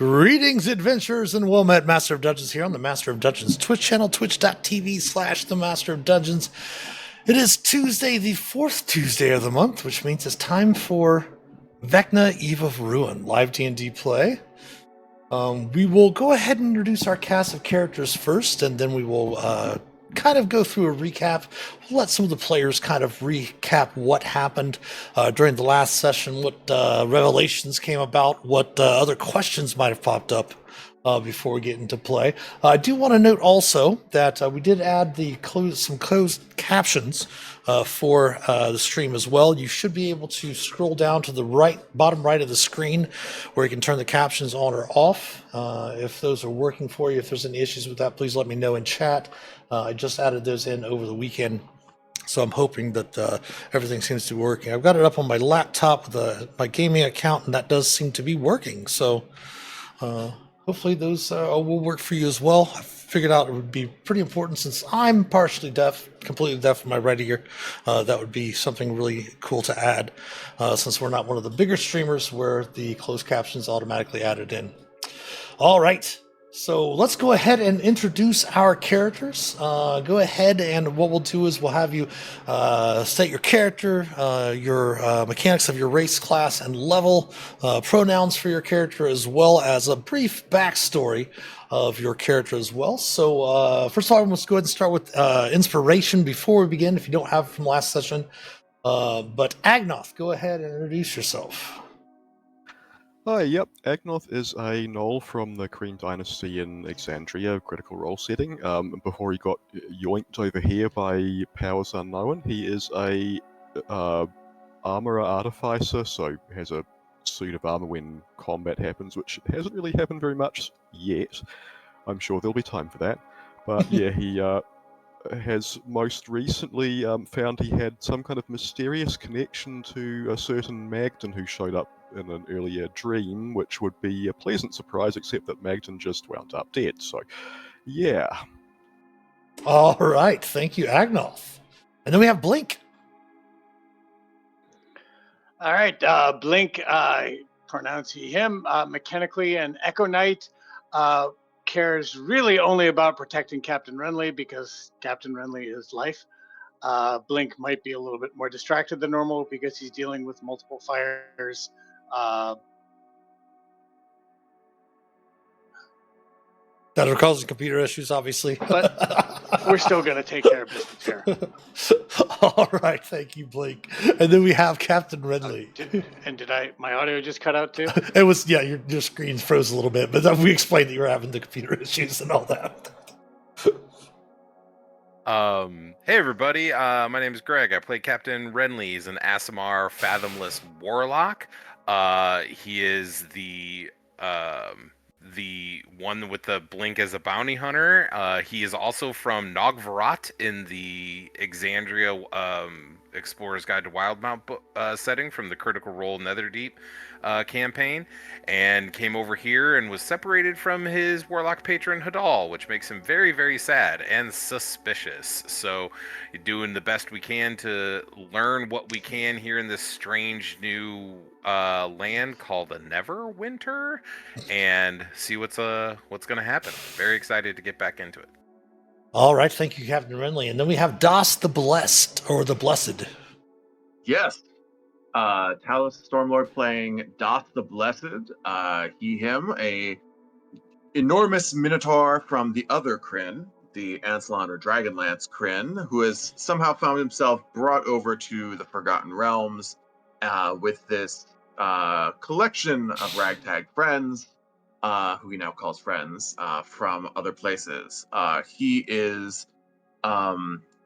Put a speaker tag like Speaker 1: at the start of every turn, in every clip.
Speaker 1: Greetings, adventurers, and well met, Master of Dungeons here on the Master of Dungeons Twitch channel, twitch.tv/themasterofdungeons. It is Tuesday, the fourth Tuesday of the month, which means it's time for Vecna, Eve of Ruin, live D&D play. We will go ahead and introduce our cast of characters first, and then we will kind of go through a recap. We'll let some of the players kind of recap what happened during the last session, what revelations came about, what other questions might have popped up before we get into play. I do want to note also that we did add some closed captions for the stream as well. You should be able to scroll down to the bottom right of the screen where you can turn the captions on or off. If those are working for you, if there's any issues with that, please let me know in chat. I just added those in over the weekend, so I'm hoping that everything seems to be working. I've got it up on my laptop with my gaming account, and that does seem to be working. So hopefully those will work for you as well. I figured out it would be pretty important since I'm partially deaf, completely deaf in my right ear. That would be something really cool to add since we're not one of the bigger streamers where the closed captions automatically added in. All right. So let's go ahead and introduce our characters. Go ahead, and what we'll do is we'll have you state your character, your mechanics of your race, class, and level, pronouns for your character, as well as a brief backstory of your character as well. So first of all, let's go ahead and start with inspiration before we begin, if you don't have it from last session. But Agnoth, go ahead and introduce yourself.
Speaker 2: Hi, yep. Agnoth is a gnoll from the Kryn Dynasty in Exandria, Critical Role setting. Before he got yoinked over here by powers unknown, he is a armorer artificer, so has a suit of armor when combat happens, which hasn't really happened very much yet. I'm sure there'll be time for that. But yeah, he has most recently found he had some kind of mysterious connection to a certain Magdan who showed up in an earlier dream, which would be a pleasant surprise, except that Magdan just wound up dead. So, yeah.
Speaker 1: All right, thank you, Agnoth. And then we have Blink.
Speaker 3: All right, Blink, pronounce he, him, mechanically an Echo Knight, cares really only about protecting Captain Renly because Captain Renly is life. Blink might be a little bit more distracted than normal because he's dealing with multiple fires.
Speaker 1: That are causing computer issues, obviously.
Speaker 3: But we're still going to take care of business here.
Speaker 1: All right, thank you, Blake. And then we have Captain Renly.
Speaker 3: Did my audio just cut out too?
Speaker 1: It was, yeah, your screen froze a little bit, but we explained that you were having the computer issues and all that.
Speaker 4: Hey everybody, my name is Greg. I play Captain Renly. He's an Aasimar Fathomless Warlock. He is the one with the Blink as a bounty hunter. He is also from Nogvarat in the Exandria Explorer's Guide to Wildmount setting from the Critical Role Netherdeep campaign, and came over here and was separated from his warlock patron Hadal, which makes him very, very sad and suspicious. So doing the best we can to learn what we can here in this strange new land called the Neverwinter, and see what's going to happen. Very excited to get back into it.
Speaker 1: All right, thank you, Captain Renly. And then we have Das the Blessed, or the Blessed.
Speaker 5: Yes. Talus Stormlord playing Doth the Blessed. He, him, a enormous minotaur from the other Kryn, the Ancelon or Dragonlance Kryn, who has somehow found himself brought over to the Forgotten Realms with this collection of ragtag friends, who he now calls friends, from other places. He is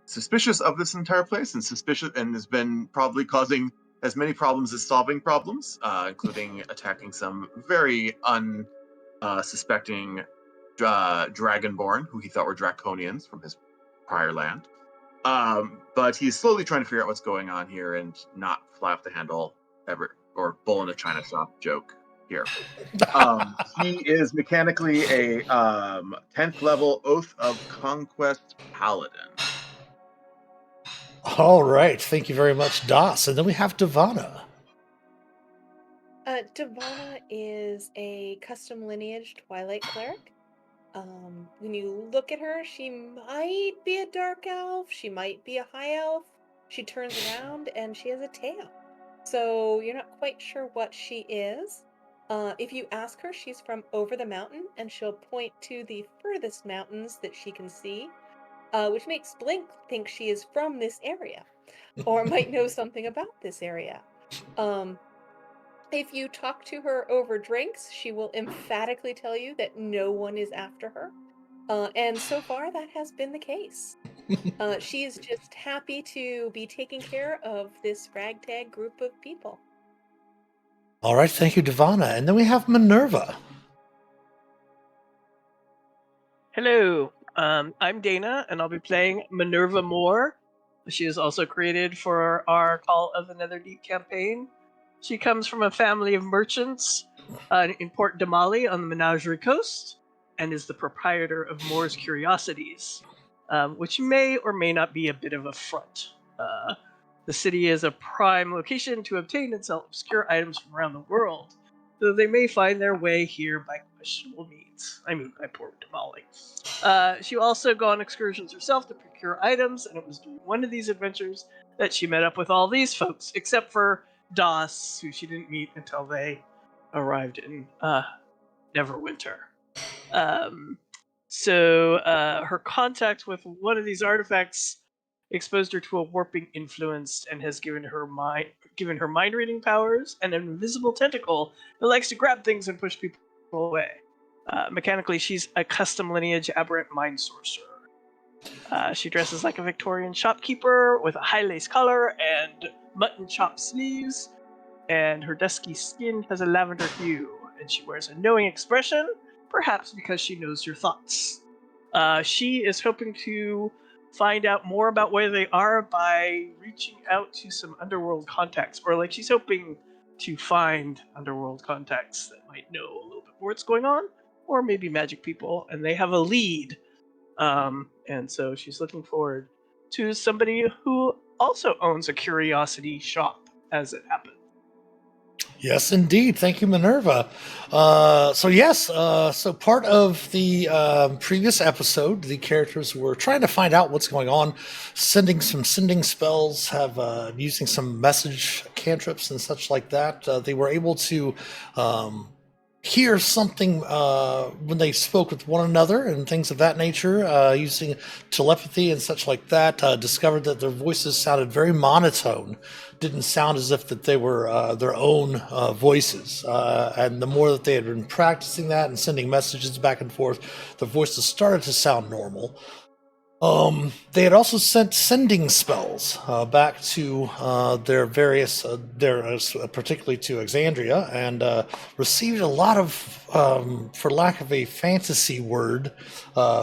Speaker 5: suspicious of this entire place and has been probably causing as many problems as solving problems, including attacking some very unsuspecting Dragonborn, who he thought were Draconians from his prior land. But he's slowly trying to figure out what's going on here and not fly off the handle ever, or bull in a china shop joke here. He is mechanically a 10th level Oath of Conquest Paladin.
Speaker 1: All right, thank you very much, Das. And then we have Devana.
Speaker 6: Devana is a custom lineage Twilight cleric. When you look at her, she might be a dark elf, she might be a high elf. She turns around and she has a tail. So you're not quite sure what she is. If you ask her, she's from over the mountain, and she'll point to the furthest mountains that she can see, which makes Blink think she is from this area, or might know something about this area. If you talk to her over drinks, she will emphatically tell you that no one is after her. And so far, that has been the case. She is just happy to be taking care of this ragtag group of people.
Speaker 1: All right, thank you, Devana. And then we have Minerva.
Speaker 7: Hello, I'm Dana, and I'll be playing Minerva Moore. She is also created for our Call of the Netherdeep campaign. She comes from a family of merchants in Port Damali on the Menagerie Coast, and is the proprietor of Moore's Curiosities, which may or may not be a bit of a front. The city is a prime location to obtain and sell obscure items from around the world, though they may find their way here by questionable means. I mean, by Port Damali. She will also go on excursions herself to procure items, and it was during one of these adventures that she met up with all these folks, except for Doss, who she didn't meet until they arrived in Neverwinter. So her contact with one of these artifacts exposed her to a warping influence and has given her mind reading powers and an invisible tentacle that likes to grab things and push people away. Mechanically, she's a custom lineage aberrant mind sorcerer. She dresses like a Victorian shopkeeper with a high lace collar and mutton chop sleeves, and her dusky skin has a lavender hue, and she wears a knowing expression, perhaps because she knows your thoughts. She is hoping to find out more about where they are by reaching out to some underworld contacts, or like she's hoping to find underworld contacts that might know a little bit more what's going on, or maybe magic people, and they have a lead. And so she's looking forward to somebody who also owns a curiosity shop, as it happens.
Speaker 1: Yes, indeed. Thank you, Minerva. So part of the previous episode, the characters were trying to find out what's going on, sending spells, using some message cantrips and such like that. They were able to hear something when they spoke with one another and things of that nature, using telepathy and such like that. Discovered that their voices sounded very monotone, didn't sound as if that they were their own voices. And the more that they had been practicing that and sending messages back and forth, the voices started to sound normal. They had also sent sending spells back to their various, particularly to Exandria, and received a lot of, for lack of a fantasy word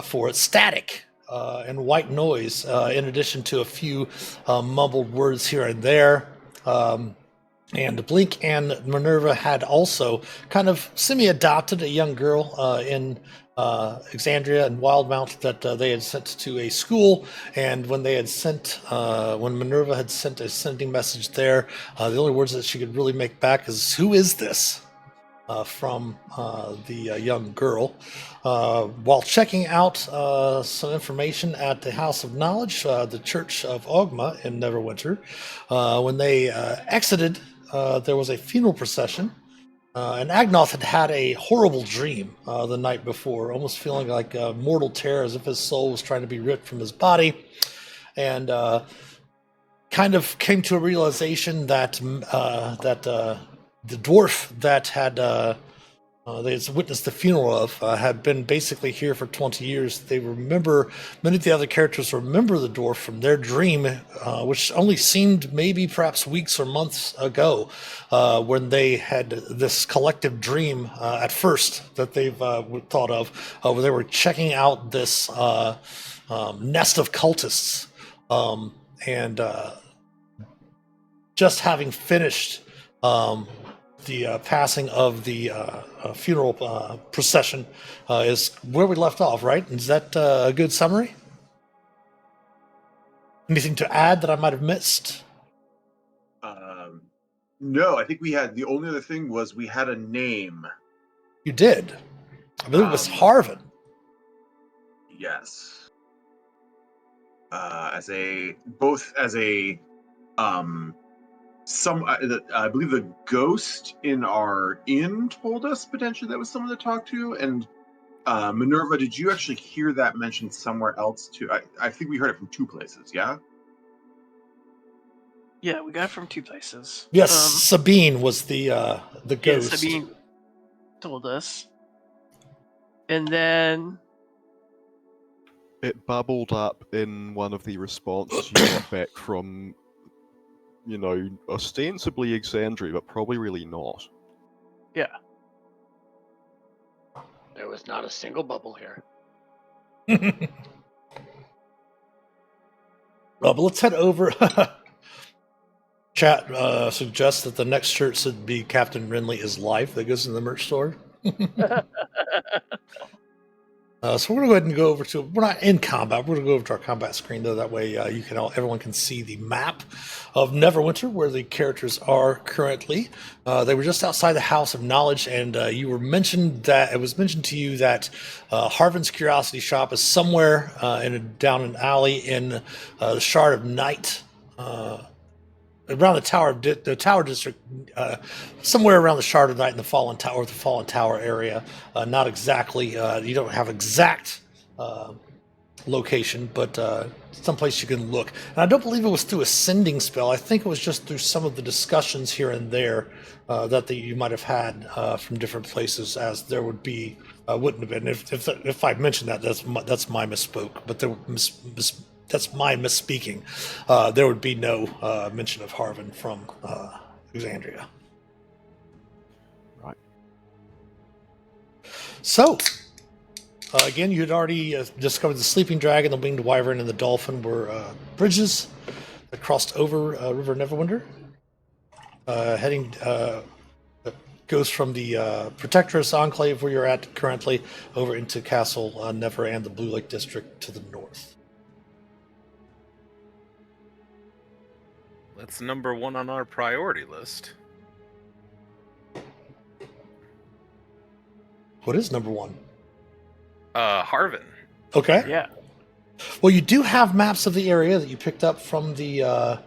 Speaker 1: for it, static and white noise, in addition to a few mumbled words here and there. And Blink and Minerva had also kind of semi-adopted a young girl in Exandria and Wildmount that they had sent to a school. And when they had when Minerva had sent a sending message there, the only words that she could really make back is, "Who is this?" From the young girl. While checking out some information at the House of Knowledge, the Church of Ogma in Neverwinter, when they exited, there was a funeral procession, and Agnoth had a horrible dream the night before, almost feeling like mortal terror, as if his soul was trying to be ripped from his body, and kind of came to a realization that the dwarf that had they had witnessed the funeral of had been basically here for 20 years. They remember, many of the other characters remember the dwarf from their dream, which only seemed maybe perhaps weeks or months ago, when they had this collective dream at first that they've thought of, where they were checking out this nest of cultists, and just having finished the passing of the funeral procession is where we left off, right? Is that a good summary? Anything to add that I might have missed?
Speaker 5: No, I think we had the only other thing was we had a name.
Speaker 1: You did. I believe it was Harvin.
Speaker 5: Yes. As a I believe the ghost in our inn told us potentially that was someone to talk to, and Minerva, did you actually hear that mentioned somewhere else too? I think we heard it from two places. Yeah.
Speaker 7: Yeah, we got it from two places.
Speaker 1: Yes, Sabine was the
Speaker 7: Yeah,
Speaker 1: ghost.
Speaker 7: Sabine told us. And then
Speaker 2: It bubbled up in one of the responses you got back from, ostensibly Exandria, but probably really not.
Speaker 7: yeah.
Speaker 3: There was not a single bubble here.
Speaker 1: Well, but let's head over. Chat suggests that the next shirt should be Captain Renly is life that goes in the merch store. So we're gonna go ahead and go over to. We're not in combat. We're gonna go over to our combat screen though. That way, everyone can see the map of Neverwinter where the characters are currently. They were just outside the House of Knowledge, and it was mentioned to you that Harvin's Curiosity Shop is somewhere down an alley in the Shard of Night. Around the Tower District, somewhere around the Shard of Night in the Fallen Tower area. Not exactly. You don't have exact location, but someplace you can look. And I don't believe it was through a sending spell. I think it was just through some of the discussions here and there that you might have had from different places, as there would be. Wouldn't have been if I mentioned that. That's my misspoke. But that's my misspeaking. There would be no mention of Harvin from Exandria.
Speaker 2: Right.
Speaker 1: So, again, you had already discovered the Sleeping Dragon, the Winged Wyvern, and the Dolphin were bridges that crossed over River Neverwinter. Heading goes from the Protectoress Enclave, where you're at currently, over into Castle Never and the Blue Lake District to the north.
Speaker 4: That's number one on our priority list.
Speaker 1: What is number one?
Speaker 4: Harvin.
Speaker 1: Okay.
Speaker 7: Yeah.
Speaker 1: Well, you do have maps of the area that you picked up from the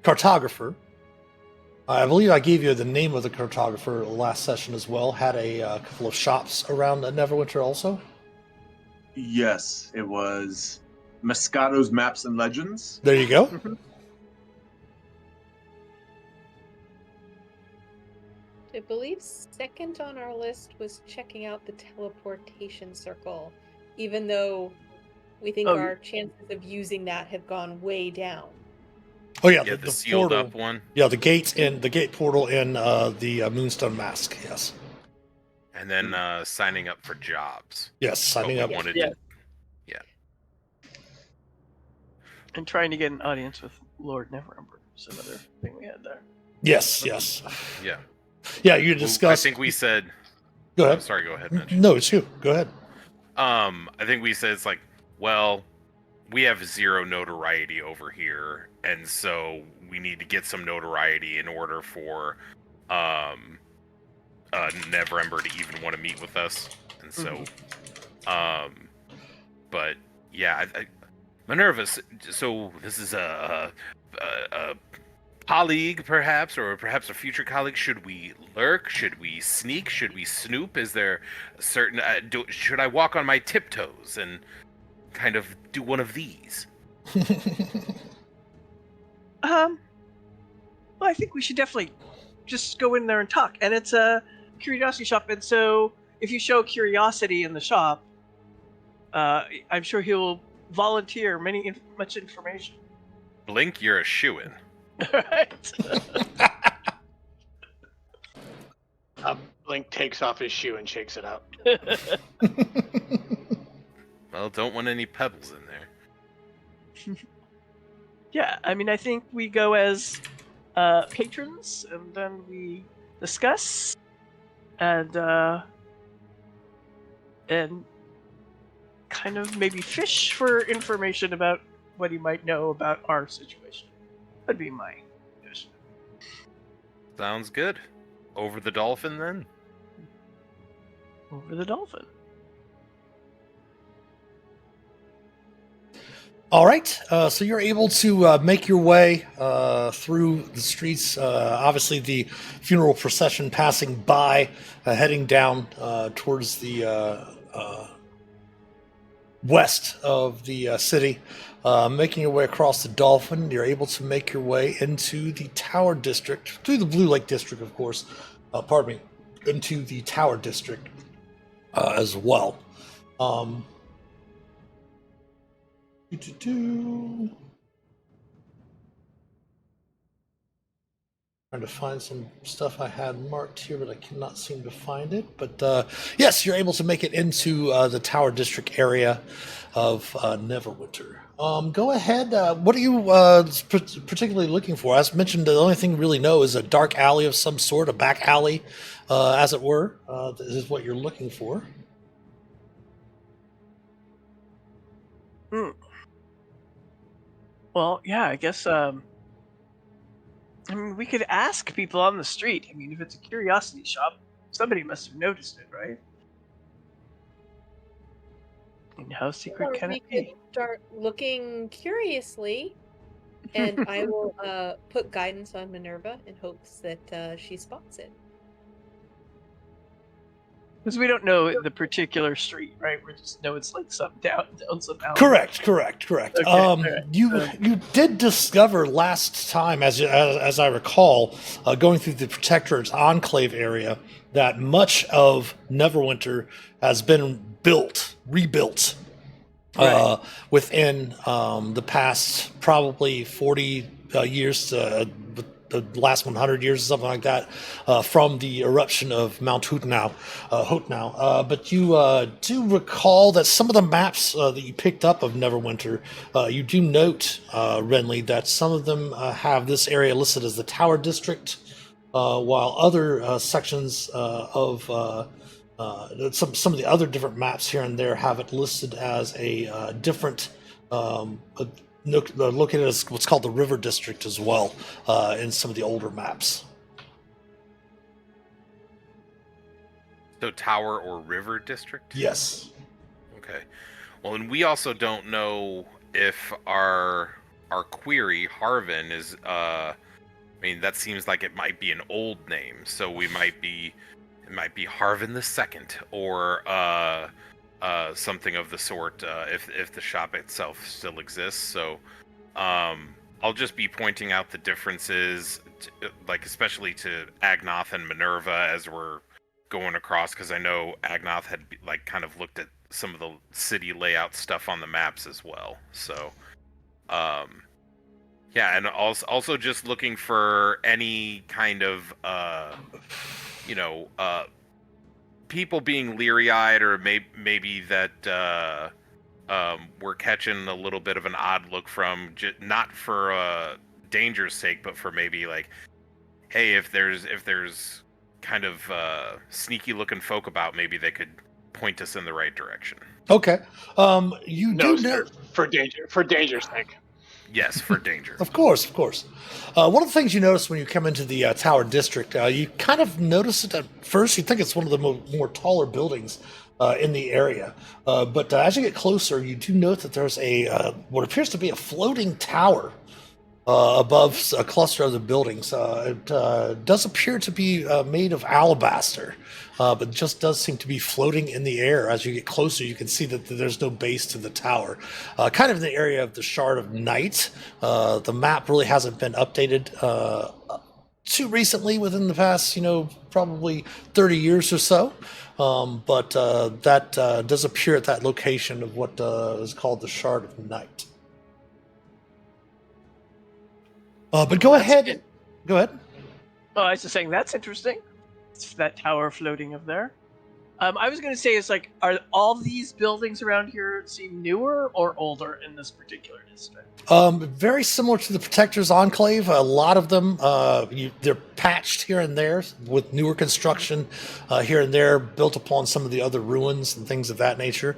Speaker 1: cartographer. I believe I gave you the name of the cartographer last session as well. Had a couple of shops around Neverwinter also.
Speaker 5: Yes, it was Moscato's Maps and Legends.
Speaker 1: There you go.
Speaker 6: I believe second on our list was checking out the teleportation circle, even though we think our chances of using that have gone way down.
Speaker 1: Oh yeah,
Speaker 4: the sealed
Speaker 1: portal.
Speaker 4: up one.
Speaker 1: Yeah, the gate portal in the Moonstone Mask. Yes.
Speaker 4: And then signing up for jobs.
Speaker 1: Yes, signing up.
Speaker 7: Yeah.
Speaker 4: Yeah.
Speaker 7: And trying to get an audience with Lord Neverember is another thing we had there.
Speaker 1: Yes.
Speaker 4: Yeah.
Speaker 1: Yeah, you discussed.
Speaker 4: I think we said.
Speaker 1: Go ahead.
Speaker 4: Sorry, go ahead, Mitch.
Speaker 1: No, it's you. Go ahead.
Speaker 4: I think we said it's like, well, we have zero notoriety over here, and so we need to get some notoriety in order for Neverember to even want to meet with us. And so, but yeah, Minerva. So this is a colleague, perhaps, or perhaps a future colleague. Should we lurk? Should we sneak? Should we snoop? Is there a certain? Should I walk on my tiptoes and kind of do one of these?
Speaker 7: Well, I think we should definitely just go in there and talk. And it's a curiosity shop, and so if you show curiosity in the shop, I'm sure he'll volunteer much information.
Speaker 4: Blink, you're a shoo-in.
Speaker 7: Right.
Speaker 3: Blink takes off his shoe and shakes it out.
Speaker 4: Well, don't want any pebbles in there.
Speaker 7: Yeah, I mean, I think we go as patrons, and then we discuss, and kind of maybe fish for information about what he might know about our situation. That'd be my
Speaker 4: Sounds good. Over the dolphin then.
Speaker 7: Over the dolphin.
Speaker 1: All right, so you're able to make your way through the streets. Obviously, the funeral procession passing by, heading down towards the west of the city. Making your way across the Dolphin, you're able to make your way into the Tower District, through the Blue Lake District, of course. Pardon me, into the Tower District as well. Trying to find some stuff I had marked here, but I cannot seem to find it. But yes, you're able to make it into the Tower District area of Neverwinter. Go ahead. What are you particularly looking for? As mentioned, the only thing we really know is a dark alley of some sort, a back alley, as it were. This is what you're looking for.
Speaker 7: Well, yeah, I guess. I mean, we could ask people on the street. I mean, if it's a curiosity shop, somebody must have noticed it, right? And how secret
Speaker 6: Or
Speaker 7: can
Speaker 6: we
Speaker 7: it
Speaker 6: could
Speaker 7: be?
Speaker 6: start looking curiously, and I will put guidance on Minerva in hopes that she spots it.
Speaker 7: Because we don't know the particular street, right? We just know it's like some down some alley.
Speaker 1: Correct.
Speaker 7: Okay, all right.
Speaker 1: You did discover last time, as I recall, going through the Protectorate's Enclave area, that much of Neverwinter has been rebuilt,
Speaker 7: Right.
Speaker 1: within the past probably 40 years, the last 100 years or something like that, from the eruption of Mount Hotnau. But you do recall that some of the maps that you picked up of Neverwinter, you do note, Renly, that some of them have this area listed as the Tower District, while other sections of some of the other different maps here and there have it listed as a different located as what's called the River District as well, in some of the older maps.
Speaker 4: So Tower or River District?
Speaker 1: Yes.
Speaker 4: Okay. Well, and we also don't know if our query, Harvin, is I mean, that seems like it might be an old name, so it might be Harvin the Second, or something of the sort, if the shop itself still exists. So I'll just be pointing out the differences, like especially to Agnoth and Minerva as we're going across, because I know Agnoth had like kind of looked at some of the city layout stuff on the maps as well. So yeah, and also just looking for any kind of people being leery-eyed, or maybe that we're catching a little bit of an odd look from, not for danger's sake, but for maybe like, hey, if there's kind of sneaky looking folk about, maybe they could point us in the right direction.
Speaker 1: Okay. You
Speaker 3: No,
Speaker 1: do know.
Speaker 3: sir, for danger's sake.
Speaker 4: Yes, for danger.
Speaker 1: Of course. One of the things you notice when you come into the Tower District, you kind of notice it at first. You think it's one of the more taller buildings in the area. But as you get closer, you do note that there's what appears to be a floating tower above a cluster of the buildings. It does appear to be made of alabaster, but just does seem to be floating in the air. As you get closer, you can see that there's no base to the tower. Kind of in the area of the Shard of Night. The map really hasn't been updated too recently, within the past, probably 30 years or so. But that does appear at that location of what is called the Shard of Night. But go ahead. Go ahead.
Speaker 7: Oh, I was just saying that's interesting. It's that tower floating up there. I was going to say, it's like, are all these buildings around here seem newer or older in this particular district?
Speaker 1: Very similar to the Protector's Enclave. A lot of them, they're patched here and there with newer construction here and there, built upon some of the other ruins and things of that nature.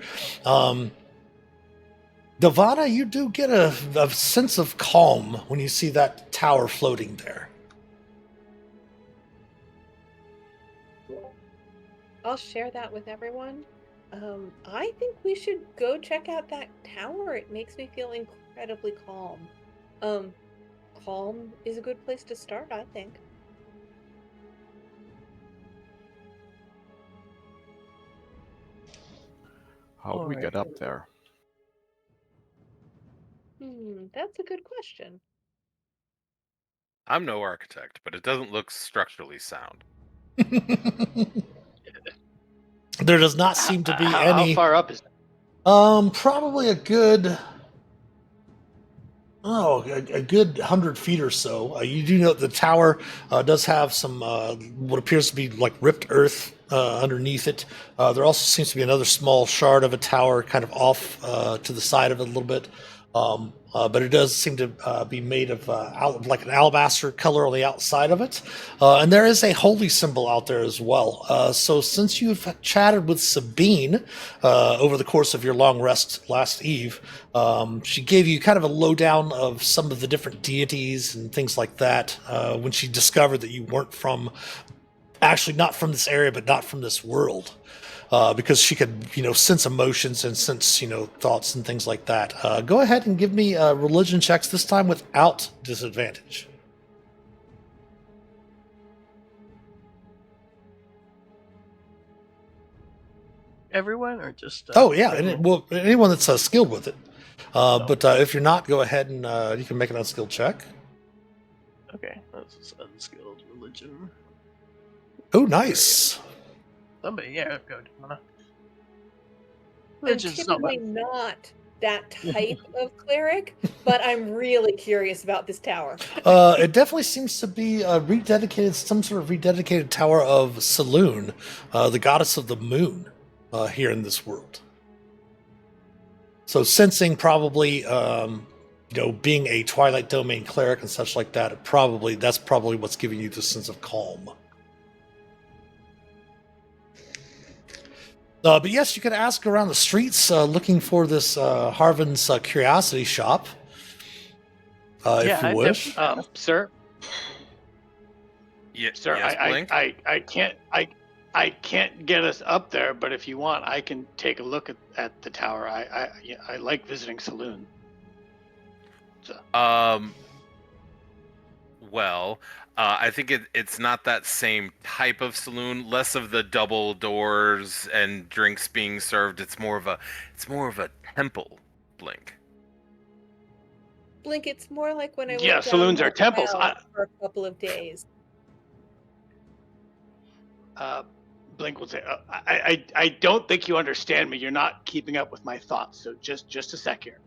Speaker 1: Devana, you do get a sense of calm when you see that tower floating there.
Speaker 6: I'll share that with everyone. I think we should go check out that tower. It makes me feel incredibly calm. Calm is a good place to start, I think.
Speaker 2: How do we
Speaker 7: Alright.
Speaker 2: get up there?
Speaker 6: That's a good question.
Speaker 4: I'm no architect, but it doesn't look structurally sound.
Speaker 1: There does not seem to be
Speaker 3: How
Speaker 1: any.
Speaker 3: far up is it?
Speaker 1: Probably a good. Oh, a good 100 feet or so. You do know the tower does have some what appears to be like ripped earth underneath it. There also seems to be another small shard of a tower kind of off to the side of it a little bit. But it does seem to be made of like an alabaster color on the outside of it. And there is a holy symbol out there as well. So since you've chatted with Sabine over the course of your long rest last eve, she gave you kind of a lowdown of some of the different deities and things like that when she discovered that you weren't actually not from this area, but not from this world. Because she could, sense emotions and sense, thoughts and things like that. Go ahead and give me religion checks this time without disadvantage.
Speaker 7: Everyone or just?
Speaker 1: Oh yeah,
Speaker 7: everyone?
Speaker 1: anyone that's skilled with it. But if you're not, go ahead and you can make an unskilled check.
Speaker 7: Okay, that's unskilled religion.
Speaker 1: Oh, nice.
Speaker 7: Somebody, yeah, go.
Speaker 6: I'm
Speaker 7: Religion's not
Speaker 6: typically
Speaker 7: bad.
Speaker 6: not that type of cleric, but I'm really curious about this tower.
Speaker 1: It definitely seems to be some sort of rededicated tower of Selûne, the goddess of the moon, here in this world. So sensing probably, being a Twilight Domain cleric and such like that, that's probably what's giving you the sense of calm. But yes, you could ask around the streets looking for this Harvin's Curiosity Shop, if you wish.
Speaker 3: Sir. Sir,
Speaker 4: Yes, Blink?
Speaker 3: I can't get us up there, but if you want, I can take a look at the tower. I like visiting Selûne. So.
Speaker 4: Well, I think it's not that same type of saloon. Less of the double doors and drinks being served. It's more of a temple, Blink.
Speaker 6: Blink, it's more like when I went
Speaker 3: Yeah,
Speaker 6: down
Speaker 3: saloons are
Speaker 6: that
Speaker 3: temples.
Speaker 6: route for a couple of days.
Speaker 3: Blink will say, I don't think you understand me. You're not keeping up with my thoughts. So just a sec here.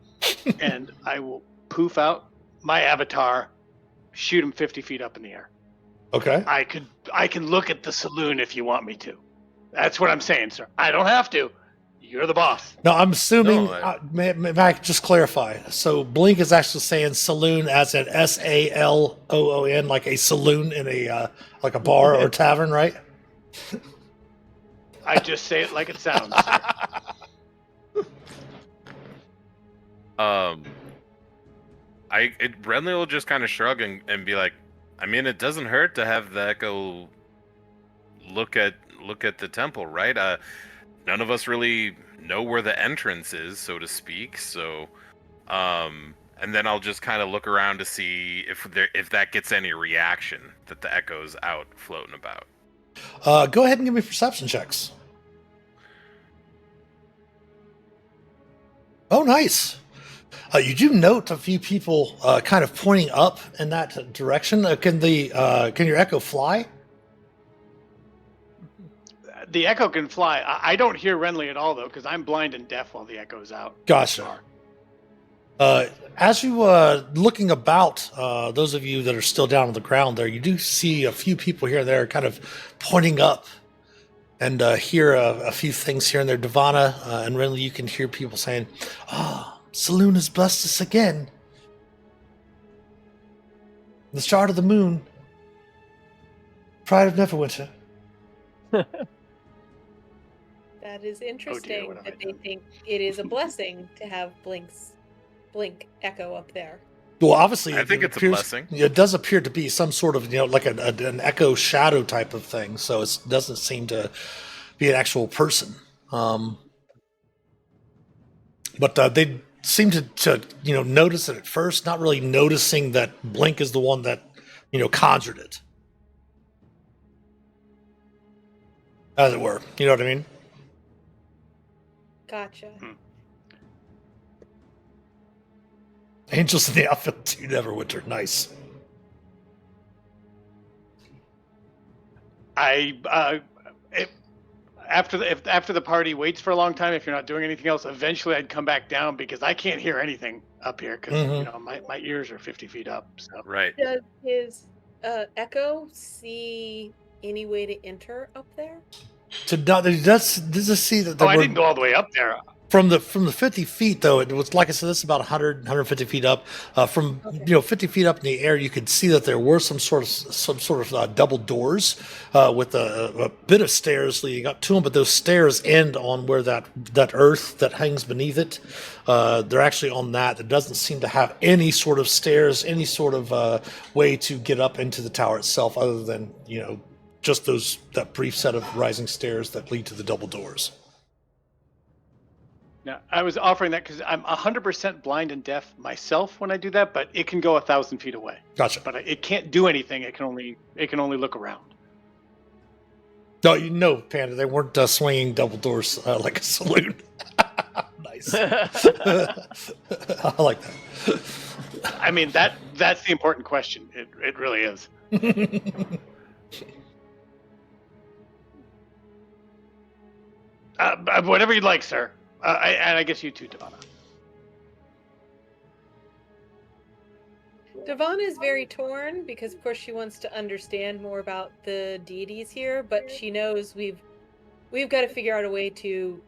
Speaker 3: And I will poof out my avatar, shoot him 50 feet up in the air.
Speaker 1: Okay.
Speaker 3: I can look at the saloon if you want me to. That's what I'm saying, sir. I don't have to. You're the boss.
Speaker 1: No, I'm assuming.
Speaker 4: No,
Speaker 1: may I just clarify? So Blink is actually saying saloon as in SALOON, like a saloon in a like a bar or tavern, right?
Speaker 3: I just say it like it sounds.
Speaker 4: Renly will just kind of shrug and be like, I mean, it doesn't hurt to have the Echo look at the temple, right? None of us really know where the entrance is, so to speak. So, and then I'll just kind of look around to see if that gets any reaction that the Echo's out floating about.
Speaker 1: Go ahead and give me perception checks. Oh, nice. You do note a few people kind of pointing up in that direction. Can your Echo fly?
Speaker 3: The Echo can fly. I don't hear Renly at all, though, because I'm blind and deaf while the Echo's out.
Speaker 1: Gotcha. As you looking about, those of you that are still down on the ground there, you do see a few people here and there kind of pointing up and hear a few things here and there. Devana and Renly, you can hear people saying, Selûne has blessed us again. The shard of the moon. Pride of Neverwinter.
Speaker 6: That is interesting
Speaker 3: what have
Speaker 6: that
Speaker 3: I
Speaker 6: they
Speaker 3: done?
Speaker 6: think it is a blessing to have Blink Echo up there.
Speaker 1: Well, obviously,
Speaker 4: I think it's a blessing.
Speaker 1: It does appear to be some sort of, like an echo shadow type of thing. So it doesn't seem to be an actual person. But they seem to notice it at first, not really noticing that Blink is the one that conjured it, as it were. You know what I mean?
Speaker 6: Gotcha.
Speaker 1: Angels in the outfield too, Neverwinter. Nice.
Speaker 3: After the party waits for a long time, if you're not doing anything else, eventually I'd come back down because I can't hear anything up here because my ears are 50 feet up. So
Speaker 4: Right.
Speaker 6: Does his Echo see any way to enter up there?
Speaker 1: Does see that there
Speaker 3: I
Speaker 1: were,
Speaker 3: didn't go all the way up there.
Speaker 1: from the 50 feet, though, it was, like I said, this is about 100, 150 feet up. From 50 feet up in the air, you could see that there were some sort of double doors with a bit of stairs leading up to them. But those stairs end on where that earth that hangs beneath it. They're actually on that. It doesn't seem to have any sort of stairs, any sort of way to get up into the tower itself, other than just that brief set of rising stairs that lead to the double doors.
Speaker 3: Now, I was offering that because I'm 100% blind and deaf myself when I do that, but it can go 1,000 feet away.
Speaker 1: Gotcha.
Speaker 3: But it can't do anything. It can only look around.
Speaker 1: No, Panda, they weren't swinging double doors like a saloon. Nice. I like that.
Speaker 3: I mean, that's the important question. It really is. Whatever you'd like, sir. And I guess you too, Devana.
Speaker 6: Devana is very torn because, of course, she wants to understand more about the deities here, but she knows we've got to figure out a way to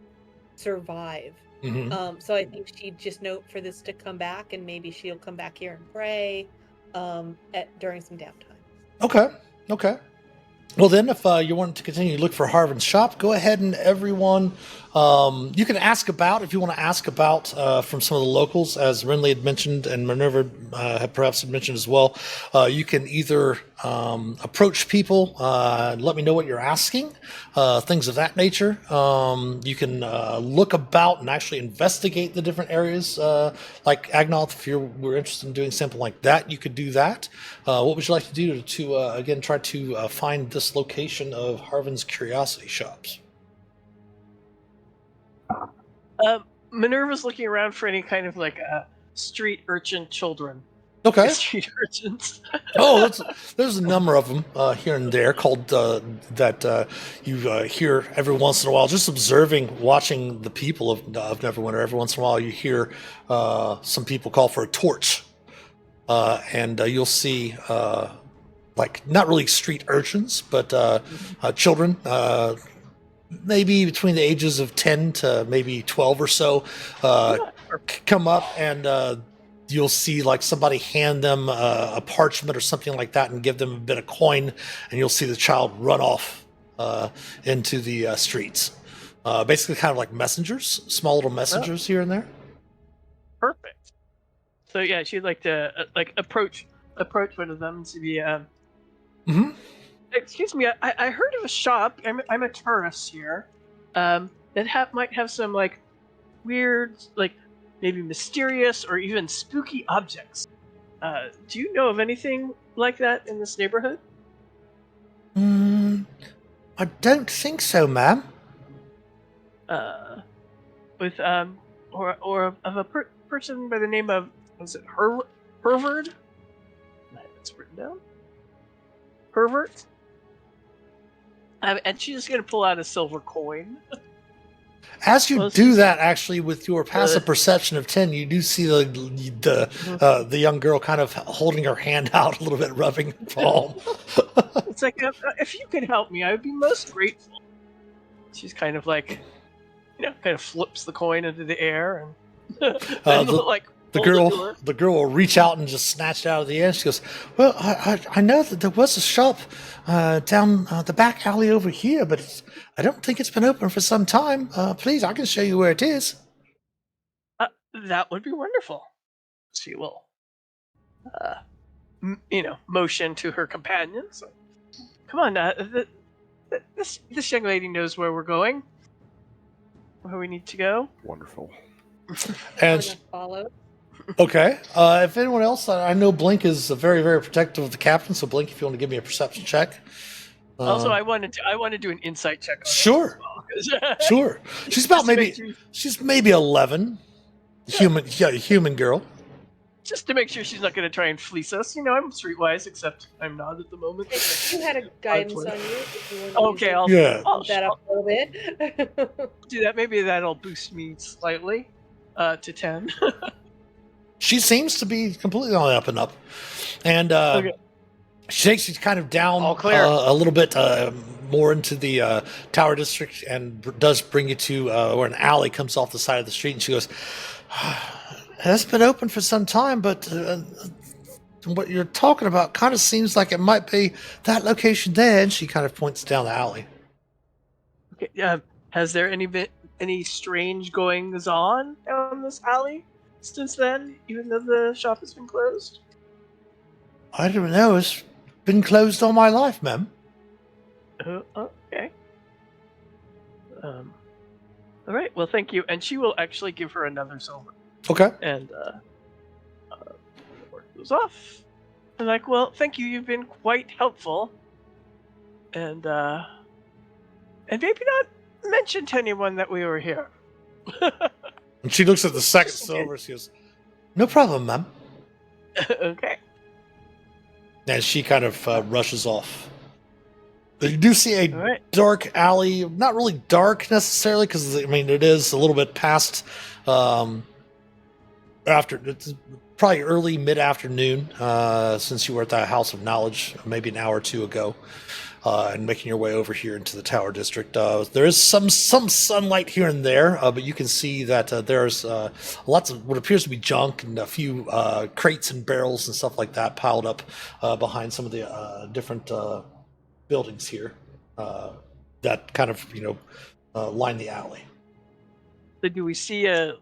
Speaker 6: survive.
Speaker 1: Mm-hmm.
Speaker 6: So I think she'd just note for this to come back, and maybe she'll come back here and pray during some downtime.
Speaker 1: Okay. Well, then, if you want to continue to look for Harvin's shop, go ahead and everyone, you can ask about, if you want to ask about from some of the locals, as Renly had mentioned and Minerva had perhaps mentioned as well. You can either approach people, let me know what you're asking, things of that nature. You can look about and actually investigate the different areas, like Agnoth, if you were interested in doing something like that, you could do that. What would you like to do to again, try to find this location of Harvin's Curiosity Shops?
Speaker 7: Minerva's looking around for any kind of street urchin children.
Speaker 1: Okay.
Speaker 7: Street urchins.
Speaker 1: There's a number of them here and there called that you hear every once in a while. Just observing, watching the people of Neverwinter. Every once in a while, you hear some people call for a torch, and you'll see not really street urchins, but children. Maybe between the ages of 10 to maybe 12 or so, come up and you'll see somebody hand them a parchment or something like that and give them a bit of coin, and you'll see the child run off into the streets. Basically kind of like messengers, small little messengers here and there.
Speaker 7: Perfect. So yeah, she'd like to approach one of them to be
Speaker 1: Mm-hmm.
Speaker 7: Excuse me, I heard of a shop. I'm a tourist here. That might have some weird, maybe mysterious or even spooky objects. Do you know of anything like that in this neighborhood?
Speaker 1: I don't think so, ma'am.
Speaker 7: With or of a person by the name of, was it Hervard? That's written down. Hervert. And she's just gonna pull out a silver coin.
Speaker 1: As you do that, actually, with your passive perception of 10, you do see the young girl kind of holding her hand out a little bit, rubbing her palm.
Speaker 7: It's like, if you could help me, I would be most grateful. She's kind of kind of flips the coin into the air and
Speaker 1: the girl will reach out and just snatch it out of the air. She goes, "Well, I know that there was a shop down the back alley over here, but I don't think it's been open for some time. Please, I can show you where it is."
Speaker 7: That would be wonderful. She will, motion to her companions. Come on, this young lady knows where we're going, where we need to go.
Speaker 2: Wonderful.
Speaker 1: And
Speaker 6: Wanna follow?
Speaker 1: okay, if anyone else, I know Blink is very, very protective of the captain. So Blink, if you want to give me a perception check.
Speaker 7: Also, I want to do an insight check on
Speaker 1: Sure.
Speaker 7: her.
Speaker 1: Sure. She's about
Speaker 7: Just to make
Speaker 1: maybe
Speaker 7: sure-
Speaker 1: she's maybe 11. Human girl.
Speaker 7: just to make sure she's not going to try and fleece us. I'm streetwise, except I'm not at the moment.
Speaker 6: You had a guidance on you. If you want to
Speaker 7: Okay,
Speaker 6: use
Speaker 7: I'll,
Speaker 6: it,
Speaker 1: Yeah.
Speaker 7: I'll,
Speaker 6: bump that up a little bit.
Speaker 7: do that. Maybe that'll boost me slightly to 10.
Speaker 1: She seems to be completely on the up and up, and
Speaker 7: Okay.
Speaker 1: she takes you kind of down
Speaker 3: All clear.
Speaker 1: a little bit more into the Tower District, and does bring you to where an alley comes off the side of the street. And she goes, "It's been open for some time, but what you're talking about kind of seems like it might be that location there." And she kind of points down the alley.
Speaker 7: Okay. Has there been any strange goings on down this alley since then, even though the shop has been closed?
Speaker 1: I don't know. It's been closed all my life, ma'am.
Speaker 7: Okay. All right. Well, thank you. And she will actually give her another silver
Speaker 1: Okay.
Speaker 7: and work those off. And like, well, thank you. You've been quite helpful. And maybe not mention to anyone that we were here.
Speaker 1: And she looks at the second
Speaker 7: Okay.
Speaker 1: silver. She goes, "No problem, ma'am."
Speaker 7: Okay.
Speaker 1: And she kind of rushes off. You do see a
Speaker 7: All right.
Speaker 1: dark alley, not really dark necessarily, because I mean it is a little bit past after. It's probably early mid-afternoon since you were at the House of Knowledge maybe an hour or two ago, and making your way over here into the Tower District. There is some sunlight here and there, but you can see that there's lots of what appears to be junk and a few crates and barrels and stuff like that piled up behind some of the different buildings here that kind of line the alley.
Speaker 7: So do we see a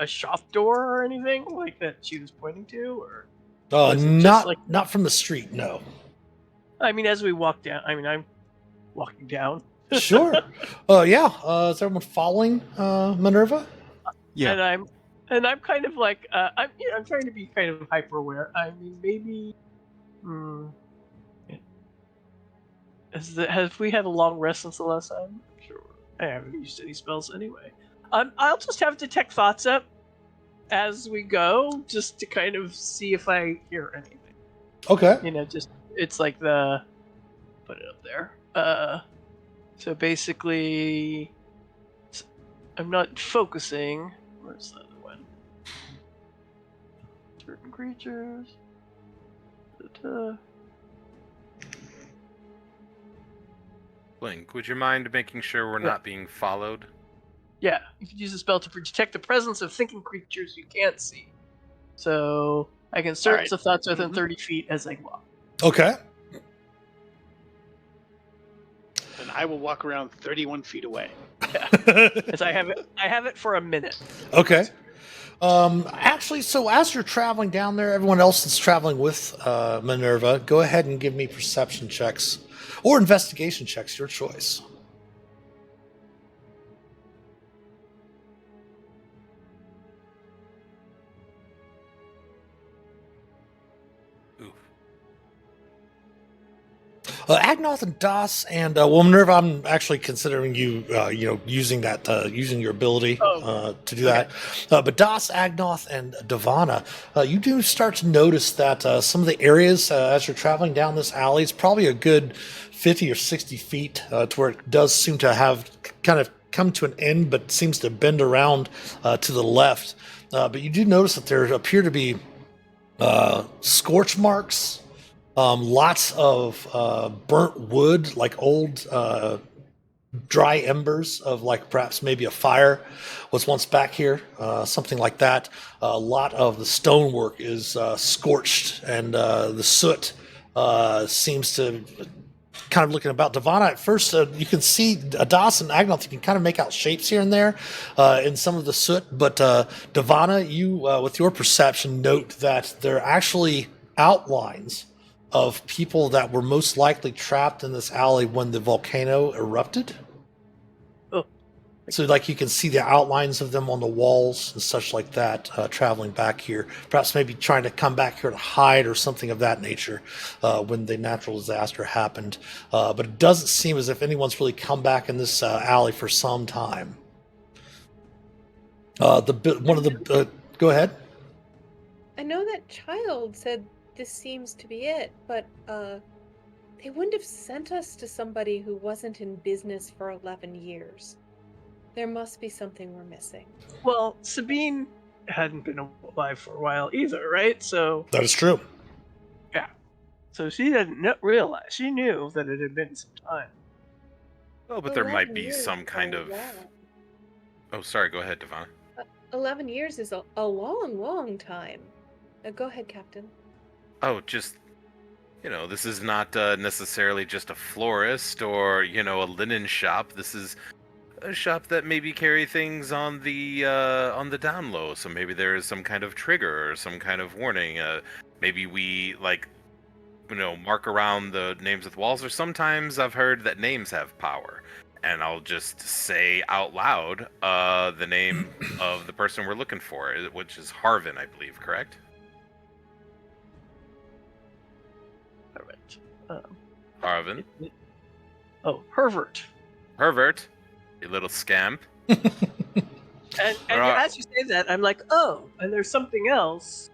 Speaker 7: shop door or anything like that she was pointing to, or? Was it just
Speaker 1: Not
Speaker 7: like-
Speaker 1: not from the street, no.
Speaker 7: I mean, as we walk down. I mean, I'm walking down.
Speaker 1: Sure. Yeah. Is everyone following Minerva?
Speaker 2: Yeah.
Speaker 7: And I'm kind of like I'm trying to be kind of hyper aware. I mean, maybe. Have we had a long rest since the last time? I'm sure. I haven't used any spells anyway. I'll just have detect thoughts up as we go, just to kind of see if I hear anything.
Speaker 1: Okay.
Speaker 7: Just it's like the put it up there. So basically, I'm not focusing. Where's the other one? Certain creatures.
Speaker 4: Blink, would you mind making sure we're
Speaker 7: Yeah.
Speaker 4: not being followed?
Speaker 7: Yeah, you can use a spell to detect the presence of thinking creatures you can't see. So I can search
Speaker 3: Alright.
Speaker 7: the thoughts within 30 feet as I walk.
Speaker 1: Okay.
Speaker 3: And I will walk around 31 feet away.
Speaker 7: As I have it for a minute.
Speaker 1: Okay. Actually, so as you're traveling down there, everyone else that's traveling with Minerva, go ahead and give me perception checks or investigation checks, your choice.
Speaker 4: Oof.
Speaker 1: Agnoth and Das and Minerva, I'm actually considering you, using that, using your ability to do that. But Das, Agnoth, and Devana, you do start to notice that some of the areas as you're traveling down this alley, it's probably a good 50 or 60 feet to where it does seem to have kind of come to an end, but seems to bend around to the left. But you do notice that there appear to be scorch marks. Lots of burnt wood, like old dry embers of like perhaps maybe a fire was once back here, something like that. A lot of the stonework is scorched, and the soot seems to kind of looking about. Devana, at first you can see Adas and Agnoth, you can kind of make out shapes here and there in some of the soot, but Devana, you with your perception note that there are actually outlines of people that were most likely trapped in this alley when the volcano erupted.
Speaker 7: Oh.
Speaker 1: So, like, you can see the outlines of them on the walls and such like that, traveling back here. Perhaps maybe trying to come back here to hide or something of that nature when the natural disaster happened. But it doesn't seem as if anyone's really come back in this alley for some time. Go ahead.
Speaker 6: I know that child said this seems to be it, but they wouldn't have sent us to somebody who wasn't in business for 11 years. There must be something we're missing.
Speaker 7: Well, Sabine hadn't been alive for a while either, right? So
Speaker 1: That is true.
Speaker 7: yeah, so she didn't realize. She knew that it had been some time.
Speaker 4: Oh, but there might
Speaker 6: 11
Speaker 4: be
Speaker 6: years
Speaker 4: some
Speaker 6: is
Speaker 4: kind
Speaker 6: a
Speaker 4: of.
Speaker 6: long-
Speaker 4: Oh, sorry. Go ahead, Devon.
Speaker 6: 11 years is a long, long time. Go ahead, Captain.
Speaker 4: Oh, just this is not necessarily just a florist or a linen shop. This is a shop that maybe carry things on the down low. So maybe there is some kind of trigger or some kind of warning. Maybe we mark around the names of the walls. Or sometimes I've heard that names have power, and I'll just say out loud the name of the person we're looking for, which is Harvin, I believe. Correct?
Speaker 7: All right.
Speaker 4: Harvin.
Speaker 7: Oh, Hervert.
Speaker 4: Hervert, you little scamp.
Speaker 7: And as you say that, I'm like, oh, and there's something else.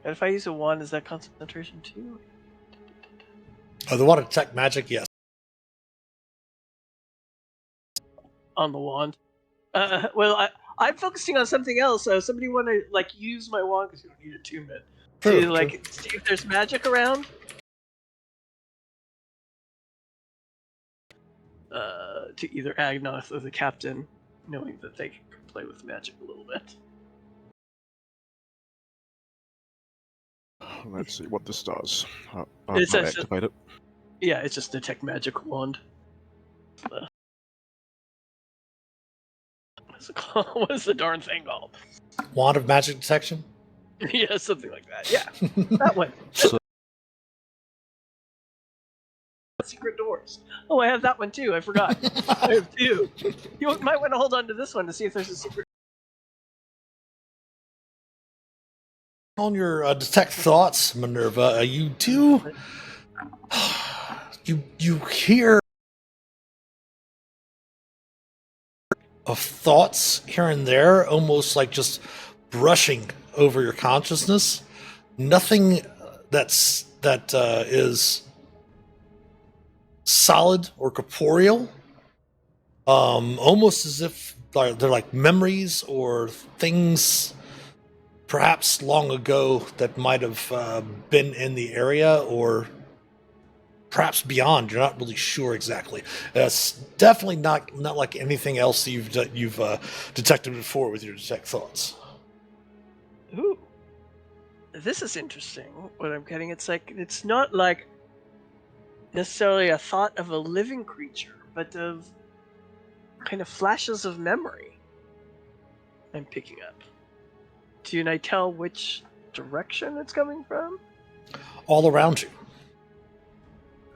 Speaker 7: And if I use a wand, is that concentration too?
Speaker 1: The one detect magic, yes.
Speaker 7: On the wand. Well, I'm focusing on something else. So somebody want to use my wand because you don't need attunement to see if there's magic around. To either Agnoth or the captain, knowing that they can play with magic a little bit.
Speaker 2: Let's see what this does.
Speaker 7: It says
Speaker 2: activate it.
Speaker 7: Yeah, it's just detect magic wand. What's it called? What is the darn thing called?
Speaker 1: Wand of magic detection?
Speaker 7: Yeah, something like that. Yeah, that one.
Speaker 2: So,
Speaker 7: Secret doors. Oh, I have that one too. I forgot. I have two. You might want to hold on to this one to see if there's a secret.
Speaker 1: On your detect thoughts, Minerva, you do. You hear of thoughts here and there, almost like just brushing over your consciousness. Nothing that is solid or corporeal. Almost as if they're like memories or things perhaps long ago that might have been in the area or perhaps beyond. You're not really sure exactly. It's definitely not like anything else that you've detected before with your detect thoughts.
Speaker 7: Ooh, this is interesting. What I'm getting, it's not like necessarily a thought of a living creature, but of kind of flashes of memory I'm picking up. Can I tell which direction it's coming from?
Speaker 1: All around you.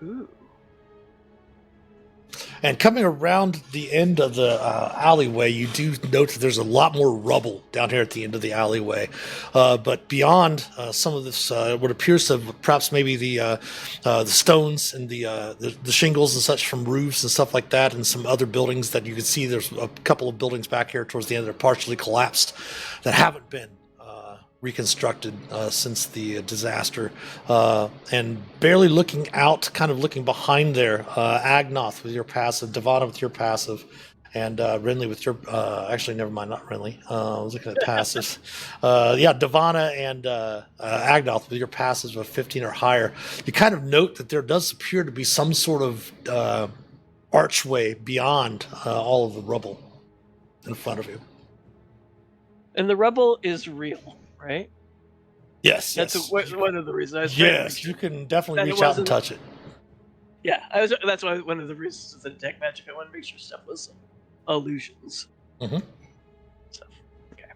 Speaker 7: Ooh.
Speaker 1: And coming around the end of the alleyway, you do note that there's a lot more rubble down here at the end of the alleyway. But beyond some of this, what appears to perhaps maybe the stones and the shingles and such from roofs and stuff like that, and some other buildings that you can see. There's a couple of buildings back here towards the end that are partially collapsed that haven't been reconstructed since the disaster, and barely looking out, kind of looking behind there, Agnoth with your passive, Devana with your passive, and Renly with your actually never mind, not Renly, I was looking at passives. Devana and Agnoth with your passives of 15 or higher. You kind of note that there does appear to be some sort of archway beyond all of the rubble in front of you.
Speaker 7: And the rubble is real, right?
Speaker 1: Yes,
Speaker 7: That's
Speaker 1: yes.
Speaker 7: one of the reasons I was trying to make
Speaker 1: Yes,
Speaker 7: sure.
Speaker 1: you can definitely
Speaker 7: that it
Speaker 1: reach out and
Speaker 7: wasn't-
Speaker 1: touch it.
Speaker 7: Yeah, that's why one of the reasons to detect magic. I want to make sure stuff was illusions.
Speaker 1: Mhm.
Speaker 7: So, okay.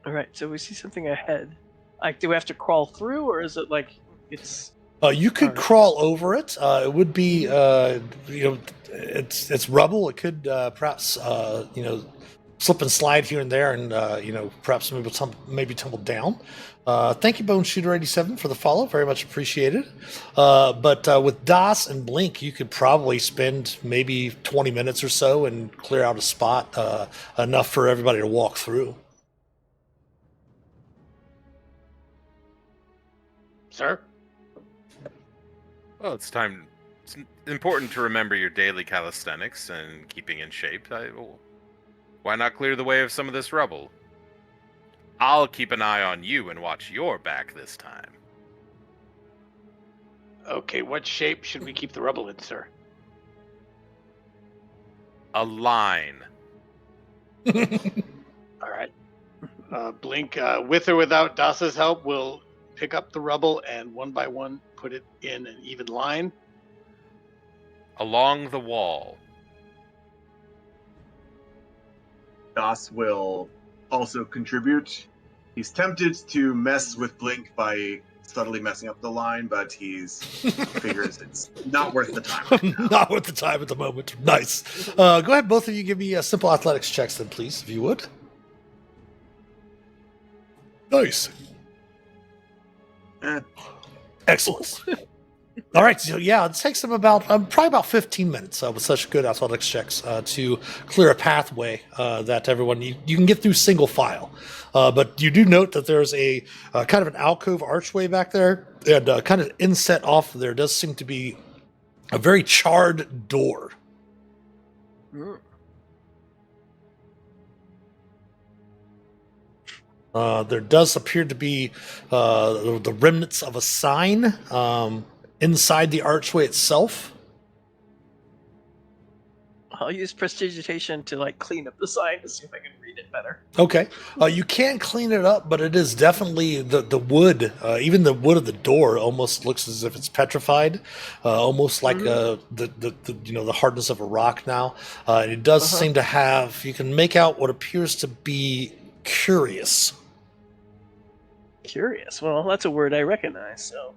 Speaker 7: All right, so we see something ahead. Like, do we have to crawl through, or is it like it's?
Speaker 1: You could
Speaker 7: Alright.
Speaker 1: crawl over it. It would be, it's rubble. It could perhaps, slip and slide here and there, and perhaps maybe tumble down. Thank you, Bone Shooter 87, for the follow. Very much appreciated. But with DOS and Blink, you could probably spend maybe 20 minutes or so and clear out a spot enough for everybody to walk through.
Speaker 3: Sir?
Speaker 4: Well, it's time. It's important to remember your daily calisthenics and keeping in shape. Why not clear the way of some of this rubble? I'll keep an eye on you and watch your back this time.
Speaker 3: Okay, what shape should we keep the rubble in, sir?
Speaker 4: A line.
Speaker 3: All right. Blink, with or without Dasa's help, will pick up the rubble and one by one put it in an even line.
Speaker 4: Along the wall.
Speaker 5: Das will also contribute. He's tempted to mess with Blink by subtly messing up the line, but figures it's not worth the time right now.
Speaker 1: Not worth the time at the moment. Nice. Go ahead, both of you, give me simple athletics checks then, please, if you would. Nice. Excellent. All right, so yeah, it takes them probably about 15 minutes with such good athletics checks to clear a pathway that everyone you can get through single file. But you do note that there's a kind of an alcove archway back there, and kind of inset off there does seem to be a very charred door. There does appear to be the remnants of a sign inside the archway itself.
Speaker 7: I'll use prestidigitation to clean up the sign to see if I can read it better.
Speaker 1: Okay, you can clean it up, but it is definitely the wood. Even the wood of the door almost looks as if it's petrified, almost like the hardness of a rock now. And it does seem to have. You can make out what appears to be curious.
Speaker 7: Curious. Well, that's a word I recognize. So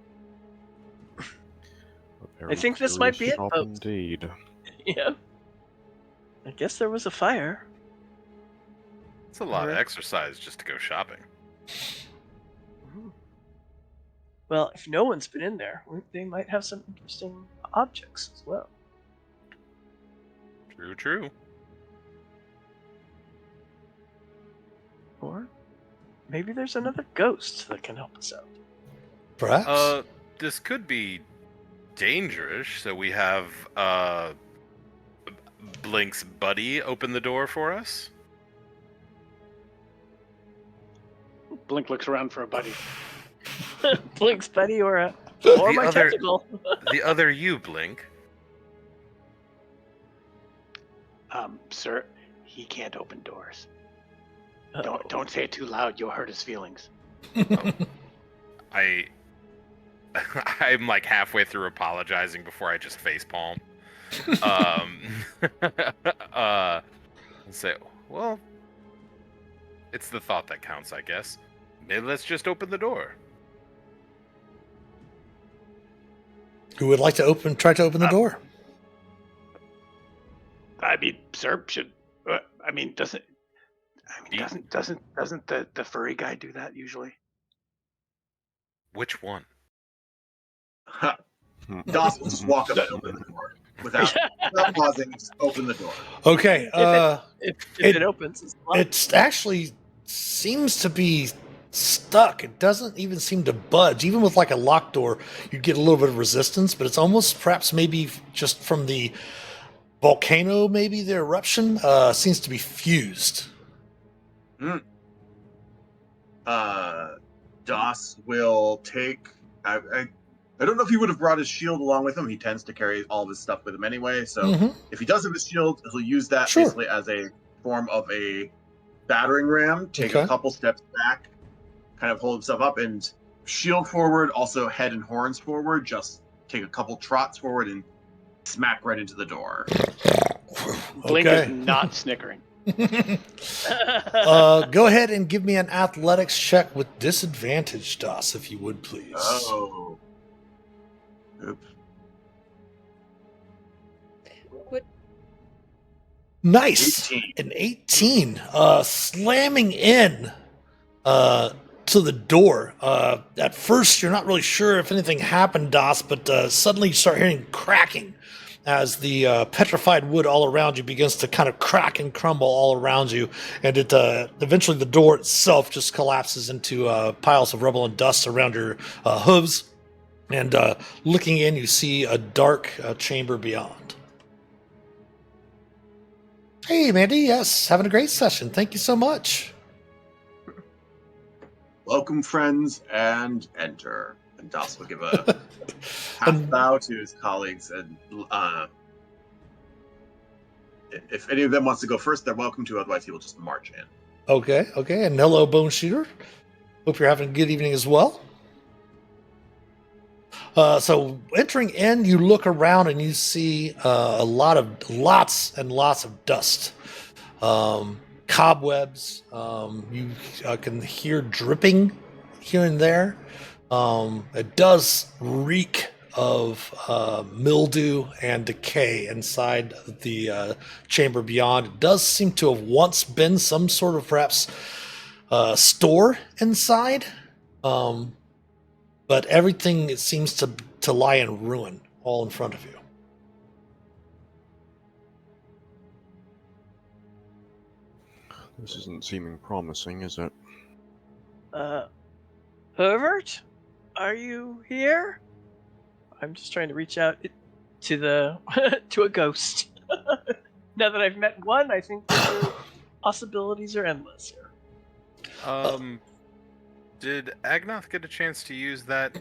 Speaker 7: I think this might be it, folks.
Speaker 2: Indeed.
Speaker 7: Yeah. I guess there was a fire.
Speaker 4: It's a lot of exercise just to go shopping.
Speaker 7: Well, if no one's been in there, they might have some interesting objects as well.
Speaker 4: True.
Speaker 7: Or maybe there's another ghost that can help us out.
Speaker 1: Perhaps.
Speaker 4: This could be dangerous, so we have Blink's buddy open the door for us.
Speaker 3: Blink looks around for a buddy.
Speaker 7: Blink's buddy or my tentacle.
Speaker 4: The other you, Blink.
Speaker 3: Sir, he can't open doors. Don't say it too loud. You'll hurt his feelings.
Speaker 4: I'm like halfway through apologizing before I just facepalm. And say, well, it's the thought that counts, I guess. Maybe let's just open the door.
Speaker 1: Who would like to try to open the door?
Speaker 3: I mean, sir, doesn't the furry guy do that usually?
Speaker 4: Which one?
Speaker 5: Das will just walk up and open the door without pausing. Just open the door.
Speaker 1: Okay.
Speaker 7: If it opens, it's locked.
Speaker 1: It actually seems to be stuck. It doesn't even seem to budge. Even with like a locked door, you'd get a little bit of resistance, but it's almost perhaps maybe just from the volcano, maybe the eruption seems to be fused.
Speaker 5: Das will take. I don't know if he would have brought his shield along with him. He tends to carry all of his stuff with him anyway. So if he does have his shield, he'll use that basically as a form of a battering ram. Take a couple steps back, kind of hold himself up, and shield forward. Also head and horns forward. Just take a couple trots forward and smack right into the door.
Speaker 3: Blink is not snickering.
Speaker 1: Go ahead and give me an athletics check with disadvantage, Das, if you would, please.
Speaker 5: Oh. Oops.
Speaker 6: What?
Speaker 1: Nice.
Speaker 5: 18.
Speaker 1: An 18. Slamming in to the door. At first, you're not really sure if anything happened, Das, but suddenly you start hearing cracking as the petrified wood all around you begins to kind of crack and crumble all around you, and it eventually the door itself just collapses into piles of rubble and dust around your hooves. And looking in, you see a dark chamber beyond. Hey, Mandy. Yes, having a great session. Thank you so much.
Speaker 5: Welcome, friends, and enter. And Das will give a half bow to his colleagues, and if any of them wants to go first, they're welcome to. Otherwise, he will just march in.
Speaker 1: Okay. And hello, Bone Shooter. Hope you're having a good evening as well. So entering in, you look around and you see lots and lots of dust, cobwebs. You can hear dripping here and there. It does reek of mildew and decay inside the chamber beyond. It does seem to have once been some sort of perhaps store inside. But everything it seems to lie in ruin all in front of you.
Speaker 2: This isn't seeming promising, is it?
Speaker 7: Herbert, are you here? I'm just trying to reach out to the to a ghost. Now that I've met one, I think the possibilities are endless here.
Speaker 4: Did Agnoth get a chance to use that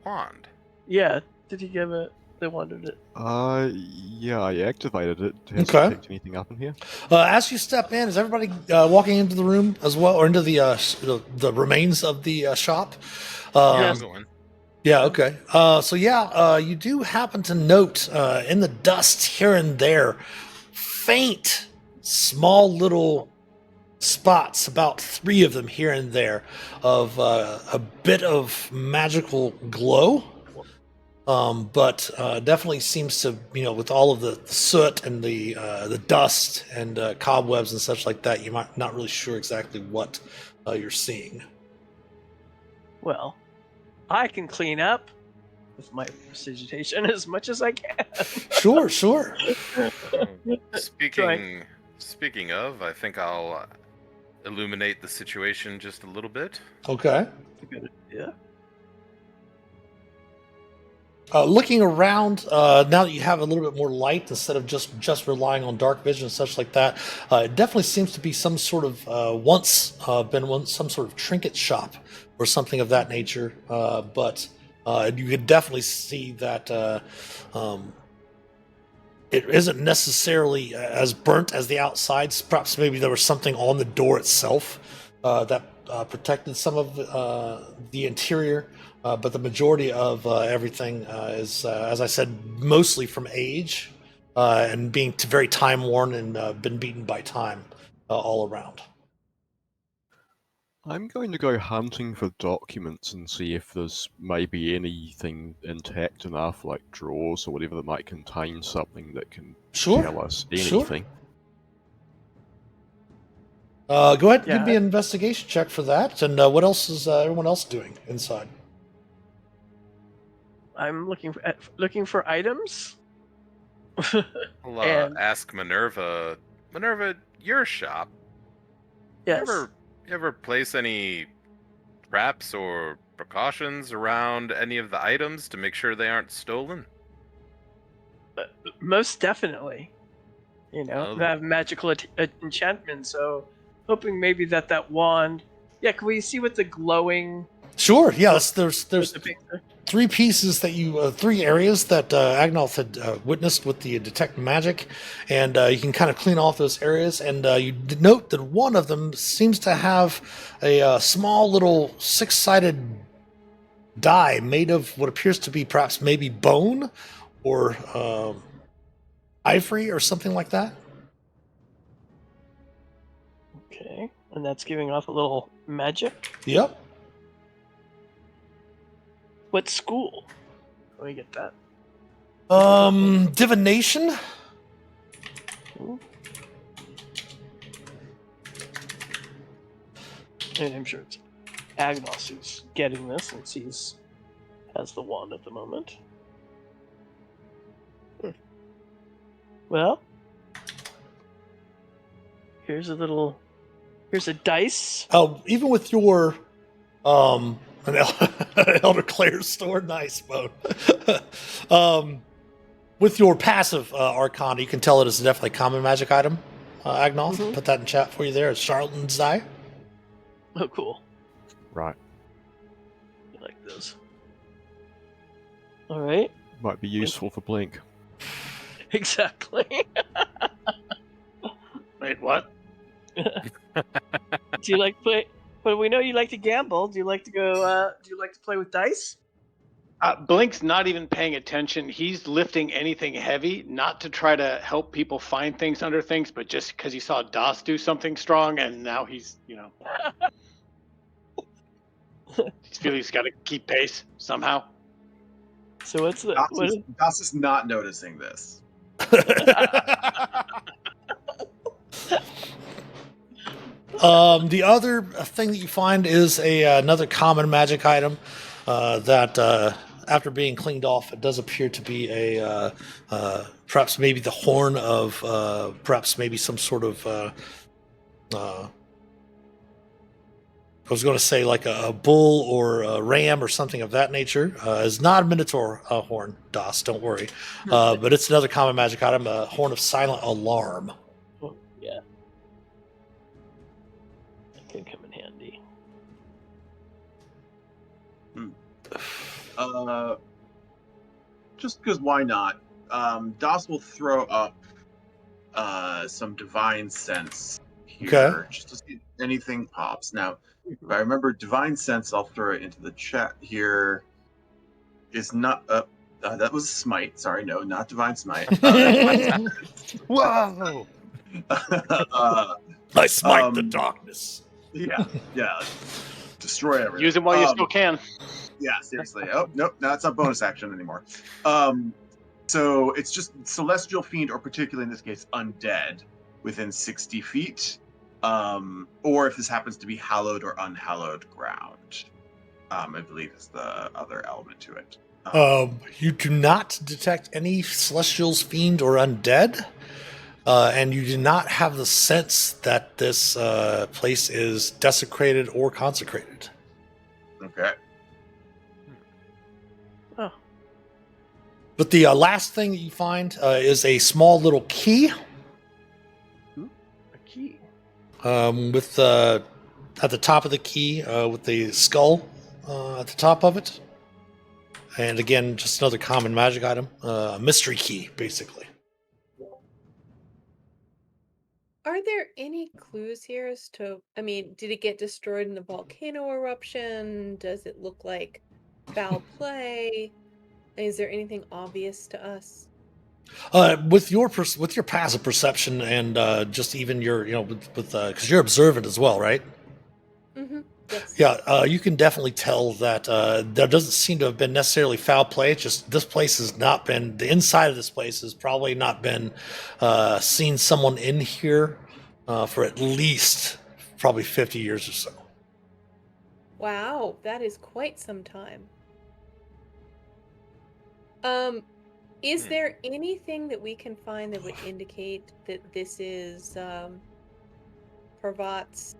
Speaker 4: wand?
Speaker 7: Yeah, did he give it? They wanted it.
Speaker 2: Yeah, I activated it. Has
Speaker 1: Okay.
Speaker 2: it picked anything up in here?
Speaker 1: As you step in, is everybody walking into the room as well, or into the remains of the shop?
Speaker 4: Yeah, I'm going.
Speaker 1: Yeah, okay. You do happen to note in the dust here and there, faint, small little spots, about 3 of them here and there, of a bit of magical glow. But definitely seems to, with all of the soot and the dust and cobwebs and such like that, you might not really sure exactly what you're seeing.
Speaker 7: Well, I can clean up with my prestidigitation as much as I can.
Speaker 1: Sure.
Speaker 4: Speaking of, I think I'll illuminate the situation just a little bit.
Speaker 1: Okay.
Speaker 7: Yeah.
Speaker 1: Looking around, now that you have a little bit more light instead of just relying on dark vision and such like that, it definitely seems to be some sort of once some sort of trinket shop or something of that nature. But you could definitely see that it isn't necessarily as burnt as the outsides. Perhaps maybe there was something on the door itself that protected some of the interior. But the majority of everything is, as I said, mostly from age and being very time-worn and been beaten by time all around.
Speaker 2: I'm going to go hunting for documents and see if there's maybe anything intact enough, like drawers or whatever, that might contain something that can tell us anything.
Speaker 1: Go ahead and give me an investigation check for that. And what else is everyone else doing inside?
Speaker 7: I'm looking for items.
Speaker 4: I'll ask Minerva. Minerva, your shop.
Speaker 7: Yes.
Speaker 4: You ever place any traps or precautions around any of the items to make sure they aren't stolen?
Speaker 7: Most definitely. They have magical enchantment, so hoping maybe that wand. Yeah, can we see what the glowing?
Speaker 1: Sure. Yes, there's 3 pieces that 3 areas that Agnolf had witnessed with the detect magic, and you can kind of clean off those areas. And you note that one of them seems to have a small little 6-sided die made of what appears to be perhaps maybe bone or ivory or something like that.
Speaker 7: Okay, and that's giving off a little magic.
Speaker 1: Yep.
Speaker 7: What school? Let me get that.
Speaker 1: Divination.
Speaker 7: Ooh. And I'm sure it's Agnos who's getting this since he's has the wand at the moment. Well, here's a dice.
Speaker 1: Oh, even with your an Elder Claire's store, nice mode. With your passive Arcana, you can tell it is definitely a common magic item. Agnoth,
Speaker 7: Mhm.
Speaker 1: put that in chat for you there. It's Charlatan's Die.
Speaker 7: Oh, cool.
Speaker 2: Right.
Speaker 7: I like those. All right.
Speaker 2: Might be useful for Blink.
Speaker 7: Exactly.
Speaker 3: Wait, what?
Speaker 7: Do you like play? But we know you like to gamble. Do you like to go? Do you like to play with dice?
Speaker 3: Blink's not even paying attention. He's lifting anything heavy, not to try to help people find things under things, but just because he saw Das do something strong, and now he's, he's feeling he's got to keep pace somehow.
Speaker 7: So what's the
Speaker 5: Das
Speaker 7: what?
Speaker 5: Das is not noticing this.
Speaker 1: The other thing that you find is another common magic item that, after being cleaned off, it does appear to be a perhaps maybe the horn of perhaps maybe some sort of I was going to say like a bull or a ram or something of that nature. It's not a minotaur horn, Das, don't worry. But it's another common magic item, a horn of silent alarm.
Speaker 7: Oh, yeah. That can come in handy.
Speaker 5: Just because why not? Das will throw up some divine sense here,
Speaker 1: Okay.
Speaker 5: just to see if anything pops. Now, if I remember divine sense, I'll throw it into the chat here. Is not that was smite. Sorry, no, not divine smite.
Speaker 2: Whoa!
Speaker 1: I smite the
Speaker 5: Um,
Speaker 1: darkness.
Speaker 5: yeah, destroy everything.
Speaker 3: Use it while you still can.
Speaker 5: Yeah, seriously. Oh, nope, no, it's not bonus action anymore. So it's just celestial fiend, or particularly in this case, undead, within 60 feet. Or if this happens to be hallowed or unhallowed ground, I believe is the other element to it.
Speaker 1: You do not detect any celestials, fiend, or undead. And you do not have the sense that this place is desecrated or consecrated.
Speaker 5: Okay.
Speaker 7: Oh,
Speaker 1: But the last thing that you find is a small little key
Speaker 7: a key.
Speaker 1: with at the top of the key with the skull at the top of it. And again, just another common magic item, a mystery key, basically.
Speaker 6: Are there any clues here as to, I mean, did it get destroyed in the volcano eruption? Does it look like foul play? Is there anything obvious to us?
Speaker 1: With your passive perception and just even your, with because you're observant as well, right?
Speaker 6: Mm-hmm. Yes.
Speaker 1: Yeah, you can definitely tell that there doesn't seem to have been necessarily foul play. It's just this place has not been, the inside of this place has probably not been seen someone in here for at least probably 50 years or so.
Speaker 6: Wow, that is quite some time. Is there anything that we can find that would indicate that this is Parvat's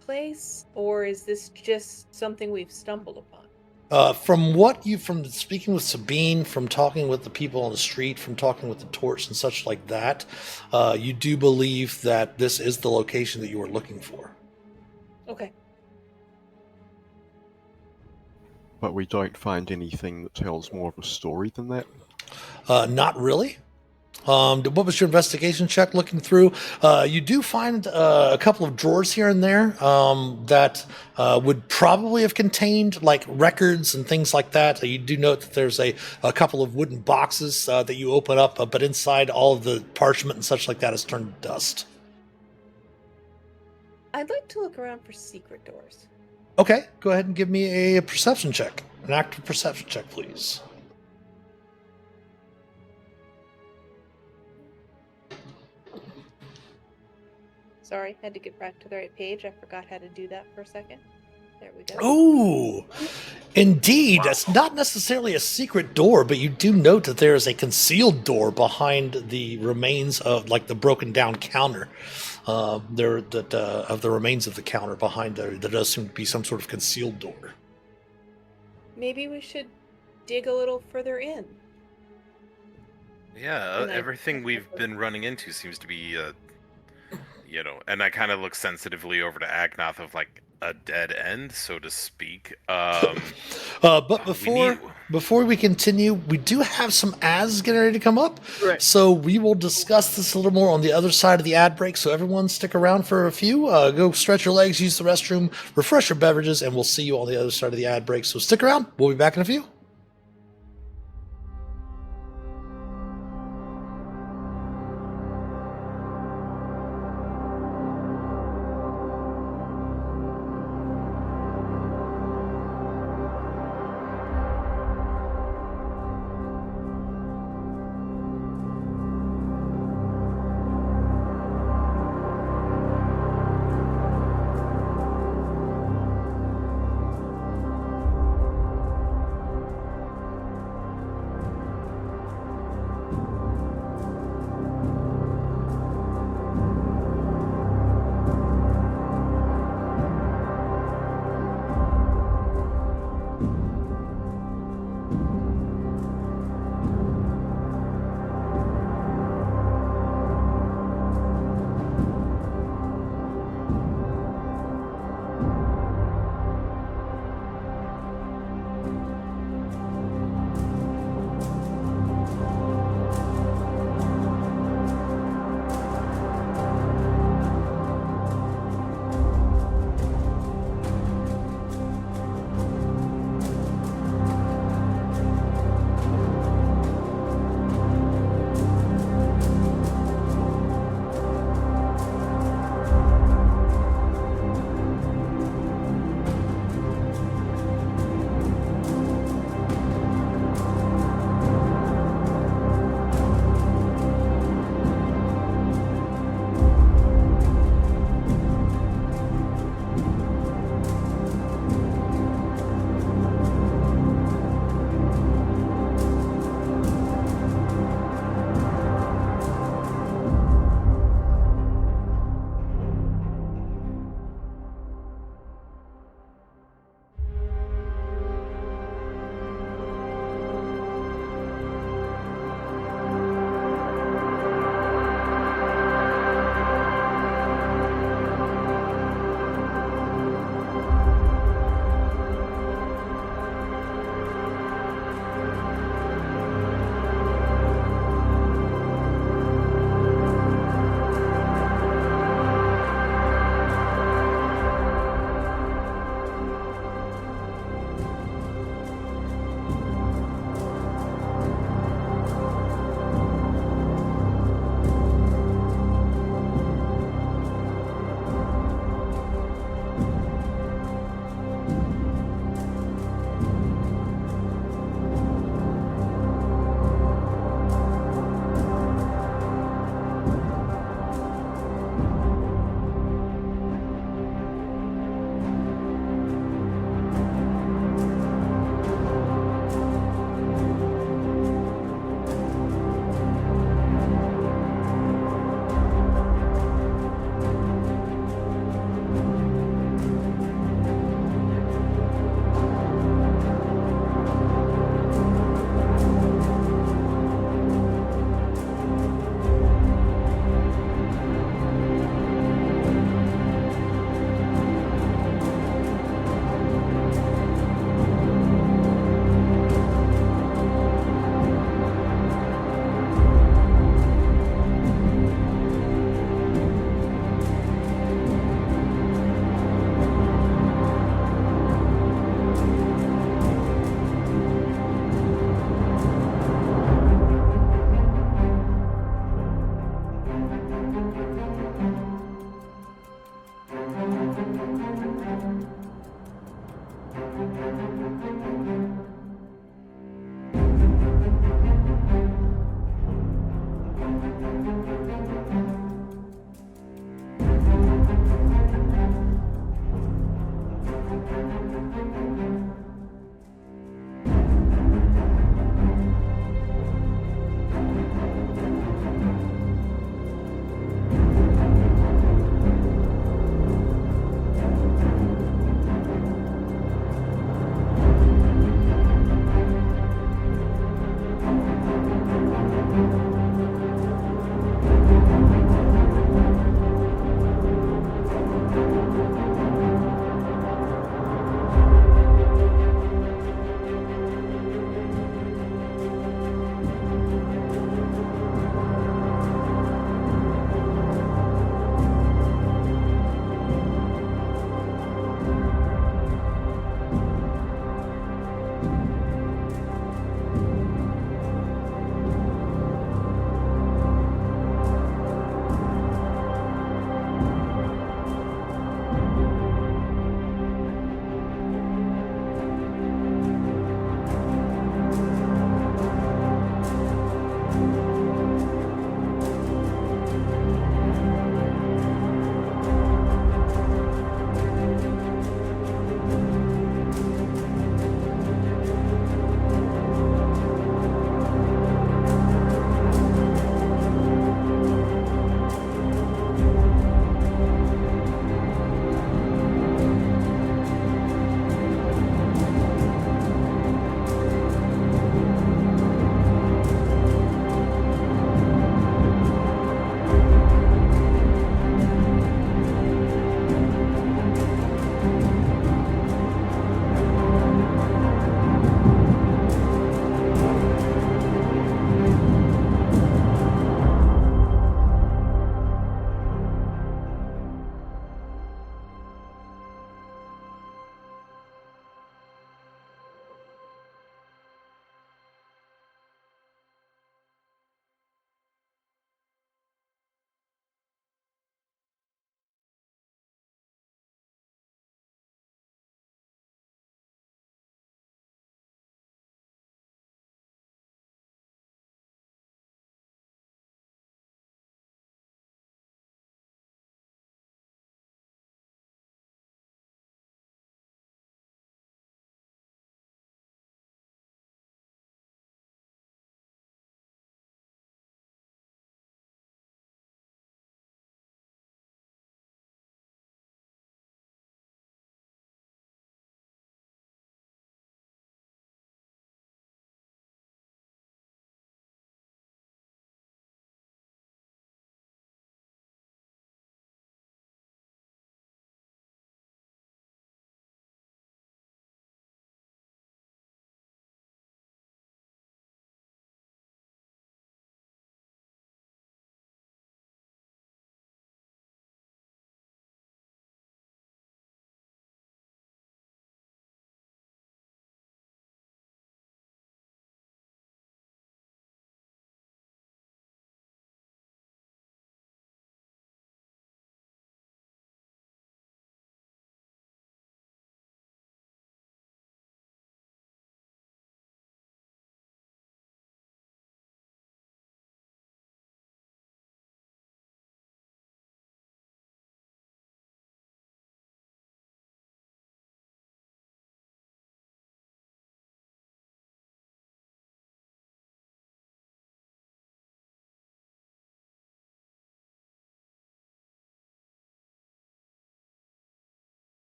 Speaker 6: place, or is this just something we've stumbled upon?
Speaker 1: From speaking with Sabine, from talking with the people on the street, from talking with the torch and such like that, you do believe that this is the location that you were looking for.
Speaker 6: Okay.
Speaker 2: But we don't find anything that tells more of a story than that.
Speaker 1: Not really. What was your investigation check looking through? You do find a couple of drawers here and there that would probably have contained like records and things like that. You do note that there's a couple of wooden boxes that you open up, but inside all of the parchment and such like that is turned to dust.
Speaker 6: I'd like to look around for secret doors.
Speaker 1: Okay, go ahead and give me a perception check. An active perception check, please.
Speaker 6: Sorry, had to get back to the right page. I forgot how to do that for a second. There we go.
Speaker 1: Ooh, indeed. That's not necessarily a secret door, but you do note that there is a concealed door behind the remains of, like, the broken down counter. Of the remains of the counter behind there does seem to be some sort of concealed door.
Speaker 6: Maybe we should dig a little further in.
Speaker 4: Yeah,
Speaker 6: And I-
Speaker 4: everything we've been running into seems to be, and I kind of look sensitively over to Agnoth of like a dead end, so to speak.
Speaker 1: But before we continue, we do have some ads getting ready to come up.
Speaker 7: Right.
Speaker 1: So we will discuss this a little more on the other side of the ad break. So everyone stick around for a few. Go stretch your legs, use the restroom, refresh your beverages, and we'll see you on the other side of the ad break. So stick around. We'll be back in a few.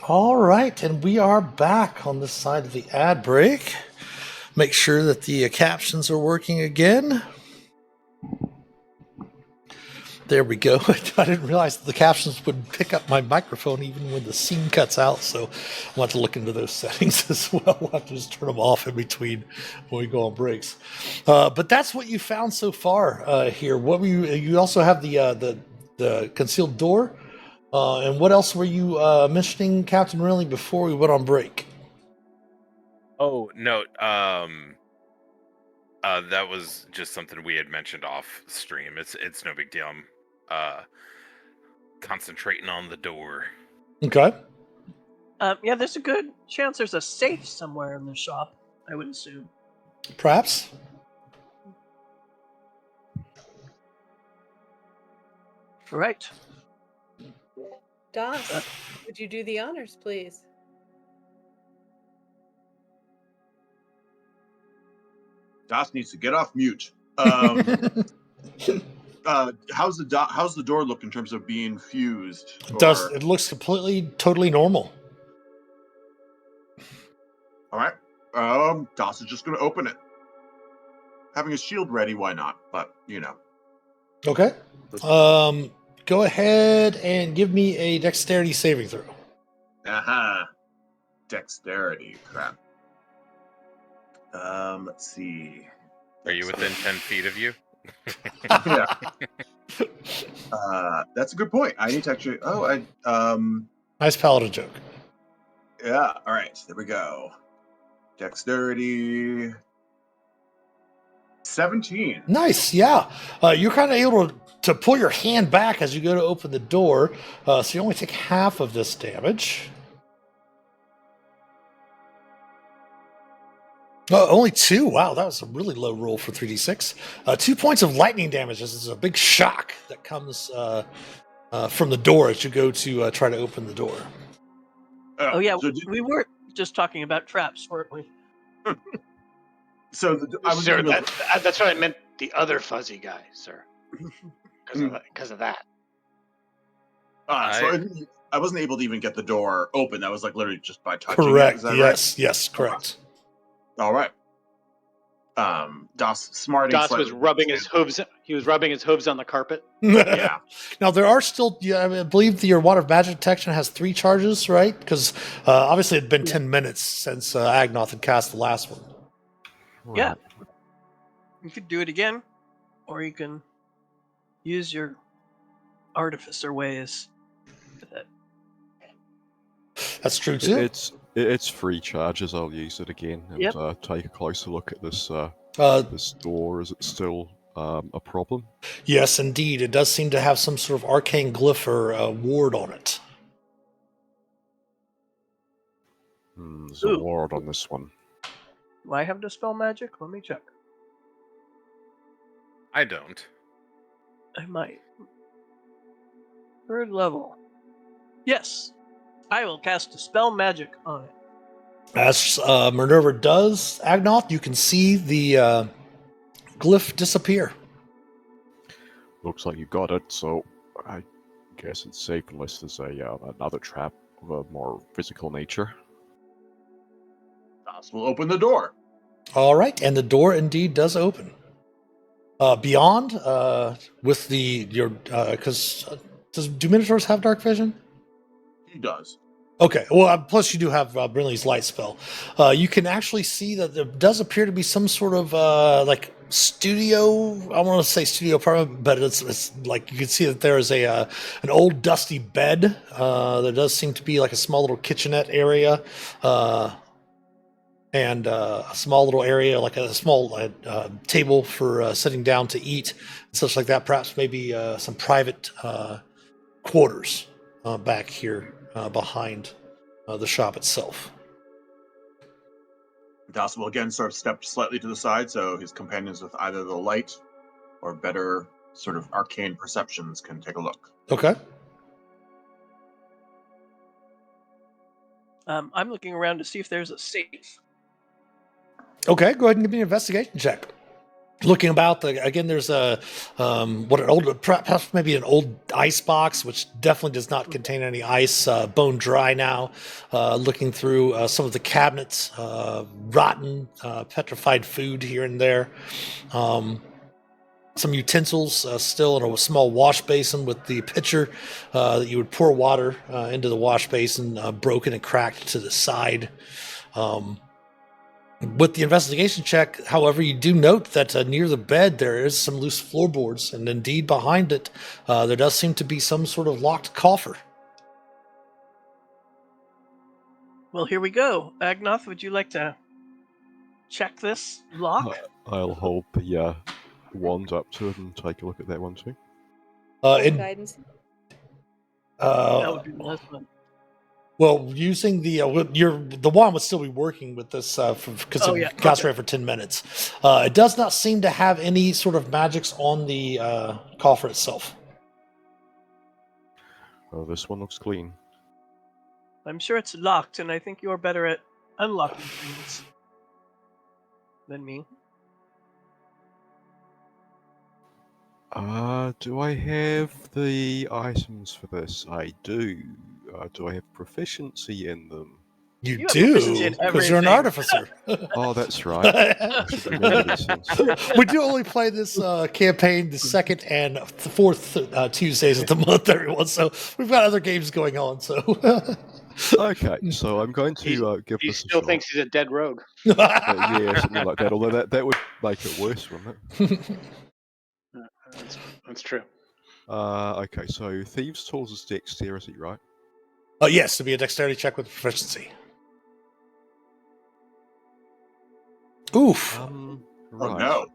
Speaker 1: All right, and we are back on this side of the ad break. Make sure that the captions are working again. There we go. I didn't realize that the captions would pick up my microphone even when the scene cuts out, so I'll have to look into those settings as well. I'll have to just turn them off in between when we go on breaks. But that's what you found so far here. What were you also have the concealed door. And what else were you mentioning, Captain Rinley, before we went on break?
Speaker 4: Oh no, that was just something we had mentioned off stream. It's no big deal. I'm concentrating on the door.
Speaker 1: Okay.
Speaker 7: Yeah, there's a good chance there's a safe somewhere in the shop, I would assume.
Speaker 1: Perhaps.
Speaker 7: Right.
Speaker 6: Das, would you do the honors, please?
Speaker 5: Das needs to get off mute. How's the door look in terms of being fused?
Speaker 1: It looks completely, totally normal.
Speaker 5: All right. Das is just going to open it. Having his shield ready, why not? But, you know.
Speaker 1: Okay. Go ahead and give me a dexterity saving throw.
Speaker 5: Aha. Dexterity. Crap. Let's see.
Speaker 4: Are you within 10 feet of you?
Speaker 5: Yeah. That's a good point. I need to actually.
Speaker 1: Nice paladin joke.
Speaker 5: Yeah. All right. There we go. Dexterity. 17.
Speaker 1: Nice, yeah. You're kind of able to pull your hand back as you go to open the door, so you only take half of this damage. Only 2. Wow, that was a really low roll for 3d6. 2 points of lightning damage. This is a big shock that comes from the door as you go to try to open the door.
Speaker 7: Oh yeah,
Speaker 5: So
Speaker 7: we were just talking about traps, weren't we?
Speaker 5: I was
Speaker 3: Sir,
Speaker 5: gonna-
Speaker 3: that's what I meant. The other fuzzy guy, sir. Because of that.
Speaker 5: I wasn't able to even get the door open. That was like literally just by touching
Speaker 1: Correct.
Speaker 5: it. Is that
Speaker 1: Yes, correct.
Speaker 5: right? All right. Das smarting.
Speaker 3: Das was
Speaker 5: slightly.
Speaker 3: rubbing his hooves. He was rubbing his hooves on the carpet.
Speaker 5: Yeah.
Speaker 1: Now there are still. Yeah, I believe your water of magic detection has 3 charges, right? Because obviously it'd been 10 minutes since Agnoth had cast the last one.
Speaker 7: Yeah. You could do it again, or you can use your artificer ways with it.
Speaker 1: That's true too.
Speaker 2: It's free charges. I'll use it again and
Speaker 7: Yep.
Speaker 2: take a closer look at this this door. Is it still a problem?
Speaker 1: Yes, indeed. It does seem to have some sort of arcane glyph or ward on it.
Speaker 2: There's a ward on this one.
Speaker 7: Do I have dispel magic? Let me check.
Speaker 4: I don't.
Speaker 7: I might. 3rd level. Yes. I will cast dispel magic on it.
Speaker 1: As Minerva does, Agnoth, you can see the glyph disappear.
Speaker 2: Looks like you got it, so I guess it's safe unless there's another trap of a more physical nature.
Speaker 5: Das will open the door.
Speaker 1: All right, and the door indeed does open. Beyond, with because do Minotaurs have dark vision?
Speaker 5: He does.
Speaker 1: Okay, well, plus you do have Brinley's light spell. You can actually see that there does appear to be some sort of like studio. I want to say studio apartment, but it's like you can see that there is an old dusty bed. There does seem to be like a small little kitchenette area, and a small little area like a small table for sitting down to eat, and such like that. Perhaps maybe some private quarters back here. Behind the shop itself.
Speaker 5: Das will again sort of step slightly to the side so his companions with either the light or better sort of arcane perceptions can take a look.
Speaker 1: Okay.
Speaker 7: I'm looking around to see if there's a safe.
Speaker 1: Okay, go ahead and give me an investigation check. looking about, again, there's a perhaps maybe an old ice box, which definitely does not contain any ice, bone dry now. Looking through some of the cabinets, rotten, petrified food here and there. Some utensils still in a small wash basin with the pitcher that you would pour water into the wash basin, broken and cracked to the side. With the investigation check, however, you do note that near the bed there is some loose floorboards, and indeed behind it there does seem to be some sort of locked coffer.
Speaker 7: Well, here we go. Agnoth, would you like to check this lock?
Speaker 2: I'll hold the wand up to it and take a look at that one too.
Speaker 6: Guidance.
Speaker 7: That would be the last one.
Speaker 1: Well, using the wand would still be working with this because it concentrated for 10 minutes. It does not seem to have any sort of magics on the coffer itself.
Speaker 2: Oh, this one looks clean.
Speaker 7: I'm sure it's locked, and I think you're better at unlocking things than me.
Speaker 2: Do I have the items for this? I do. Do I have proficiency in them?
Speaker 1: You
Speaker 7: have proficiency in
Speaker 1: do, because you're an
Speaker 7: everything.
Speaker 1: artificer.
Speaker 2: Oh, that's right. I should remember these things.
Speaker 1: We do only play this campaign the second and fourth Tuesdays of the month, everyone. So we've got other games going on. So
Speaker 2: Okay, so I'm going to give
Speaker 3: He
Speaker 2: this a
Speaker 3: still
Speaker 2: shot.
Speaker 3: thinks he's a dead rogue.
Speaker 2: Yeah, something like that. Although that would make it worse, wouldn't it?
Speaker 3: That's true.
Speaker 2: Okay, so thieves' tools is dexterity, right?
Speaker 1: Yes, to be a dexterity check with proficiency. Oof.
Speaker 2: Right.
Speaker 5: Oh no.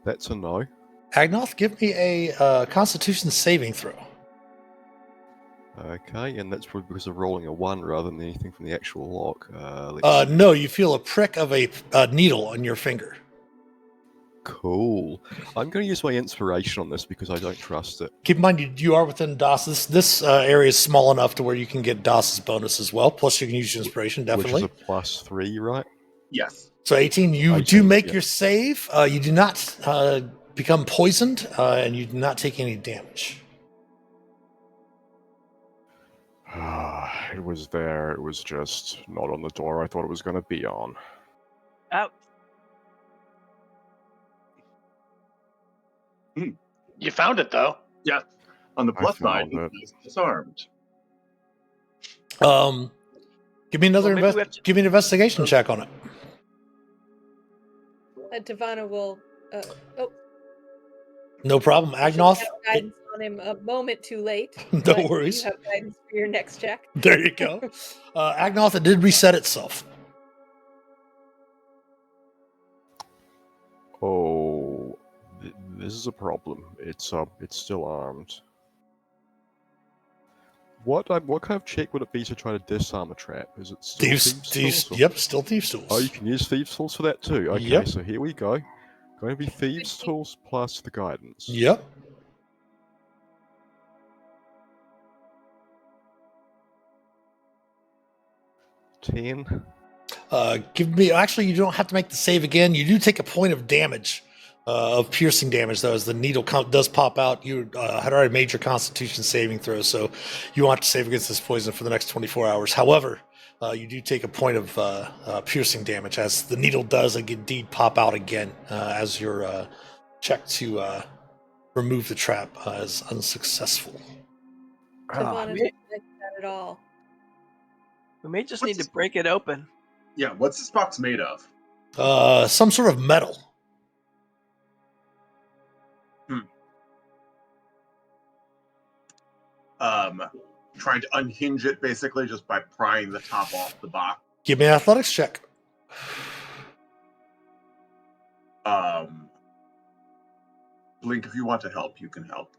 Speaker 2: That's a no.
Speaker 1: Agnoth, give me a Constitution saving throw.
Speaker 2: Okay, and that's probably because of rolling a 1 rather than anything from the actual lock.
Speaker 1: No, you feel a prick of a needle on your finger.
Speaker 2: Cool. I'm going to use my inspiration on this because I don't trust it.
Speaker 1: Keep in mind, you are within DOS. This area is small enough to where you can get DOS's bonus as well. Plus, you can use your inspiration, definitely.
Speaker 2: Which is a +3, right?
Speaker 5: Yes.
Speaker 1: So 18, you
Speaker 2: 18,
Speaker 1: do make
Speaker 2: yeah.
Speaker 1: your save. You do not become poisoned, and you do not take any damage.
Speaker 2: It was there. It was just not on the door I thought it was going to be on.
Speaker 7: Out.
Speaker 3: You found it though.
Speaker 5: Yes. On the plus side,
Speaker 2: found it.
Speaker 5: it's disarmed.
Speaker 1: Give me another
Speaker 7: Well, maybe we have to-
Speaker 1: give me an investigation check on it.
Speaker 6: Tavana will.
Speaker 1: No problem,
Speaker 6: I should
Speaker 1: Agnoth.
Speaker 6: have guidance on him a moment too late.
Speaker 1: No
Speaker 6: but
Speaker 1: worries.
Speaker 6: You have guidance for your next check.
Speaker 1: There you go. Agnoth, it did reset itself.
Speaker 2: Oh, this is a problem. It's still armed. What kind of check would it be to try to disarm a trap? Is it still thieves' tools? Or-
Speaker 1: Yep, still thieves' tools.
Speaker 2: Oh, you can use thieves' tools for that too. Okay,
Speaker 1: Yep.
Speaker 2: so here we go. Going to be thieves' tools plus the guidance.
Speaker 1: Yep.
Speaker 2: $10.
Speaker 1: Give me. Actually, you don't have to make the save again. You do take a point of damage, of piercing damage, though, as the needle does pop out. You had already made your Constitution saving throw, so you want to save against this poison for the next 24 hours. However, you do take a point of piercing damage, as the needle does indeed pop out again, as your check to remove the trap is unsuccessful.
Speaker 6: Tavana doesn't like that at all.
Speaker 7: We may just need to break it open.
Speaker 5: Yeah, what's this box made of?
Speaker 1: Some sort of metal.
Speaker 5: Trying to unhinge it basically just by prying the top off the box.
Speaker 1: Give me an athletics check.
Speaker 5: Blink, if you want to help, you can help.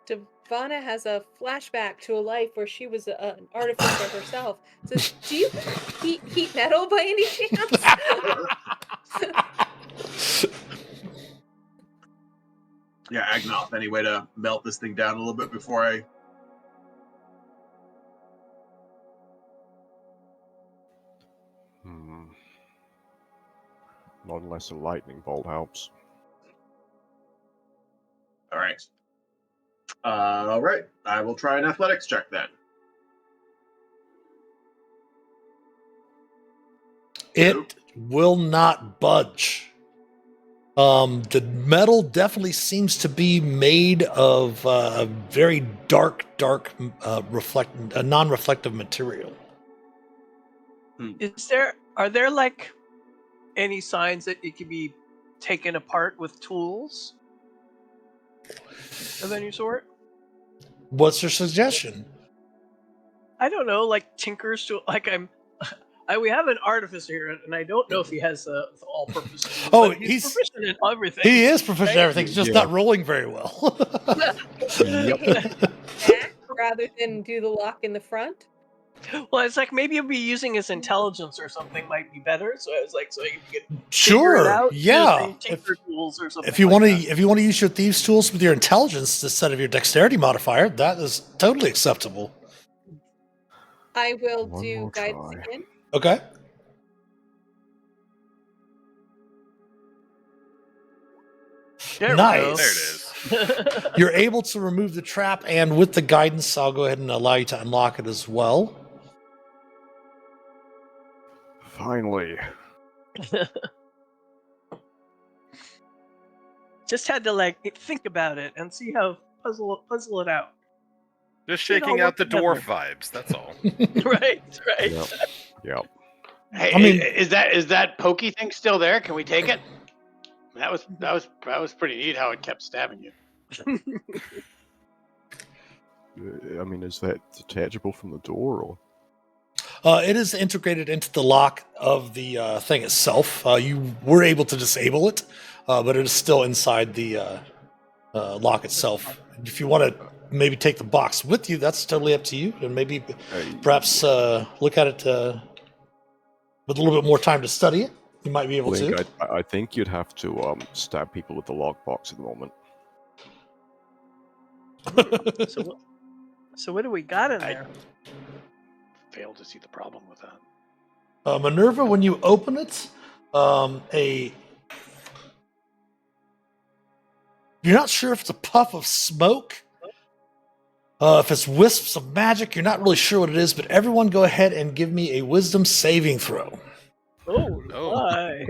Speaker 6: Tavana has a flashback to a life where she was an artificer herself. Says, "Do you heat metal by any chance?"
Speaker 5: Yeah, Agnoth, any way to melt this thing down a little bit before I...
Speaker 2: Not unless a lightning bolt helps.
Speaker 5: All right. All right. I will try an athletics check then.
Speaker 1: It will not budge. The metal definitely seems to be made of a very dark, non-reflective material.
Speaker 7: Are there like any signs that it can be taken apart with tools of any sort?
Speaker 1: What's your suggestion?
Speaker 7: I don't know, like tinkers to like we have an artificer here, and I don't know if he has the all-purpose tool.
Speaker 1: Oh,
Speaker 7: but he's
Speaker 1: he's-
Speaker 7: proficient in everything.
Speaker 1: He is proficient
Speaker 7: right?
Speaker 1: in everything. He's just
Speaker 2: Yeah.
Speaker 1: not rolling very well.
Speaker 6: Back rather than do the lock in the front.
Speaker 7: Well, it's like maybe he'll be using his intelligence or something might be better. So I was like, so you can figure it
Speaker 1: Sure.
Speaker 7: out
Speaker 1: Yeah.
Speaker 7: using tinker tools or something.
Speaker 1: If you
Speaker 7: like
Speaker 1: want to,
Speaker 7: that.
Speaker 1: if you want to use your thieves' tools with your intelligence instead of your dexterity modifier, that is totally acceptable.
Speaker 6: I will
Speaker 2: One
Speaker 6: do
Speaker 2: more
Speaker 6: guidance
Speaker 2: try.
Speaker 6: again.
Speaker 1: Okay.
Speaker 7: There
Speaker 1: Nice.
Speaker 7: we go.
Speaker 1: You're able to remove the trap, and with the guidance, I'll go ahead and allow you to unlock it as well.
Speaker 2: Finally.
Speaker 7: Just had to like think about it and see how puzzle it out.
Speaker 4: Just
Speaker 7: It all
Speaker 4: shaking out the
Speaker 7: worked
Speaker 4: dwarf vibes. That's all.
Speaker 7: right.
Speaker 2: Yep. Yep.
Speaker 3: Hey,
Speaker 1: I mean-
Speaker 3: is that pokey thing still there? Can we take it? That was pretty neat how it kept stabbing you.
Speaker 2: I mean, is that detachable from the door, or?
Speaker 1: It is integrated into the lock of the thing itself. You were able to disable it, but it is still inside the lock itself. If you want to maybe take the box with you, that's totally up to you. And maybe perhaps look at it with a little bit more time to study it. You might be able
Speaker 2: Blink,
Speaker 1: to.
Speaker 2: I think you'd have to stab people with the lockbox at the moment.
Speaker 7: So what do we got in there?
Speaker 3: Failed to see the problem with that.
Speaker 1: Minerva, when you open it, you're not sure if it's a puff of smoke, if it's wisps of magic. You're not really sure what it is, but everyone go ahead and give me a wisdom saving throw.
Speaker 7: Oh,
Speaker 4: Oh.
Speaker 7: my.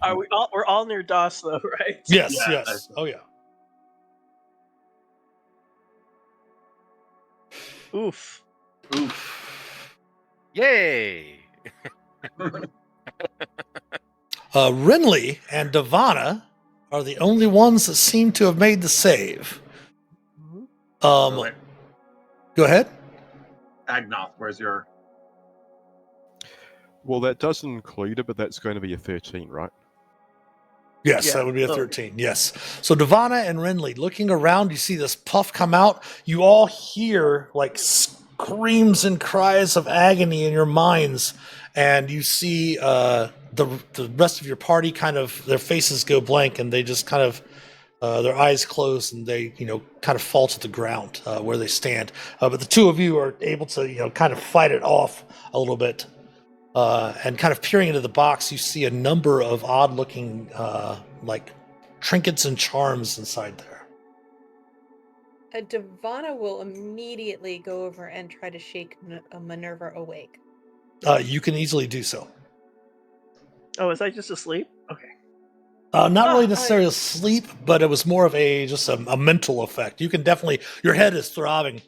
Speaker 7: Are we all? We're all near DOS though, right?
Speaker 1: Yes,
Speaker 5: Yeah.
Speaker 1: yes. Oh, yeah.
Speaker 7: Oof.
Speaker 5: Oof.
Speaker 4: Yay!
Speaker 1: Renly and Davana are the only ones that seem to have made the save.
Speaker 7: Mm-hmm.
Speaker 5: Wait,
Speaker 1: Go ahead.
Speaker 5: Agnoth, where's your...
Speaker 2: Well, that does include it, but that's going to be a 13, right?
Speaker 1: Yes,
Speaker 7: Yeah.
Speaker 1: that would be a
Speaker 7: Oh.
Speaker 1: 13. Yes. So Davana and Renly, looking around, you see this puff come out. You all hear like screams and cries of agony in your minds, and you see the rest of your party kind of their faces go blank, and they just kind of their eyes close, and they kind of fall to the ground where they stand. But the two of you are able to kind of fight it off a little bit. And kind of peering into the box, you see a number of odd-looking, like trinkets and charms inside there.
Speaker 6: Davana will immediately go over and try to shake Minerva awake.
Speaker 1: You can easily do so.
Speaker 7: Oh, is I just asleep? Okay.
Speaker 1: Not really necessarily asleep, but it was more of just a mental effect. You can definitely, your head is throbbing,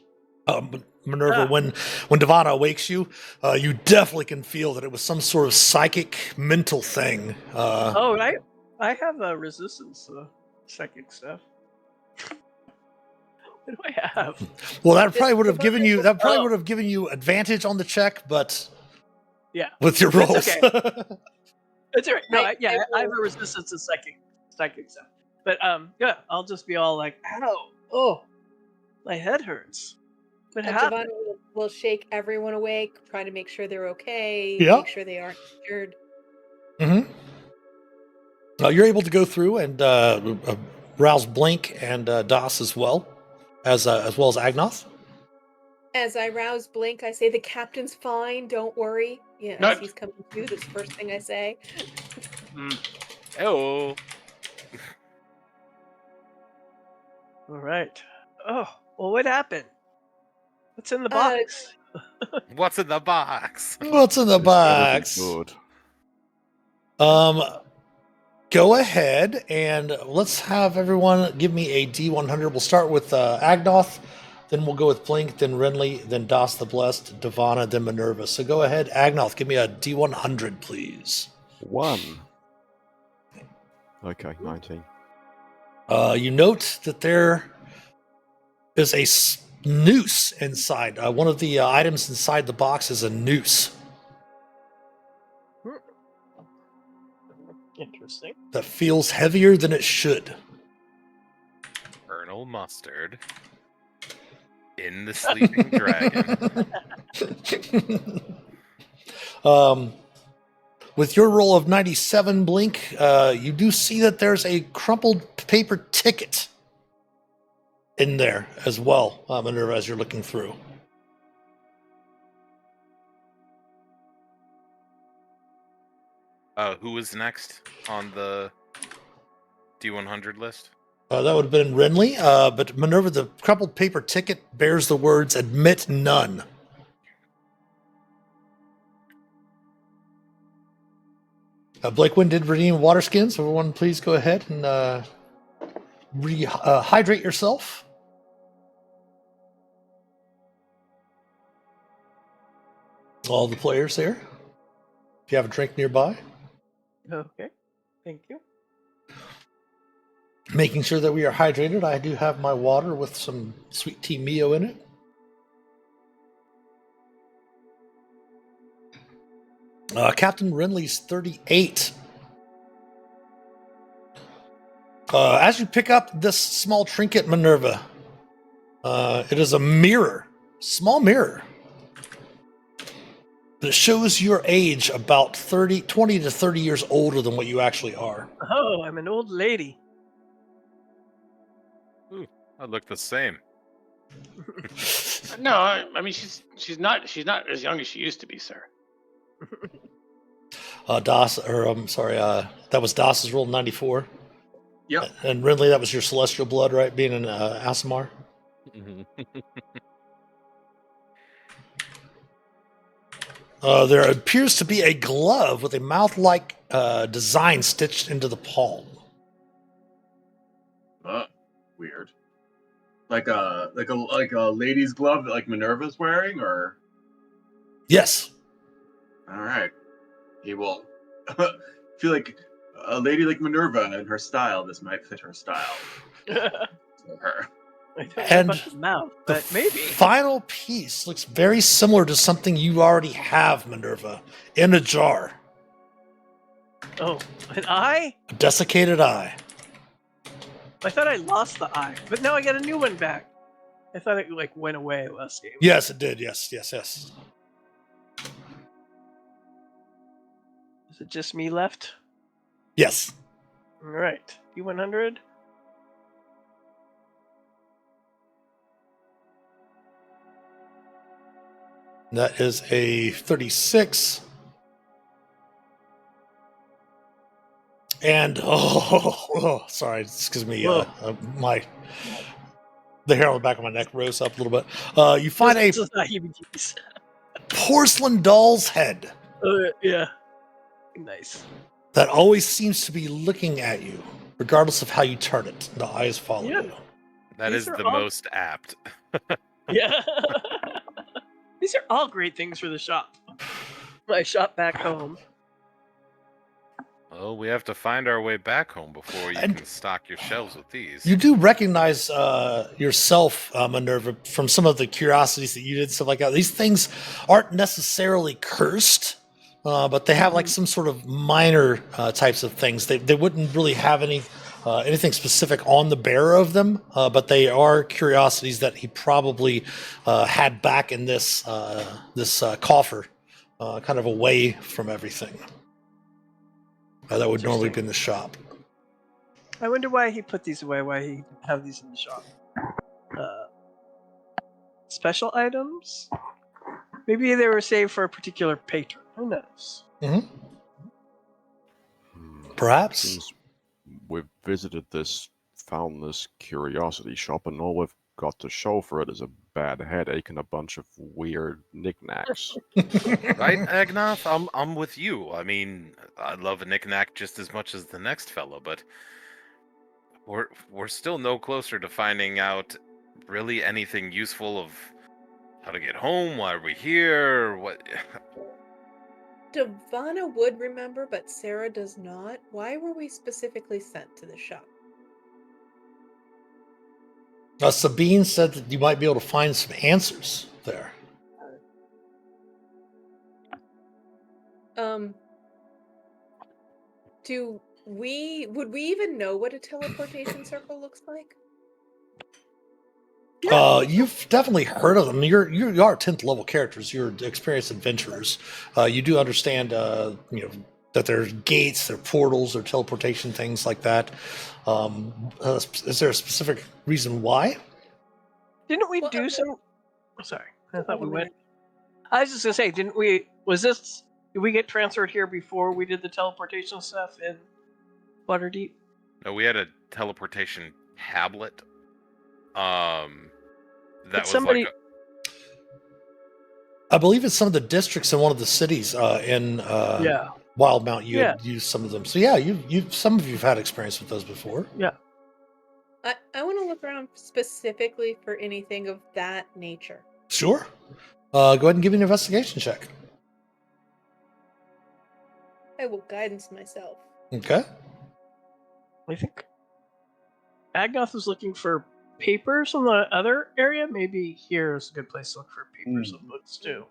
Speaker 1: Minerva. When Davana awakes you, you definitely can feel that it was some sort of psychic mental thing.
Speaker 7: Oh, I have a resistance to psychic stuff. What do I have?
Speaker 1: Well, that probably would have given you
Speaker 7: Oh.
Speaker 1: would have given you advantage on the check, but
Speaker 7: Yeah.
Speaker 1: with your
Speaker 7: That's
Speaker 1: rolls.
Speaker 7: okay. It's alright. No,
Speaker 6: I
Speaker 7: I have a resistance to psychic stuff. But yeah, I'll just be all like, ow, oh, my head hurts. What happened?
Speaker 6: Davana will shake everyone awake, try to make sure they're okay,
Speaker 1: Yeah.
Speaker 6: make sure they aren't injured.
Speaker 1: Mm-hmm. You're able to go through and rouse Blink and Das as well as Agnoth.
Speaker 6: As I rouse Blink, I say, the captain's fine, don't worry. Yeah,
Speaker 3: No.
Speaker 6: as he's coming through, this first thing I say.
Speaker 4: Oh.
Speaker 7: All right. Oh, well, what happened? What's in the
Speaker 6: Uh,
Speaker 7: box?
Speaker 4: What's in the box?
Speaker 1: What's in the
Speaker 2: This better be
Speaker 1: box?
Speaker 2: good.
Speaker 1: Go ahead and let's have everyone give me a D100. We'll start with Agnoth, then we'll go with Blink, then Renly, then Das the Blessed, Divana, then Minerva. So go ahead, Agnoth, give me a D100, please.
Speaker 2: 1. Okay, 19.
Speaker 1: You note that there is a noose inside. One of the items inside the box is a noose
Speaker 7: Interesting.
Speaker 1: that feels heavier than it should.
Speaker 4: Colonel Mustard in the sleeping dragon.
Speaker 1: With your roll of 97, Blink, you do see that there's a crumpled paper ticket in there as well, Minerva, as you're looking through.
Speaker 4: Who was next on the D100 list?
Speaker 1: That would have been Renly, but Minerva, the crumpled paper ticket bears the words "Admit none." Blakewind did redeem water skins. So everyone, please go ahead and hydrate yourself. All the players there. If you have a drink nearby.
Speaker 7: Okay. Thank you.
Speaker 1: Making sure that we are hydrated. I do have my water with some sweet tea Mio in it. Captain Renly's 38. As you pick up this small trinket, Minerva, it is a mirror, small mirror, that shows your age about 20 to 30 years older than what you actually are.
Speaker 7: Oh, I'm an old lady.
Speaker 4: I look the same.
Speaker 3: No, I mean she's not as young as she used to be, sir.
Speaker 1: That was Das's roll 94.
Speaker 5: Yep.
Speaker 1: And Renly, that was your celestial blood, right? Being in Asimar. There appears to be a glove with a mouth-like design stitched into the palm.
Speaker 5: Weird. Like a lady's glove that like Minerva's wearing, or
Speaker 1: Yes.
Speaker 5: all right. He will feel like a lady like Minerva and her style. This might fit her style. For her.
Speaker 7: I don't know
Speaker 1: And
Speaker 7: about the mouth,
Speaker 1: The
Speaker 7: but maybe.
Speaker 1: final piece looks very similar to something you already have, Minerva, in a jar.
Speaker 7: Oh, an eye?
Speaker 1: A desiccated eye.
Speaker 7: I thought I lost the eye, but now I got a new one back. I thought it like went away last game.
Speaker 1: Yes, it did. Yes.
Speaker 7: Is it just me left?
Speaker 1: Yes.
Speaker 7: All right, D100.
Speaker 1: That is a 36. And sorry, excuse me. The hair on the back of my neck rose up a little bit. You find a
Speaker 7: This is not heebie-jeebies.
Speaker 1: porcelain doll's head
Speaker 7: Yeah. Nice.
Speaker 1: that always seems to be looking at you, regardless of how you turn it. The eyes follow
Speaker 7: Yeah.
Speaker 1: you.
Speaker 4: That
Speaker 7: These
Speaker 4: is
Speaker 7: are
Speaker 4: the
Speaker 7: all-
Speaker 4: most apt.
Speaker 7: Yeah. These are all great things for the shop. My shop back home.
Speaker 4: Well, we have to find our way back home before you
Speaker 1: And-
Speaker 4: can stock your shelves with these.
Speaker 1: You do recognize yourself, Minerva, from some of the curiosities that you did, stuff like that. These things aren't necessarily cursed, but they have like some sort of minor types of things. They wouldn't really have anything specific on the bearer of them, but they are curiosities that he probably had back in this coffer, kind of away from everything. That would normally be in the shop.
Speaker 7: I wonder why he put these away, why he have these in the shop. Special items? Maybe they were saved for a particular patron. Who knows?
Speaker 1: Perhaps.
Speaker 2: Since we've visited this found this curiosity shop, and all we've got to show for it is a bad headache and a bunch of weird knickknacks.
Speaker 4: Right, Agnoth? I'm with you. I mean, I love a knickknack just as much as the next fellow, but we're still no closer to finding out really anything useful of how to get home, why are we here, what.
Speaker 6: Devana would remember, but Sarah does not. Why were we specifically sent to the shop?
Speaker 1: Sabine said that you might be able to find some answers there.
Speaker 6: Would we even know what a teleportation circle looks like?
Speaker 1: You've definitely heard of them. You are 10th level characters. You're experienced adventurers. You do understand, that there's gates, there are portals, there are teleportation things like that. Is there a specific reason why?
Speaker 7: Didn't we
Speaker 6: Well,
Speaker 7: do some? Oh, sorry, I thought we
Speaker 6: a
Speaker 7: went.
Speaker 6: minute.
Speaker 7: I was just gonna say, didn't we? Did we get transferred here before we did the teleportation stuff in Waterdeep?
Speaker 4: No, we had a teleportation tablet. That
Speaker 7: But
Speaker 4: was
Speaker 7: somebody-
Speaker 4: like
Speaker 1: I believe it's some of the districts in one of the cities in
Speaker 7: Yeah.
Speaker 1: Wildmount. You
Speaker 7: Yeah.
Speaker 1: had used some of them. So yeah, some of you've had experience with those before.
Speaker 7: Yeah.
Speaker 6: I want to look around specifically for anything of that nature.
Speaker 1: Sure. Go ahead and give me an investigation check.
Speaker 6: I will guidance myself.
Speaker 1: Okay.
Speaker 7: I think Agnoth was looking for papers from the other area. Maybe here is a good place to look for papers and books too.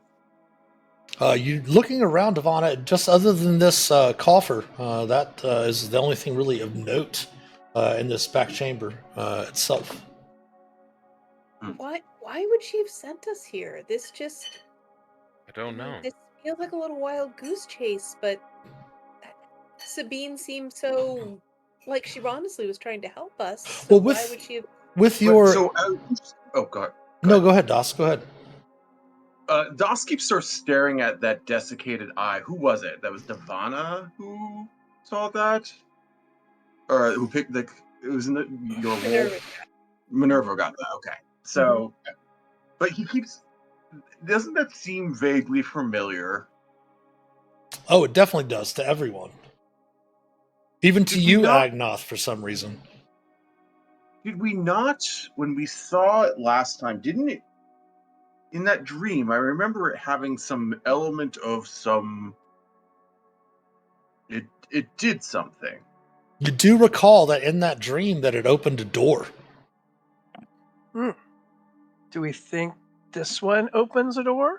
Speaker 1: You looking around, Devana, just other than this coffer, that is the only thing really of note in this back chamber itself.
Speaker 6: Why would she have sent us here? This just
Speaker 4: I don't know.
Speaker 6: This feels like a little wild goose chase, but Sabine seemed so like she honestly was trying to help us. So
Speaker 1: Well,
Speaker 6: why would she have
Speaker 1: with your
Speaker 5: God.
Speaker 1: no, go ahead, Dos. Go ahead.
Speaker 5: Dos keeps sort of staring at that desiccated eye. Who was it? That was Devana who saw that, or who picked the? It was in your
Speaker 6: Minerva.
Speaker 5: wolf. Minerva got that. Okay, so, but he keeps. Doesn't that seem vaguely familiar?
Speaker 1: Oh, it definitely does to everyone. Even to
Speaker 5: Did we
Speaker 1: you,
Speaker 5: not-
Speaker 1: Agnoth, for some reason.
Speaker 5: Did we not, when we saw it last time? Didn't it? In that dream, I remember it having some element of some. It did something.
Speaker 1: You do recall that in that dream that it opened a door.
Speaker 7: Do we think this one opens a door?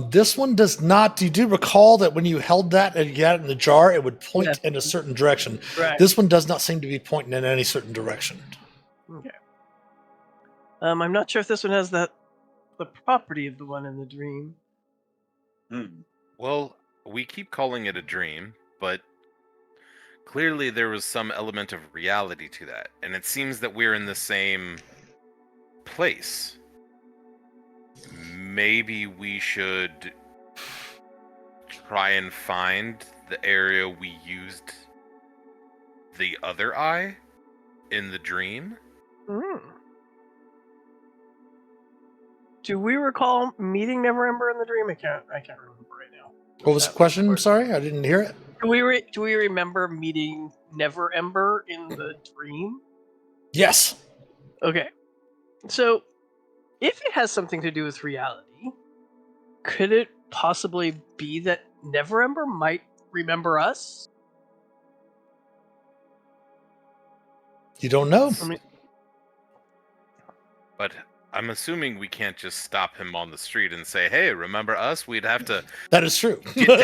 Speaker 1: This one does not. You do recall that when you held that and you got it in the jar, it would point
Speaker 7: Yes.
Speaker 1: in a certain direction.
Speaker 7: Right.
Speaker 1: This one does not seem to be pointing in any certain direction.
Speaker 7: Okay. I'm not sure if this one has the property of the one in the dream.
Speaker 4: Well, we keep calling it a dream, but clearly there was some element of reality to that, and it seems that we're in the same place. Maybe we should try and find the area we used the other eye in the dream.
Speaker 7: Do we recall meeting Neverember in the dream? I can't remember right now.
Speaker 1: What was the question? I'm sorry, I didn't hear it.
Speaker 7: Do we remember meeting Neverember in the dream?
Speaker 1: Yes.
Speaker 7: Okay. So, if it has something to do with reality, could it possibly be that Neverember might remember us?
Speaker 1: You don't know.
Speaker 7: I mean,
Speaker 4: But I'm assuming we can't just stop him on the street and say, "Hey, remember us?" We'd have to
Speaker 1: That is true.
Speaker 4: get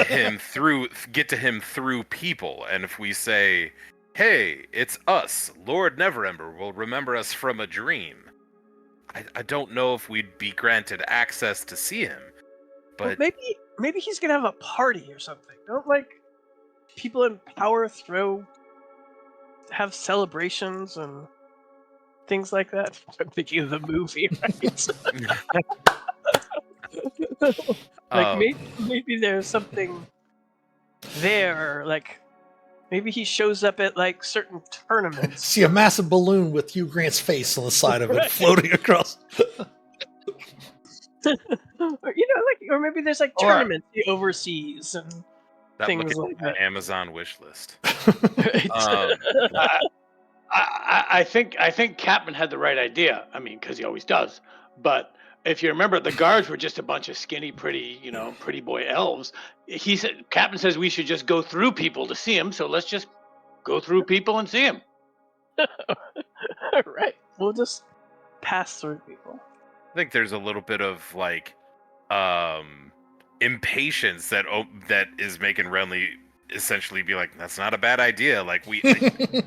Speaker 4: to him through people. And if we say, "Hey, it's us, Lord Neverember will remember us from a dream," I don't know if we'd be granted access to see him.
Speaker 7: well,
Speaker 4: But
Speaker 7: maybe he's gonna have a party or something. Don't like people in power have celebrations and things like that. I'm thinking of the movie, right? Like maybe there's something there, like Maybe he shows up at like certain tournaments.
Speaker 1: See a massive balloon with Hugh Grant's face on the side of it
Speaker 7: Right.
Speaker 1: floating across.
Speaker 7: Or maybe there's like
Speaker 3: Or-
Speaker 7: tournaments he oversees and
Speaker 4: That
Speaker 7: things
Speaker 4: looking
Speaker 7: like that.
Speaker 4: Amazon wish list.
Speaker 7: Right.
Speaker 3: I think Capman had the right idea. I mean, because he always does. But if you remember, the guards were just a bunch of skinny, pretty boy elves. He said, Captain says we should just go through people to see him. So let's just go through people and see him.
Speaker 7: Right. We'll just pass through people.
Speaker 4: I think there's a little bit of like impatience that is making Renly essentially be like, that's not a bad idea. Like the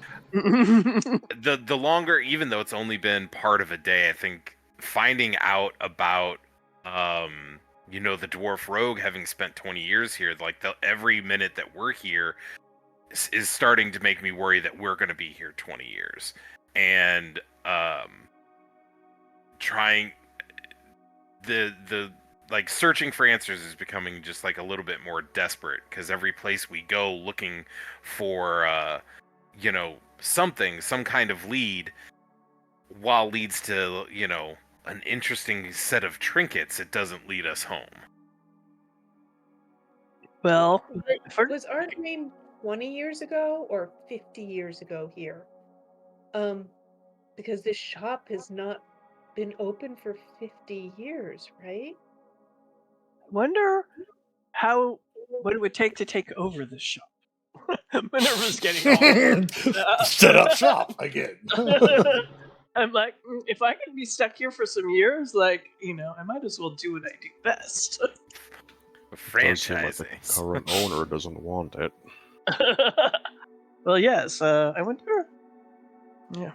Speaker 4: longer, even though it's only been part of a day, I think finding out about the dwarf rogue having spent 20 years here, like every minute that we're here is starting to make me worry that we're going to be here 20 years. And trying the like searching for answers is becoming just like a little bit more desperate, because every place we go looking for some kind of lead, while leads to an interesting set of trinkets, it doesn't lead us home.
Speaker 7: Well,
Speaker 6: Was our dream 20 years ago or 50 years ago here? Because this shop has not been open for 50 years, right?
Speaker 7: wonder what it would take to take over this shop. Minerva's getting all
Speaker 1: Set up shop again.
Speaker 7: I'm like, if I can be stuck here for some years, like, I might as well do what I do best.
Speaker 2: Does seem like the
Speaker 4: Franchising.
Speaker 2: current owner doesn't want it.
Speaker 7: Well, yes, I wonder. Yeah.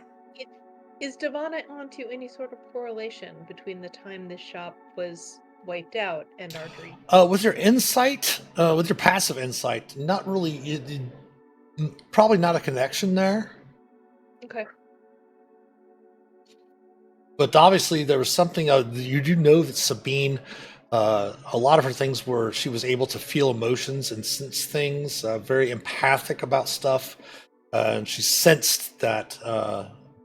Speaker 6: Is Devana onto any sort of correlation between the time this shop was wiped out and our dream?
Speaker 1: With your insight, with your passive insight, not really. Probably not a connection there.
Speaker 6: Okay.
Speaker 1: But obviously, there was something. You do know that Sabine, a lot of her things were she was able to feel emotions and sense things, very empathic about stuff. And she sensed that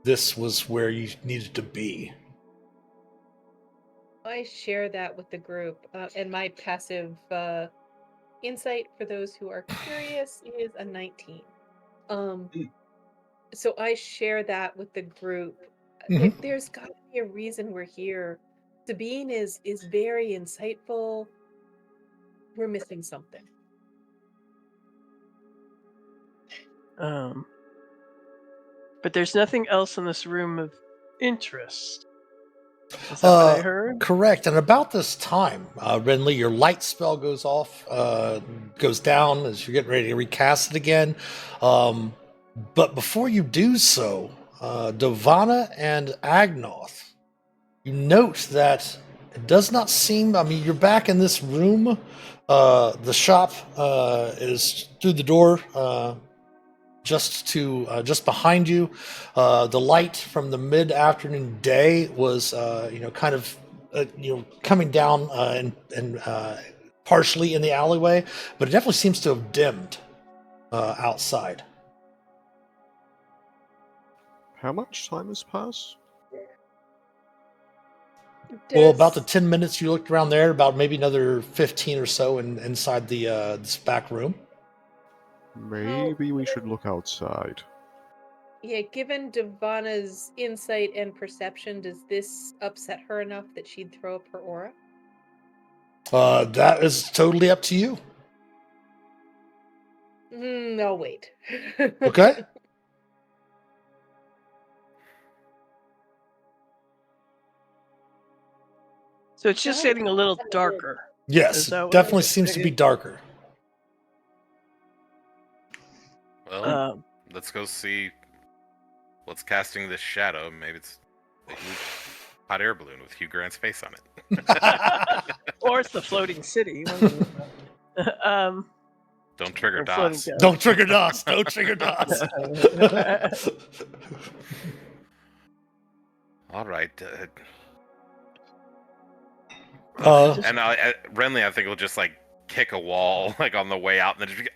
Speaker 1: this was where you needed to be.
Speaker 6: I share that with the group, and my passive insight, for those who are curious, is a 19. So I share that with the group. There's got to be a reason we're here. Sabine is very insightful. We're missing something.
Speaker 7: But there's nothing else in this room of interest. Is that what I heard?
Speaker 1: Correct. And about this time, Renly, your light spell goes off, goes down as you're getting ready to recast it again. But before you do so, Devana and Agnoth, you note that it does not seem, I mean, you're back in this room. The shop is through the door, just behind you. The light from the mid-afternoon day was kind of coming down and partially in the alleyway, but it definitely seems to have dimmed outside.
Speaker 2: How much time has passed?
Speaker 1: Well, about the 10 minutes you looked around there, about maybe another 15 or so inside this back room.
Speaker 2: Maybe we should look outside.
Speaker 6: Yeah, given Devana's insight and perception, does this upset her enough that she'd throw up her aura?
Speaker 1: That is totally up to you.
Speaker 6: No, wait.
Speaker 1: Okay.
Speaker 7: So it's just getting a little darker.
Speaker 1: Yes,
Speaker 7: Is that
Speaker 1: it
Speaker 7: what
Speaker 1: definitely
Speaker 7: it-
Speaker 1: seems to be darker.
Speaker 4: Well, let's go see what's casting this shadow. Maybe it's a huge hot air balloon with Hugh Grant's face on it.
Speaker 7: Or it's the floating city.
Speaker 4: Don't trigger
Speaker 7: or floating
Speaker 4: DOS.
Speaker 7: down.
Speaker 1: Don't trigger DOS. Don't trigger DOS.
Speaker 4: All right.
Speaker 1: Uh,
Speaker 4: And Renly, I think, will just like kick a wall like on the way out, and then just be,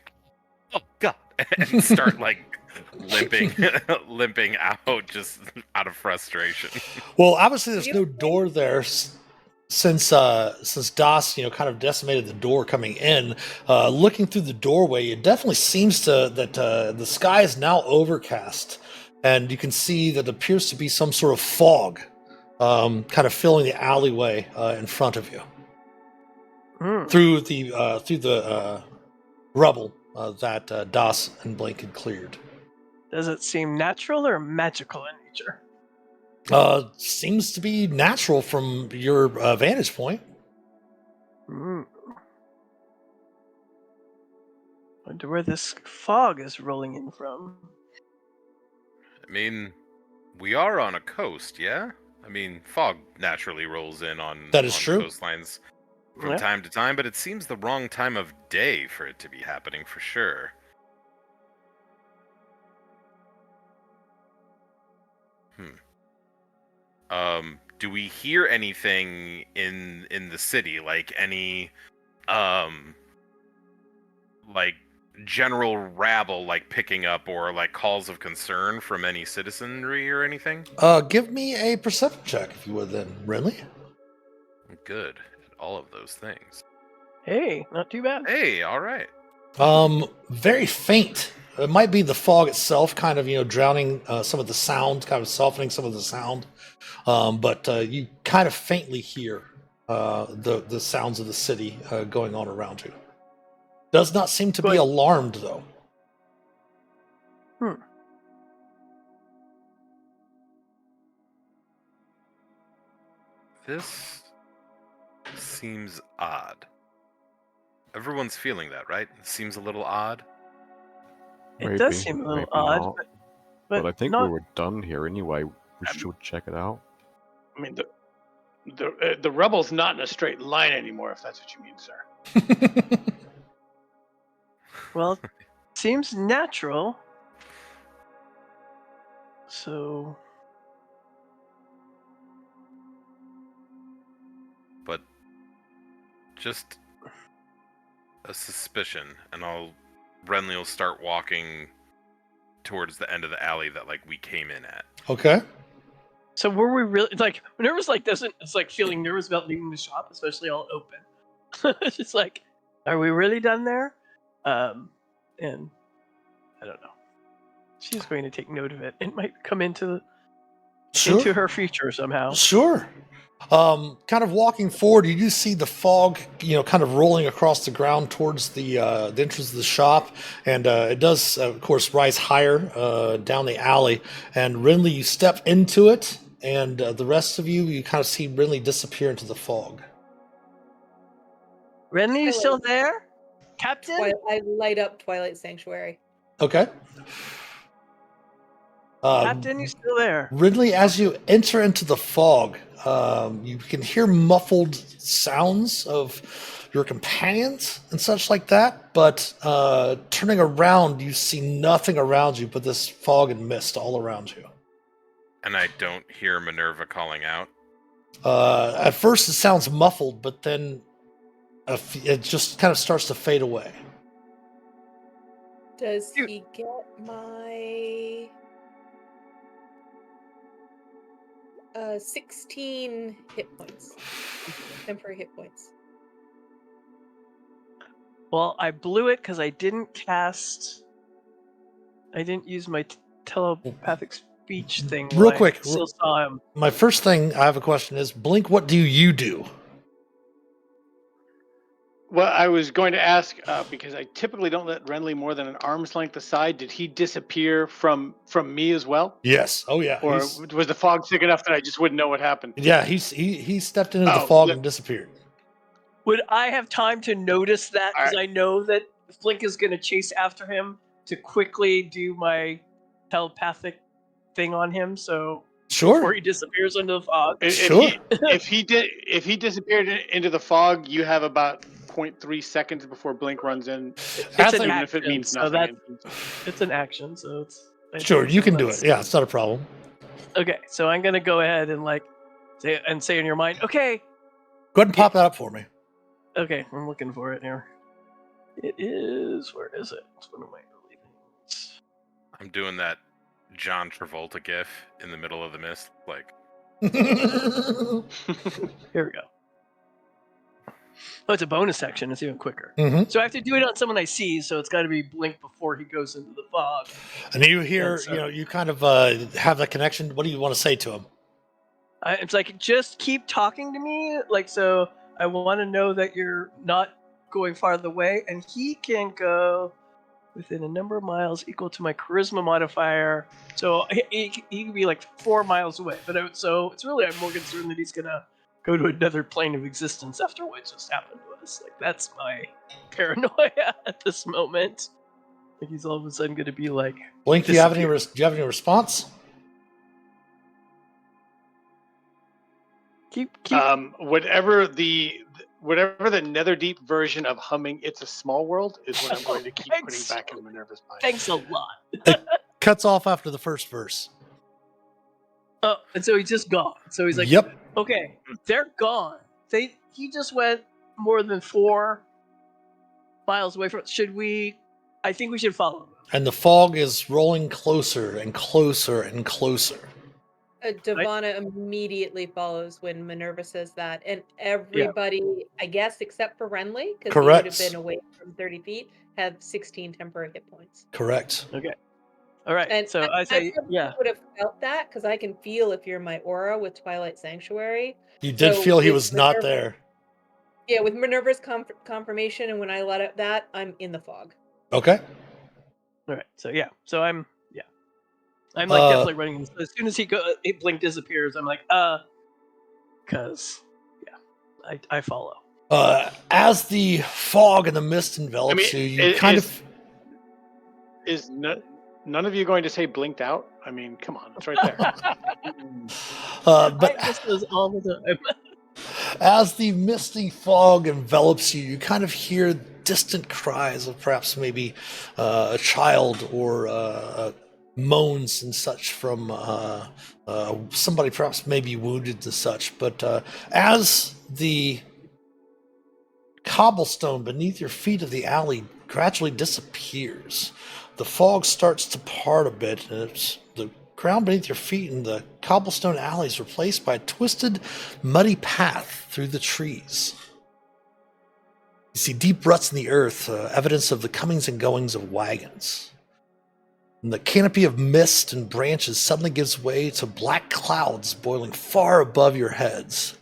Speaker 4: oh god. and start like limping out just out of frustration.
Speaker 1: Well, obviously there's
Speaker 6: You-
Speaker 1: no door there since Das, kind of decimated the door coming in. Looking through the doorway, it definitely seems that the sky is now overcast, and you can see that it appears to be some sort of fog, kind of filling the alleyway in front of you through the rubble that Das and Blink had cleared.
Speaker 7: Does it seem natural or magical in nature?
Speaker 1: Seems to be natural from your vantage point.
Speaker 7: Wonder where this fog is rolling in from.
Speaker 4: I mean, we are on a coast, yeah? I mean, fog naturally rolls in on,
Speaker 1: That is
Speaker 4: on
Speaker 1: true.
Speaker 4: coastlines from
Speaker 7: Yeah.
Speaker 4: time to time, but it seems the wrong time of day for it to be happening for sure. Do we hear anything in the city, like any like general rabble like picking up or like calls of concern from any citizenry or anything?
Speaker 1: Give me a perception check, if you would, then, Renly.
Speaker 4: Good at all of those things.
Speaker 7: Hey, not too bad.
Speaker 4: Hey, all right.
Speaker 1: Very faint. It might be the fog itself, kind of, drowning some of the sound, kind of softening some of the sound. But you kind of faintly hear the sounds of the city going on around you. Does not seem to be
Speaker 7: Good.
Speaker 1: alarmed, though.
Speaker 4: This seems odd. Everyone's feeling that, right? It seems a little odd.
Speaker 7: It does seem a little
Speaker 2: maybe
Speaker 7: odd,
Speaker 2: not.
Speaker 7: but
Speaker 2: But I think
Speaker 7: not,
Speaker 2: we were done here anyway. We should check it out.
Speaker 3: I mean, the rubble's not in a straight line anymore, if that's what you mean, sir.
Speaker 7: well, seems natural. So,
Speaker 4: But just a suspicion, and Renly will start walking towards the end of the alley that like we came in at.
Speaker 1: Okay.
Speaker 7: so were we really like nervous? Like doesn't it's like feeling nervous about leaving the shop, especially all open. It's just like, are we really done there? And I don't know. She's going to take note of it. It might come into her future somehow.
Speaker 1: Sure. Kind of walking forward, you do see the fog, kind of rolling across the ground towards the entrance of the shop, and it does, of course, rise higher down the alley. And Renly, you step into it, and the rest of you kind of see Renly disappear into the fog.
Speaker 7: Renly, you still there, Captain?
Speaker 6: I light up Twilight Sanctuary.
Speaker 1: Okay.
Speaker 7: Captain, you still there?
Speaker 1: Ridley, as you enter into the fog, you can hear muffled sounds of your companions and such like that, but turning around, you see nothing around you but this fog and mist all around you.
Speaker 4: And I don't hear Minerva calling out.
Speaker 1: At first it sounds muffled, but then it just kind of starts to fade away.
Speaker 6: Does he get my 16 hit points? Temporary hit points.
Speaker 7: Well, I blew it because I didn't use my telepathic speech thing.
Speaker 1: Real
Speaker 7: while
Speaker 1: quick,
Speaker 7: I still saw him.
Speaker 1: My first thing I have a question is, Blink, what do you do?
Speaker 3: Well, I was going to ask because I typically don't let Renly more than an arm's length aside. Did he disappear from me as well?
Speaker 1: Yes. Oh yeah.
Speaker 3: Or was the fog thick enough that I just wouldn't know what happened?
Speaker 1: Yeah, he stepped into the fog and disappeared.
Speaker 7: Would I have time to notice that? Because I know that Blink is going to chase after him to quickly do my telepathic thing on him. So before he disappears into the fog.
Speaker 3: If he disappeared into the fog, you have about 0.3 seconds before Blink runs in.
Speaker 7: It's an
Speaker 3: even
Speaker 7: action,
Speaker 3: if it means
Speaker 7: so
Speaker 3: nothing.
Speaker 7: it's an action, so it's
Speaker 1: Sure, you can do it. Yeah, it's not a problem.
Speaker 7: Okay, so I'm gonna go ahead and say in your mind, okay.
Speaker 1: Go ahead and pop that up for me.
Speaker 7: Okay, I'm looking for it here. It is, where is it? What am I leaving?
Speaker 4: I'm doing that John Travolta gif in the middle of the mist, like.
Speaker 7: Here we go. Oh, it's a bonus action. It's even quicker.
Speaker 1: Mhm.
Speaker 7: So I have to do it on someone I see. So it's got to be blink before he goes into the fog.
Speaker 1: And you hear,
Speaker 7: And so-
Speaker 1: you kind of have that connection. What do you want to say to him?
Speaker 7: It's like, just keep talking to me. Like, so I want to know that you're not going farther away, and he can go within a number of miles equal to my charisma modifier. So he can be like 4 miles away. But so it's really, I'm more concerned that he's gonna go to another plane of existence after what just happened to us. Like, that's my paranoia at this moment. Like, he's all of a sudden gonna be like,
Speaker 1: Blink, do you have any
Speaker 7: disappear.
Speaker 1: response?
Speaker 7: keep
Speaker 3: Whatever the Netherdeep version of humming "It's a Small World" is what I'm going to keep putting
Speaker 7: Thanks.
Speaker 3: back in Minerva's mind.
Speaker 7: Thanks a lot.
Speaker 1: Cuts off after the first verse.
Speaker 7: Oh, and so he's just gone. So he's like,
Speaker 1: Yep.
Speaker 7: okay, they're gone. He just went more than 4 miles away from. I think we should follow him.
Speaker 1: And the fog is rolling closer and closer and closer.
Speaker 6: Devana immediately follows when Minerva says that, and everybody, I guess, except for Renly, because he would have
Speaker 1: Correct.
Speaker 6: been away from 30 feet, have 16 temporary hit points.
Speaker 1: Correct.
Speaker 7: Okay. All right.
Speaker 6: And
Speaker 7: so I say,
Speaker 6: probably
Speaker 7: yeah.
Speaker 6: would have felt that because I can feel if you're my aura with Twilight Sanctuary.
Speaker 1: You did
Speaker 6: So
Speaker 1: feel he
Speaker 6: with
Speaker 1: was not
Speaker 6: Minerva-
Speaker 1: there.
Speaker 6: Yeah, with Minerva's confirmation, and when I let out that, I'm in the fog.
Speaker 1: Okay.
Speaker 7: All right. So yeah. So I'm like definitely running. As soon as Blink disappears, I'm like, because I follow.
Speaker 1: As the fog and the mist envelops you kind of.
Speaker 3: Is none of you going to say "blinked out"? I mean, come on, it's right there.
Speaker 1: But
Speaker 7: I miss those all the time.
Speaker 1: as the misty fog envelops you, you kind of hear distant cries of perhaps maybe a child or moans and such from somebody perhaps maybe wounded and such. But as the cobblestone beneath your feet of the alley gradually disappears, the fog starts to part a bit, and the ground beneath your feet and the cobblestone alley is replaced by a twisted, muddy path through the trees. You see deep ruts in the earth, evidence of the comings and goings of wagons. And the canopy of mist and branches suddenly gives way to black clouds boiling far above your heads.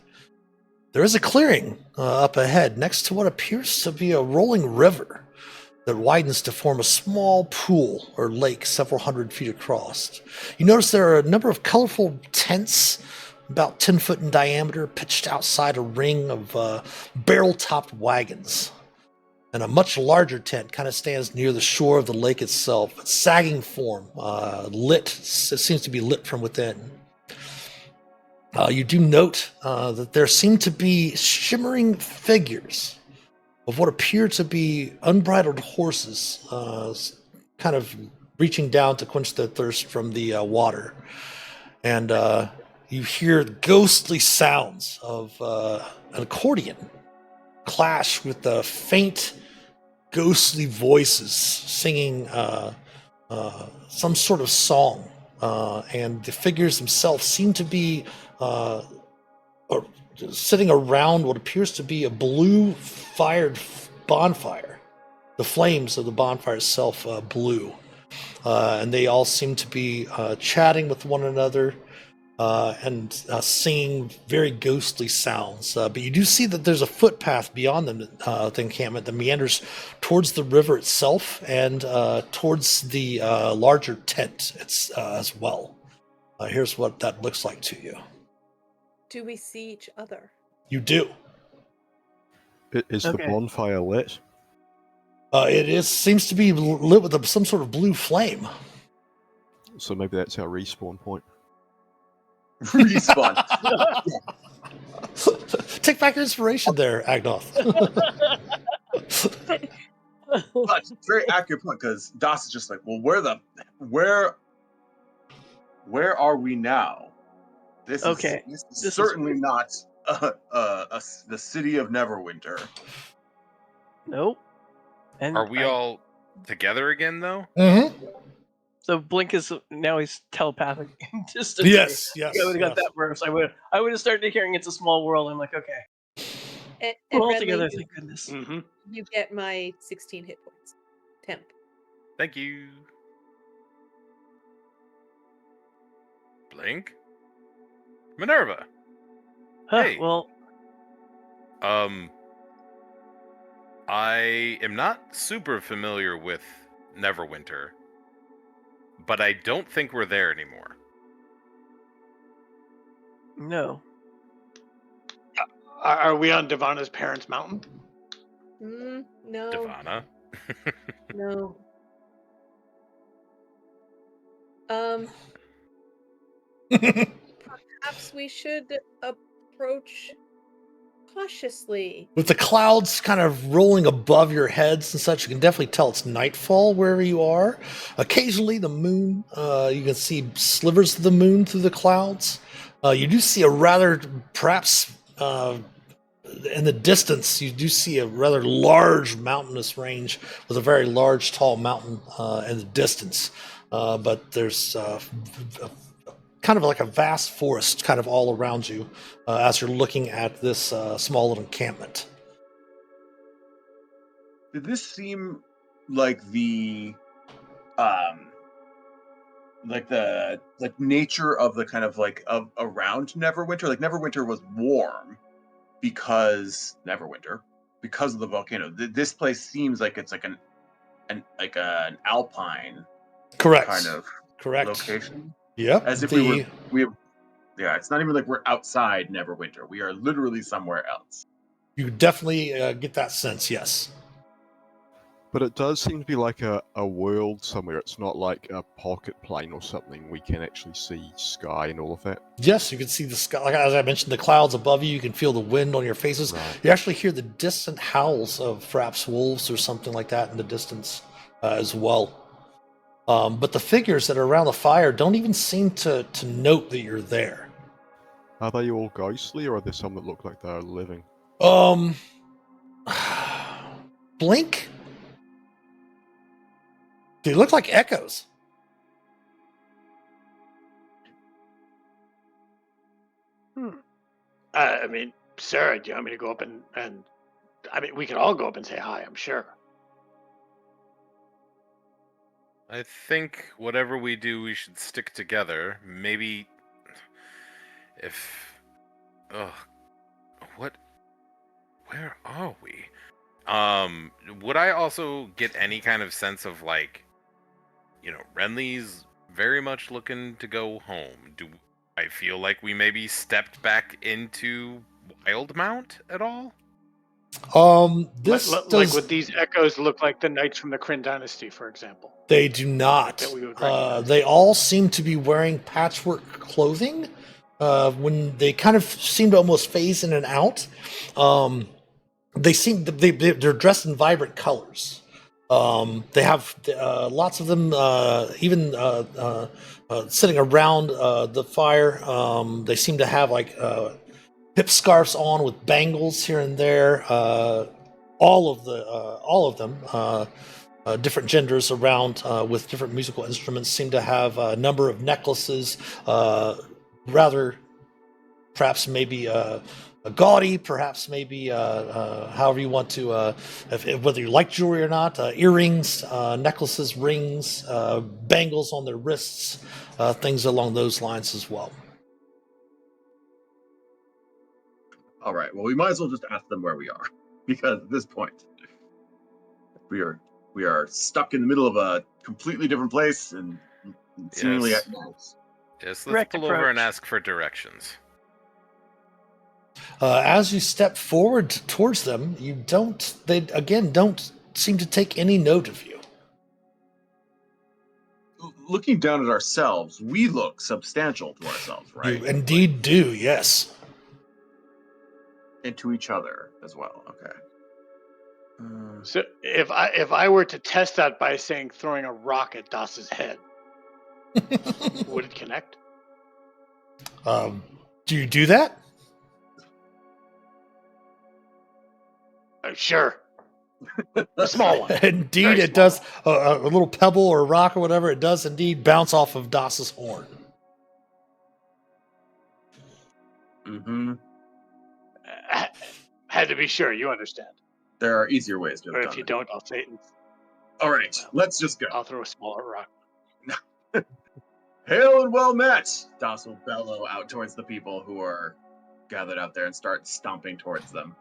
Speaker 1: There is a clearing up ahead next to what appears to be a rolling river that widens to form a small pool or lake several hundred feet across. You notice there are a number of colorful tents, about 10 foot in diameter, pitched outside a ring of barrel-topped wagons. And a much larger tent kind of stands near the shore of the lake itself, its sagging form, lit. It seems to be lit from within. You do note that there seem to be shimmering figures of what appear to be unbridled horses, kind of reaching down to quench their thirst from the water. And you hear ghostly sounds of an accordion clash with the faint, ghostly voices singing some sort of song. And the figures themselves seem to be sitting around what appears to be a blue-fired bonfire. The flames of the bonfire itself blue. And they all seem to be chatting with one another and singing very ghostly sounds. But you do see that there's a footpath beyond them, the encampment that meanders towards the river itself and towards the larger tent as well. Here's what that looks like to you.
Speaker 6: Do we see each other?
Speaker 1: You do.
Speaker 2: Is the bonfire lit?
Speaker 1: It seems to be lit with some sort of blue flame.
Speaker 2: So maybe that's our respawn point.
Speaker 5: Respawn.
Speaker 1: Take back your inspiration there, Agnoth.
Speaker 5: But very accurate point, because Das is just like, well, where are we now? This is certainly not the city of Neverwinter.
Speaker 7: Nope. And
Speaker 4: Are we all together again, though?
Speaker 1: Mm-hmm.
Speaker 7: So Blink is now he's telepathic in distance.
Speaker 1: Yes,
Speaker 7: I would have got that first. I would have started hearing it's a small world. I'm like, okay.
Speaker 6: And
Speaker 7: We're all
Speaker 6: Renly,
Speaker 7: together, thank goodness.
Speaker 3: Mm-hmm.
Speaker 6: you get my 16 hit points. Temp.
Speaker 4: Thank you. Blink. Minerva.
Speaker 7: Huh,
Speaker 4: Hey.
Speaker 7: well,
Speaker 4: I am not super familiar with Neverwinter, but I don't think we're there anymore.
Speaker 7: no.
Speaker 3: Are we on Devana's parents' mountain?
Speaker 6: No.
Speaker 4: Devana.
Speaker 6: No. Perhaps we should approach cautiously.
Speaker 1: With the clouds kind of rolling above your heads and such, you can definitely tell it's nightfall wherever you are. Occasionally, the moon, you can see slivers of the moon through the clouds. You do see a rather, perhaps in the distance, you do see a rather large mountainous range with a very large, tall mountain in the distance. But there's kind of like a vast forest kind of all around you as you're looking at this small little encampment.
Speaker 5: Did this seem like the nature of the kind of like of around Neverwinter? Like Neverwinter was warm because of the volcano. This place seems like it's like an alpine
Speaker 1: Correct.
Speaker 5: kind of
Speaker 1: Correct.
Speaker 5: location.
Speaker 1: Yep.
Speaker 5: As if we yeah, it's not even like we're outside Neverwinter. We are literally somewhere else.
Speaker 1: You definitely get that sense, yes.
Speaker 2: But it does seem to be like a world somewhere. It's not like a pocket plane or something. We can actually see sky and all of that.
Speaker 1: Yes, you can see the sky. Like as I mentioned, the clouds above you. You can feel the wind on your faces.
Speaker 2: Right.
Speaker 1: You actually hear the distant howls of perhaps wolves or something like that in the distance as well. But the figures that are around the fire don't even seem to note that you're there.
Speaker 2: Are they all ghostly, or are there some that look like they're living?
Speaker 1: Blink? They look like echoes.
Speaker 3: I mean, Sarah, do you want me to go up and I mean, we could all go up and say hi, I'm sure.
Speaker 4: I think whatever we do, we should stick together. Maybe if... Ugh. What? Where are we? Would I also get any kind of sense of, like, you know, Renly's very much looking to go home. Do I feel like we maybe stepped back into Wildmount at all?
Speaker 1: This
Speaker 3: like
Speaker 1: does...
Speaker 3: would these echoes look like the knights from the Kryn dynasty, for example?
Speaker 1: They do not.
Speaker 3: That we would recognize.
Speaker 1: They all seem to be wearing patchwork clothing. When they kind of seem to almost phase in and out. They're dressed in vibrant colors. They have lots of them, even sitting around the fire. They seem to have like hip scarves on with bangles here and there. All of them, different genders around with different musical instruments, seem to have a number of necklaces, rather perhaps maybe gaudy, perhaps maybe however you want to, whether you like jewelry or not, earrings, necklaces, rings, bangles on their wrists, things along those lines as well.
Speaker 5: All right. Well, we might as well just ask them where we are, because at this point, we are stuck in the middle of a completely different place and seemingly
Speaker 4: Yes.
Speaker 5: at night.
Speaker 4: Yes, let's
Speaker 7: Direct
Speaker 4: pull over and
Speaker 7: approach.
Speaker 4: ask for directions.
Speaker 1: As you step forward towards them, they again don't seem to take any note of you.
Speaker 5: Looking down at ourselves, we look substantial to ourselves, right?
Speaker 1: You indeed do, yes.
Speaker 5: And to each other as well. Okay.
Speaker 3: So if I were to test that by saying throwing a rock at Das's head, would it connect?
Speaker 1: Do you do that?
Speaker 3: Sure. A small one.
Speaker 1: Indeed,
Speaker 3: Very
Speaker 1: it
Speaker 3: small
Speaker 1: does. A little pebble or rock or whatever, it does indeed bounce off of Das's horn.
Speaker 5: Mm-hmm.
Speaker 3: Had to be sure, you understand.
Speaker 5: There are easier ways to have
Speaker 3: Or
Speaker 5: done
Speaker 3: if you
Speaker 5: it.
Speaker 3: don't, I'll say it.
Speaker 5: All right, let's just go.
Speaker 3: I'll throw a smaller rock.
Speaker 5: Hail and well met! Das will bellow out towards the people who are gathered out there and start stomping towards them.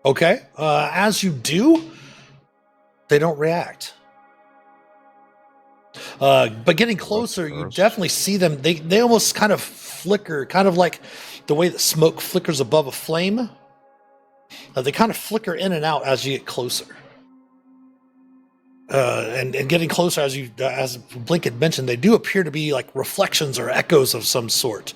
Speaker 1: Okay. As you do, they don't react. But getting closer, you
Speaker 2: first.
Speaker 1: definitely see them. They almost kind of flicker, kind of like the way that smoke flickers above a flame. They kind of flicker in and out as you get closer. And getting closer, as Blink had mentioned, they do appear to be like reflections or echoes of some sort,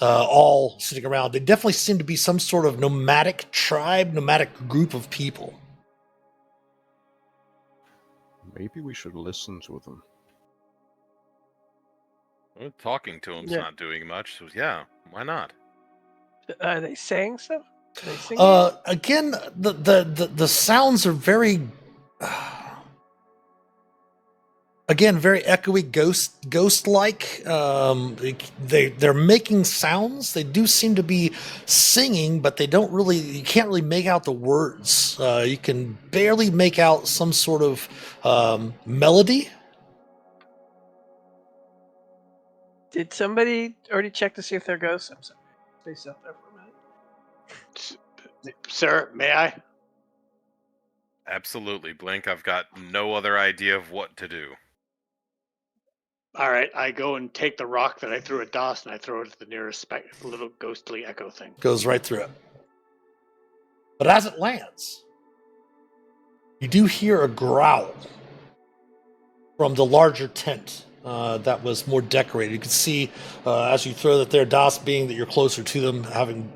Speaker 1: all sitting around. They definitely seem to be some sort of nomadic tribe, nomadic group of people.
Speaker 2: Maybe we should listen to them.
Speaker 4: Well, talking to him's
Speaker 7: Yeah.
Speaker 4: not doing much, so yeah, why not?
Speaker 7: Are they saying stuff? Are they singing?
Speaker 1: Again, the sounds are very, again, very echoey, ghost like. They're making sounds. They do seem to be singing, but they don't really. You can't really make out the words. You can barely make out some sort of melody.
Speaker 7: Did somebody already check to see if they're ghosts? I'm sorry. Stay still there for a minute.
Speaker 3: Sir, may I?
Speaker 4: Absolutely, Blink. I've got no other idea of what to do.
Speaker 3: All right, I go and take the rock that I threw at Das, and I throw it at the nearest little ghostly echo thing.
Speaker 1: Goes right through it. But as it lands, you do hear a growl from the larger tent that was more decorated. You can see as you throw that there, Das, being that you're closer to them, having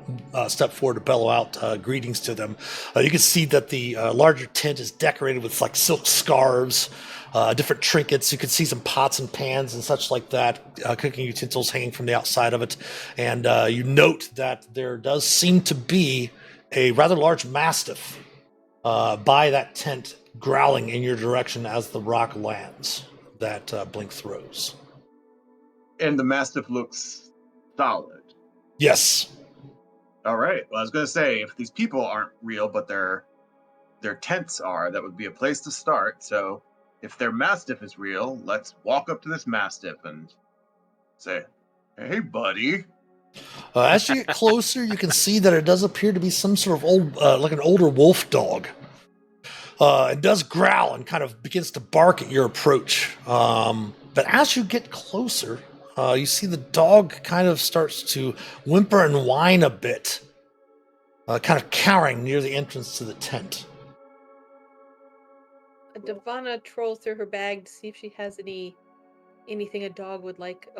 Speaker 1: stepped forward to bellow out greetings to them, you can see that the larger tent is decorated with like silk scarves, different trinkets. You can see some pots and pans and such like that, cooking utensils hanging from the outside of it. And you note that there does seem to be a rather large mastiff by that tent, growling in your direction as the rock lands that Blink throws.
Speaker 5: And the Mastiff looks solid.
Speaker 1: Yes.
Speaker 5: All right. Well, I was going to say, if these people aren't real, but their tents are, that would be a place to start. So if their Mastiff is real, let's walk up to this Mastiff and say, hey, buddy.
Speaker 1: As you get closer, you can see that it does appear to be some sort of old, like an older wolf dog. It does growl and kind of begins to bark at your approach. But as you get closer, you see the dog kind of starts to whimper and whine a bit, kind of cowering near the entrance to the tent.
Speaker 6: Devana trolls through her bag to see if she has anything a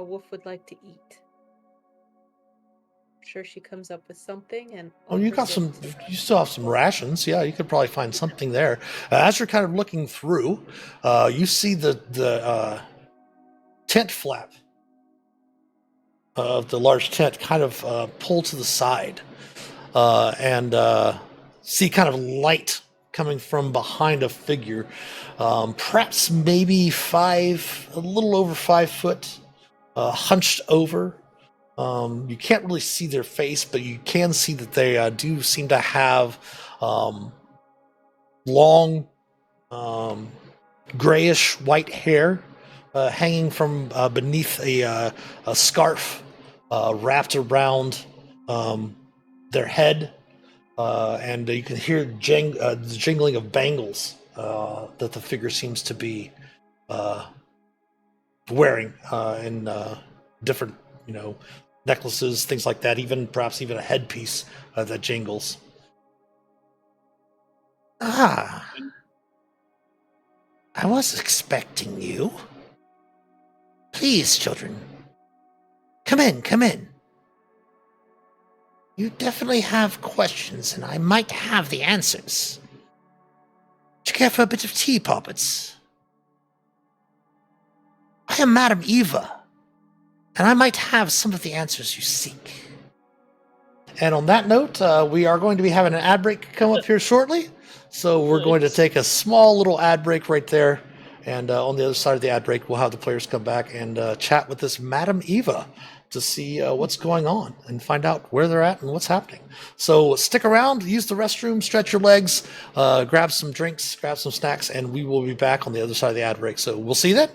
Speaker 6: wolf would like to eat. I'm sure she comes up with something, and
Speaker 1: Oh, you still have some rations. Yeah, you could probably find something there. As you're kind of looking through, you see the tent flap of the large tent kind of pull to the side, and see kind of light coming from behind a figure, perhaps maybe a little over 5 foot, hunched over. You can't really see their face, but you can see that they do seem to have long, grayish white hair hanging from beneath a scarf wrapped around their head, and you can hear the jingling of bangles that the figure seems to be wearing in different, necklaces, things like that, perhaps even a headpiece that jingles. Ah, I was expecting you. Please, children, come in. You definitely have questions, and I might have the answers. Would you care for a bit of tea, Poppets? I am Madam Eva, and I might have some of the answers you seek. And on that note, we are going to be having an ad break come up here shortly. So we're going to take a small little ad break right there. And on the other side of the ad break, we'll have the players come back and chat with this Madam Eva to see what's going on and find out where they're at and what's happening. So stick around, use the restroom, stretch your legs, grab some drinks, grab some snacks, and we will be back on the other side of the ad break. So we'll see you then.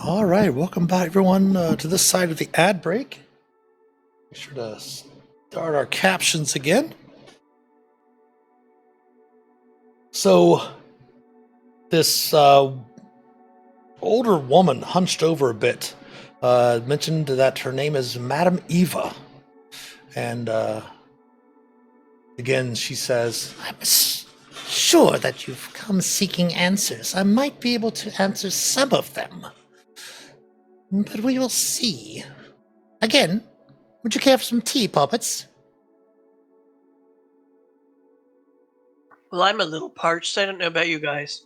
Speaker 1: All right, welcome back, everyone, to this side of the ad break. Make sure to start our captions again. So, this older woman, hunched over a bit, mentioned that her name is Madame Eva. And again, she says, I'm sure that you've come seeking answers. I might be able to answer some of them. But we will see. Again, would you care for some tea, puppets?
Speaker 7: Well, I'm a little parched. I don't know about you guys.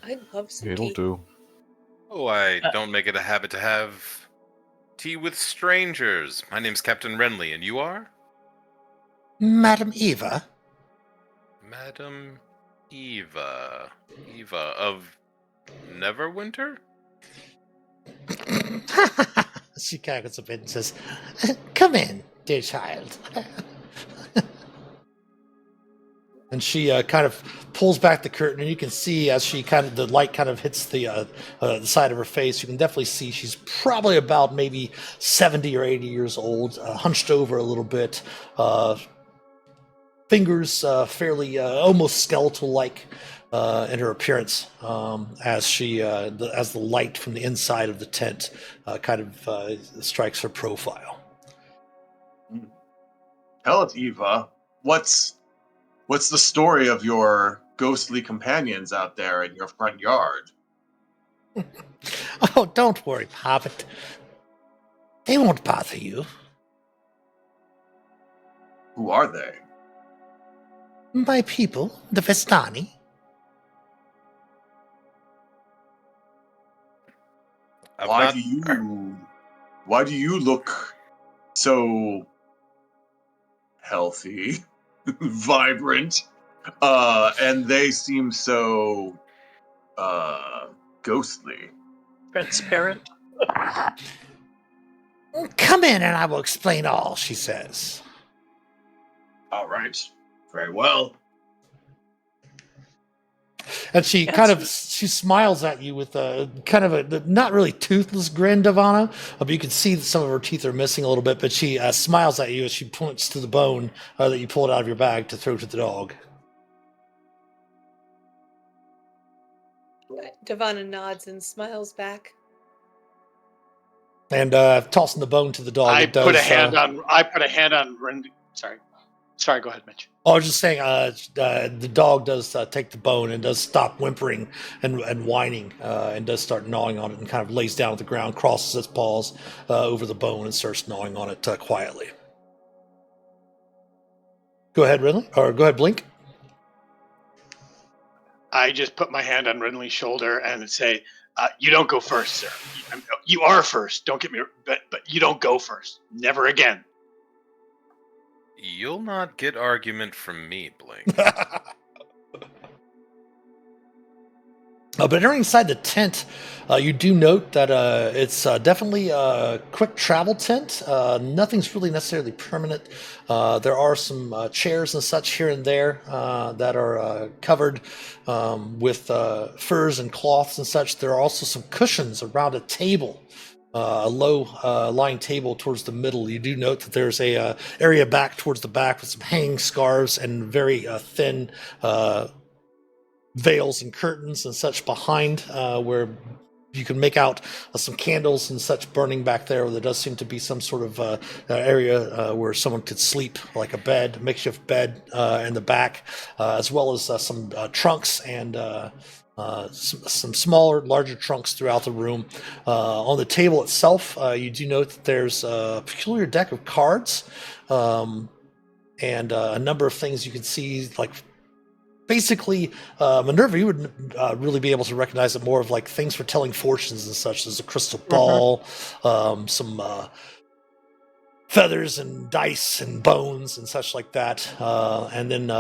Speaker 6: I'd love some
Speaker 2: It'll
Speaker 6: tea.
Speaker 2: do.
Speaker 4: Oh, I don't make it a habit to have tea with strangers. My name's Captain Renly, and you are?
Speaker 1: Madam Eva?
Speaker 4: Madam Eva. Eva of Neverwinter?
Speaker 1: She cackles a bit and says, come in, dear child. And she kind of pulls back the curtain, and you can see as the light kind of hits the side of her face, you can definitely see she's probably about maybe 70 or 80 years old, hunched over a little bit, fingers fairly almost skeletal-like in her appearance, as the light from the inside of the tent kind of strikes her profile.
Speaker 5: Tell it, Eva. What's the story of your ghostly companions out there in your front yard?
Speaker 1: Oh, don't worry, Hobbit. They won't bother you.
Speaker 5: Who are they?
Speaker 1: My people, the Vestani.
Speaker 5: Why do you look so healthy, vibrant, and they seem so ghostly?
Speaker 7: Transparent.
Speaker 1: Come in and I will explain all, she says.
Speaker 5: All right, very well.
Speaker 1: And she she smiles at you with a kind of a not really toothless grin, Devana, but you can see that some of her teeth are missing a little bit. But she smiles at you as she points to the bone that you pulled out of your bag to throw to the dog.
Speaker 6: Devana nods and smiles back.
Speaker 1: And tossing the bone to the dog.
Speaker 3: I
Speaker 1: it does,
Speaker 3: put a hand on Randy. Sorry. Go ahead, Mitch.
Speaker 1: I was just saying, the dog does take the bone and does stop whimpering and whining, and does start gnawing on it, and kind of lays down at the ground, crosses its paws over the bone, and starts gnawing on it quietly. Go ahead, Ridley, or go ahead, Blink.
Speaker 3: I just put my hand on Renly's shoulder and say, "You don't go first, sir. You are first. Don't get me, but you don't go first. Never again."
Speaker 4: You'll not get argument from me, Blink.
Speaker 1: But entering inside the tent, you do note that it's definitely a quick travel tent. Nothing's really necessarily permanent. There are some chairs and such here and there that are covered with furs and cloths and such. There are also some cushions around a table. A low lying table towards the middle. You do note that there's a area back towards the back with some hanging scarves and very thin veils and curtains and such behind, where you can make out some candles and such burning back there. There does seem to be some sort of area where someone could sleep, like a bed, makeshift bed in the back, as well as some trunks and some smaller, larger trunks throughout the room. On the table itself, you do note that there's a peculiar deck of cards and a number of things you can see, like basically, Minerva, you would really be able to recognize it more of like things for telling fortunes and such. There's a crystal ball, some feathers and dice and bones and such like that. And then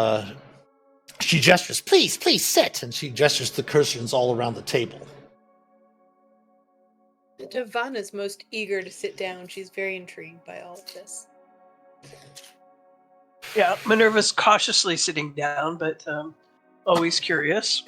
Speaker 1: she gestures, please sit. And she gestures the cushions all around the table.
Speaker 6: Devana's most eager to sit down. She's very intrigued by all of this.
Speaker 7: Yeah, Minerva's cautiously sitting down, but always curious.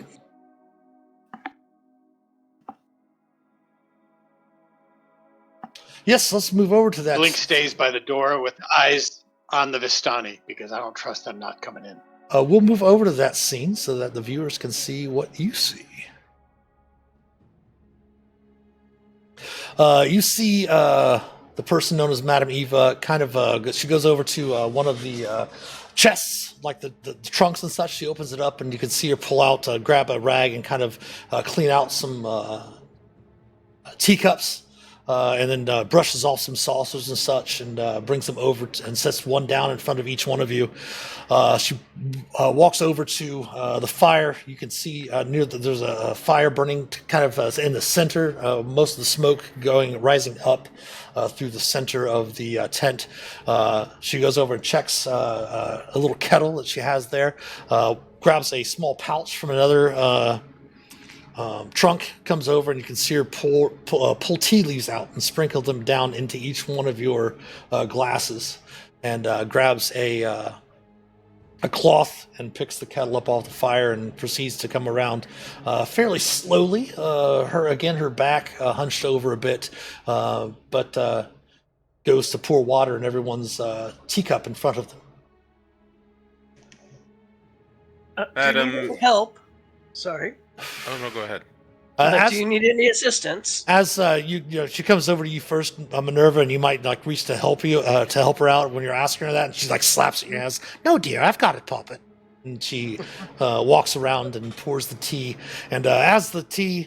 Speaker 1: Yes, let's move over to that.
Speaker 3: Blink stays by the door with eyes on the Vistani because I don't trust them not coming in.
Speaker 1: We'll move over to that scene so that the viewers can see what you see. You see the person known as Madame Eva kind of, she goes over to one of the chests, like the trunks and such. She opens it up and you can see her pull out, grab a rag and kind of clean out some teacups. And then brushes off some saucers and such and brings them over and sets one down in front of each one of you. She walks over to the fire. You can see there's a fire burning kind of in the center, most of the smoke rising up through the center of the tent. She goes over and checks a little kettle that she has there, grabs a small pouch from another trunk, comes over, and you can see her pull tea leaves out and sprinkle them down into each one of your glasses, and grabs a cloth and picks the kettle up off the fire and proceeds to come around fairly slowly. Her back hunched over a bit, but goes to pour water in everyone's teacup in front of them.
Speaker 7: Do you need help? Sorry.
Speaker 4: Oh no, go ahead.
Speaker 7: Do you need any assistance?
Speaker 1: As she comes over to you first, Minerva, and you might like reach to help her out when you're asking her that, and she like slaps at your hands. No, dear, I've got it, Puppet. And she walks around and pours the tea. And as the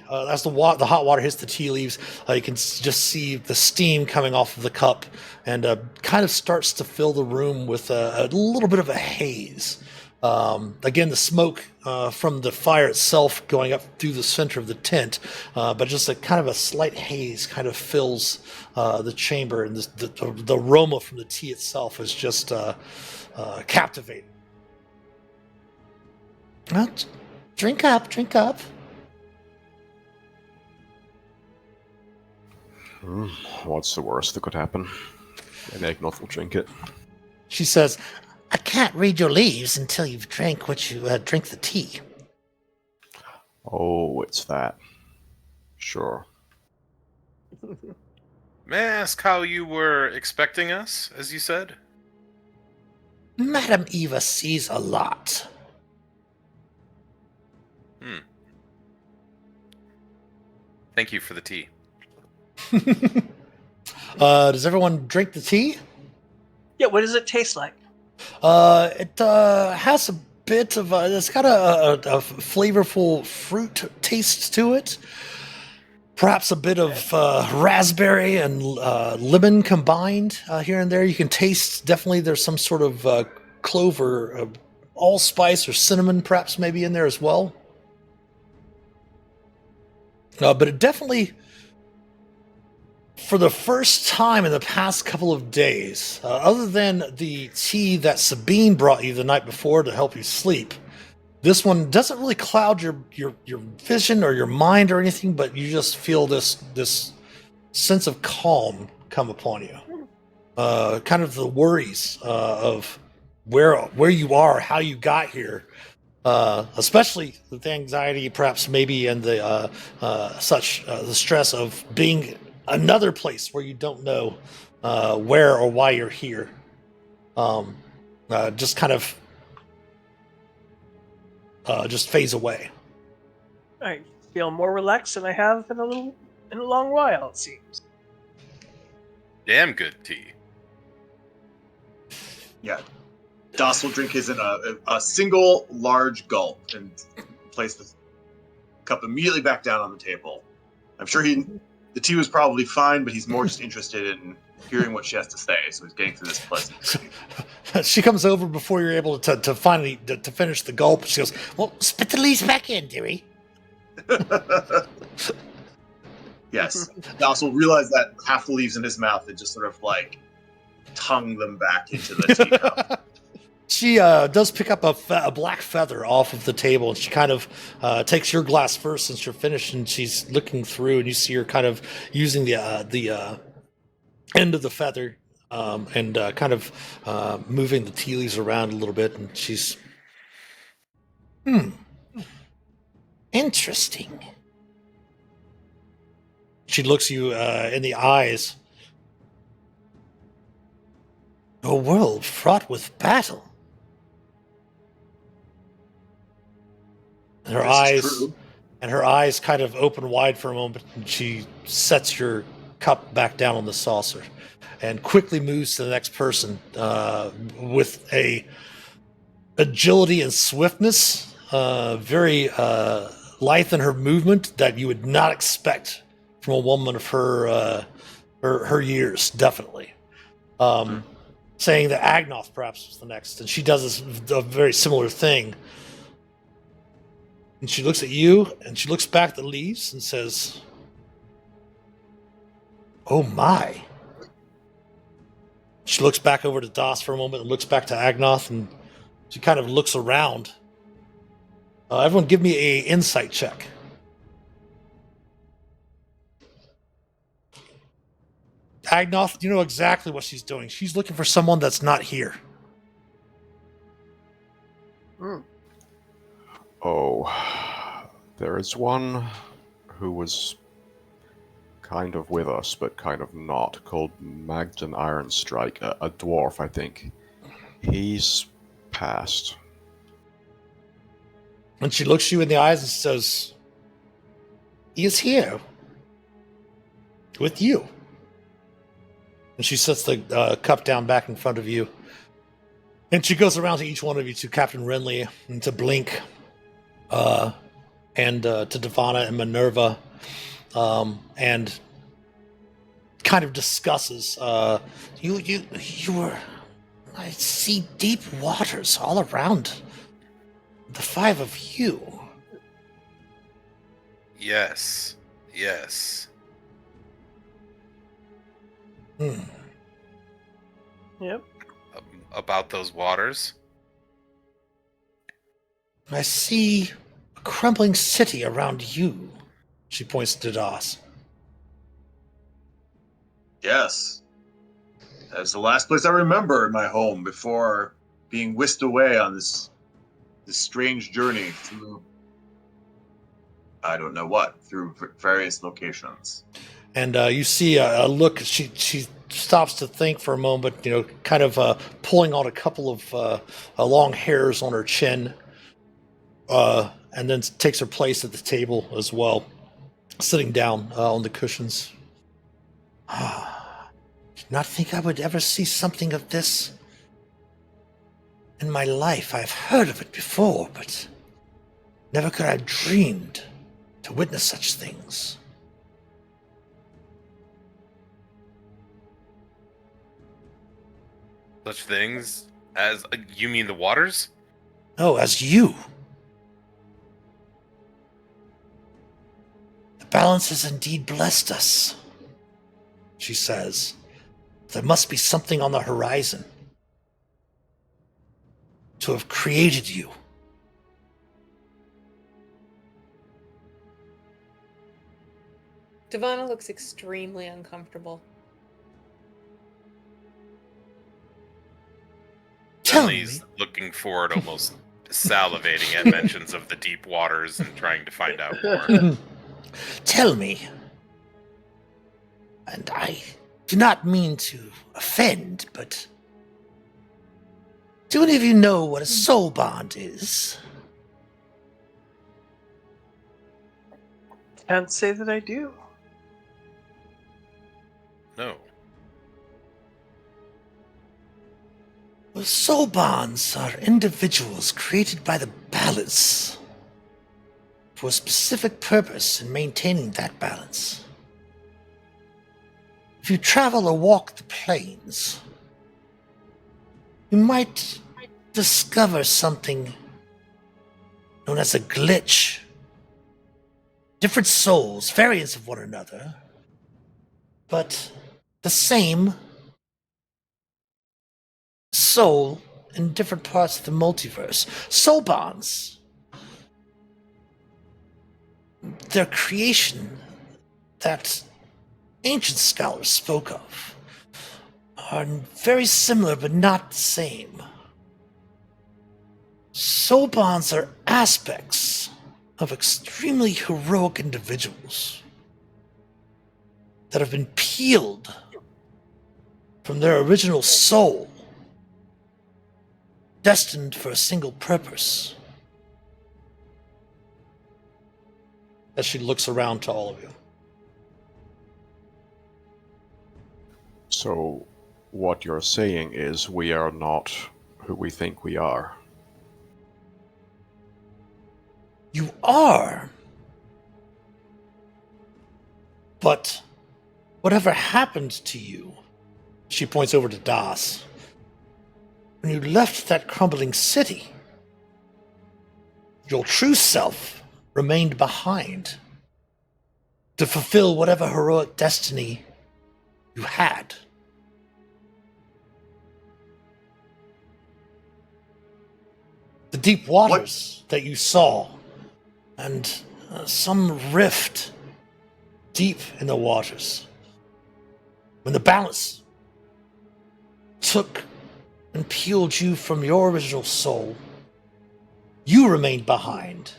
Speaker 1: hot water hits the tea leaves, you can just see the steam coming off of the cup, and kind of starts to fill the room with a little bit of a haze. Again, the smoke from the fire itself going up through the center of the tent, but just a kind of a slight haze kind of fills the chamber, and the aroma from the tea itself is just captivating. Well, drink up.
Speaker 2: What's the worst that could happen? And Egnoth will drink it.
Speaker 1: She says, I can't read your leaves until you've drank what you drink the tea.
Speaker 2: Oh, it's that. Sure.
Speaker 4: May I ask how you were expecting us, as you said?
Speaker 1: Madame Eva sees a lot.
Speaker 4: Thank you for the tea.
Speaker 1: Does everyone drink the tea?
Speaker 7: Yeah, what does it taste like?
Speaker 1: It has a bit of it's got a flavorful fruit taste to it. Perhaps a bit of raspberry and lemon combined here and there. You can taste, definitely there's some sort of clover, allspice or cinnamon perhaps maybe in there as well. But it definitely, for the first time in the past couple of days, other than the tea that Sabine brought you the night before to help you sleep, this one doesn't really cloud your vision or your mind or anything, but you just feel this sense of calm come upon you. Kind of the worries of where you are, how you got here, especially with the anxiety, perhaps maybe, and the the stress of being another place where you don't know where or why you're here. Just kind of just fades away.
Speaker 7: I feel more relaxed than I have in a long while, it seems.
Speaker 4: Damn good tea.
Speaker 5: Yeah. Das will drink his in a single large gulp and place the cup immediately back down on the table. I'm sure the tea was probably fine, but he's more just interested in hearing what she has to say, so he's getting through this pleasant.
Speaker 1: She comes over before you're able to finally to finish the gulp. She goes, well, spit the leaves back in, dearie.
Speaker 5: Yes. Das will realize that half the leaves in his mouth and just sort of like tongue them back into the teacup.
Speaker 1: She does pick up a black feather off of the table, and she kind of takes your glass first since you're finished, and she's looking through, and you see her kind of using the end of the feather and kind of moving the tea leaves around a little bit, and she's, interesting. She looks you in the eyes, A world fraught with battle. And her eyes kind of open wide for a moment, and she sets your cup back down on the saucer and quickly moves to the next person with a agility and swiftness, very lithe in her movement that you would not expect from a woman of her years, definitely. Saying that Agnoth perhaps was the next, and she does a very similar thing. And she looks at you, and she looks back at the leaves and says, "Oh my." She looks back over to Das for a moment and looks back to Agnoth, and she kind of looks around. Everyone give me a insight check. Agnoth, you know exactly what she's doing. She's looking for someone that's not here.
Speaker 2: Oh, there is one who was kind of with us, but kind of not, called Magden Ironstrike, a dwarf, I think. He's passed.
Speaker 1: And she looks you in the eyes and says, "He is here. With you." And she sets the cup down back in front of you. And she goes around to each one of you, to Captain Renly, and to Blink, and to Devana and Minerva, and kind of discusses, you were, I see deep waters all around the five of you.
Speaker 4: Yes.
Speaker 7: Yep.
Speaker 4: About those waters?
Speaker 1: I see a crumbling city around you. She points to Das.
Speaker 5: Yes. That's the last place I remember in my home before being whisked away on this strange journey through, I don't know what, through various locations.
Speaker 1: And you see a look. She stops to think for a moment, kind of pulling on a couple of long hairs on her chin, and then takes her place at the table as well, sitting down on the cushions. Did not think I would ever see something of this in my life. I've heard of it before, but never could I have dreamed to witness such things.
Speaker 4: Such things as, you mean the waters?
Speaker 1: Oh, as you. The balance has indeed blessed us, she says. There must be something on the horizon to have created you.
Speaker 6: Devana looks extremely uncomfortable.
Speaker 4: Finley's looking forward, almost salivating at mentions of the deep waters and trying to find out more.
Speaker 1: Tell me, and I do not mean to offend, but do any of you know what a soul bond is?
Speaker 7: Can't say that I do.
Speaker 4: No.
Speaker 1: Well, soul bonds are individuals created by the balance for a specific purpose in maintaining that balance. If you travel or walk the plains, you might discover something known as a glitch. Different souls, variants of one another, but the same soul in different parts of the multiverse. Soul bonds, their creation that ancient scholars spoke of, are very similar but not the same. Soul bonds are aspects of extremely heroic individuals that have been peeled from their original soul destined for a single purpose. As she looks around to all of you.
Speaker 2: So, what you're saying is we are not who we think we are.
Speaker 1: You are. But whatever happened to you, she points over to Das, when you left that crumbling city, your true self remained behind to fulfill whatever heroic destiny you had. The deep waters that you saw, and some rift deep in the waters. When the balance took and peeled you from your original soul, you remained behind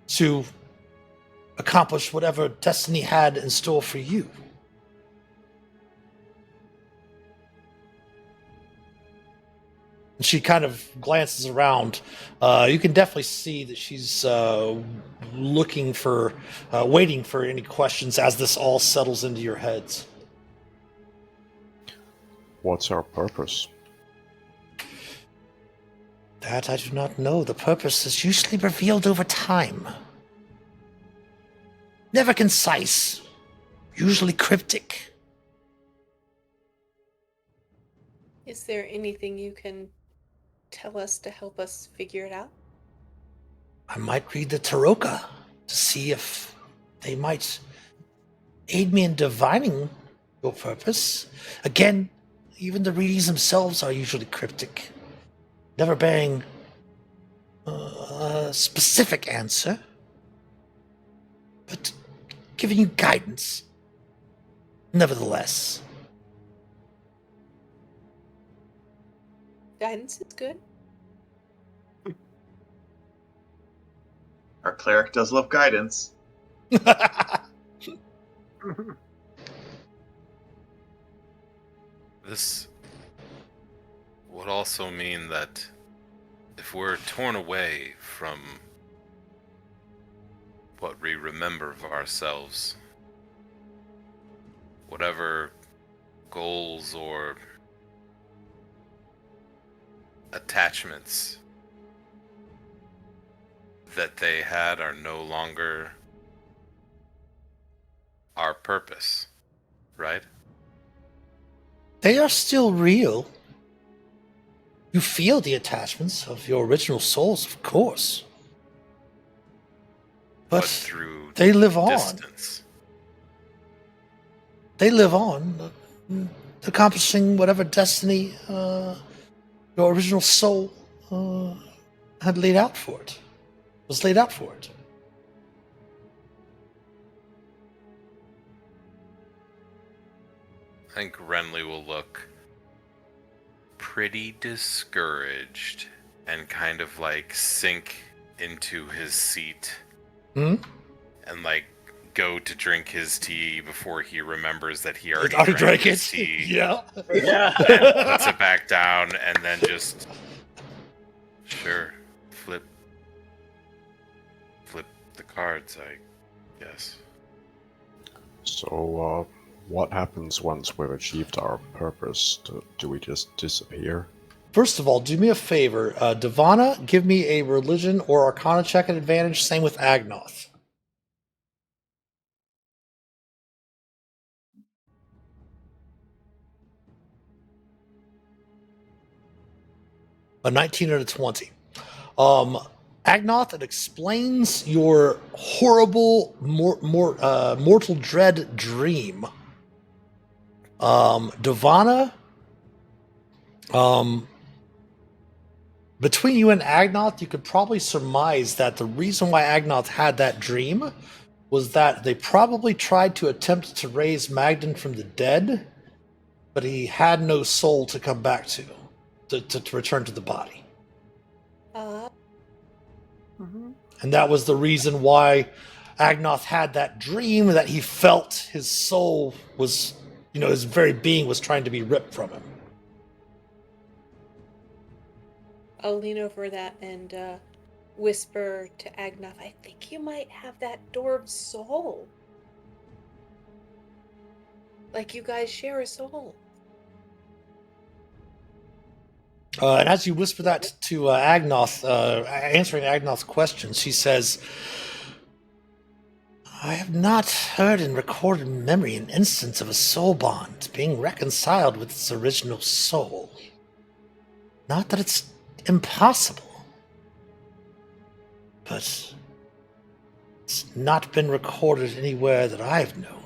Speaker 1: to accomplish whatever destiny had in store for you. And she kind of glances around. You can definitely see that she's waiting for any questions as this all settles into your heads.
Speaker 2: What's our purpose?
Speaker 1: That I do not know. The purpose is usually revealed over time. Never concise, usually cryptic.
Speaker 6: Is there anything you can tell us to help us figure it out?
Speaker 1: I might read the Taroka to see if they might aid me in divining your purpose. Again, even the readings themselves are usually cryptic, never bearing a specific answer, but giving you guidance, nevertheless.
Speaker 6: Guidance is good.
Speaker 5: Our cleric does love guidance.
Speaker 4: This would also mean that if we're torn away from what we remember of ourselves, whatever goals or attachments that they had are no longer our purpose, right?
Speaker 1: They are still real. You feel the attachments of your original souls, of course. But
Speaker 4: through
Speaker 1: they live on.
Speaker 4: distance.
Speaker 1: They live on, accomplishing whatever destiny your original soul had laid out for it. Was laid out for it.
Speaker 4: I think Renly will look pretty discouraged and kind of like sink into his seat
Speaker 1: Hmm?
Speaker 4: and like go to drink his tea before he remembers that he already
Speaker 1: I
Speaker 4: drank
Speaker 1: drank
Speaker 4: his
Speaker 1: it.
Speaker 4: tea.
Speaker 1: Yeah.
Speaker 7: Yeah.
Speaker 4: And puts it back down and then just flip the cards, I guess.
Speaker 2: So, what happens once we've achieved our purpose? Do we just disappear?
Speaker 1: First of all, do me a favor. Devana, give me a religion or arcana check at advantage. Same with Agnoth. A 19 and a 20. Agnoth, it explains your horrible mortal dread dream. Devana, between you and Agnoth, you could probably surmise that the reason why Agnoth had that dream was that they probably tried to attempt to raise Magdan from the dead, but he had no soul to come back to return to the body. And that was the reason why Agnoth had that dream, that he felt his soul was his very being was trying to be ripped from him.
Speaker 6: I'll lean over that and whisper to Agnoth, I think you might have that dwarf's soul. Like you guys share a soul.
Speaker 1: And as you whisper that to Agnoth, answering Agnoth's question, she says, I have not heard in recorded memory an instance of a soul bond being reconciled with its original soul. Not that it's impossible, but it's not been recorded anywhere that I've known.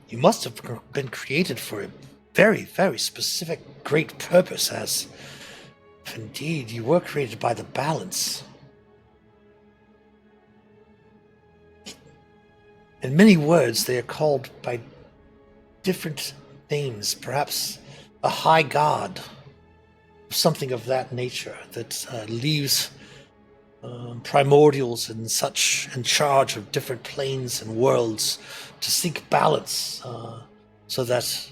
Speaker 1: You must have been created for a very, very specific, great purpose, as if indeed you were created by the balance. In many words, they are called by different names, perhaps a high god, something of that nature that leaves primordials and such in charge of different planes and worlds to seek balance, so that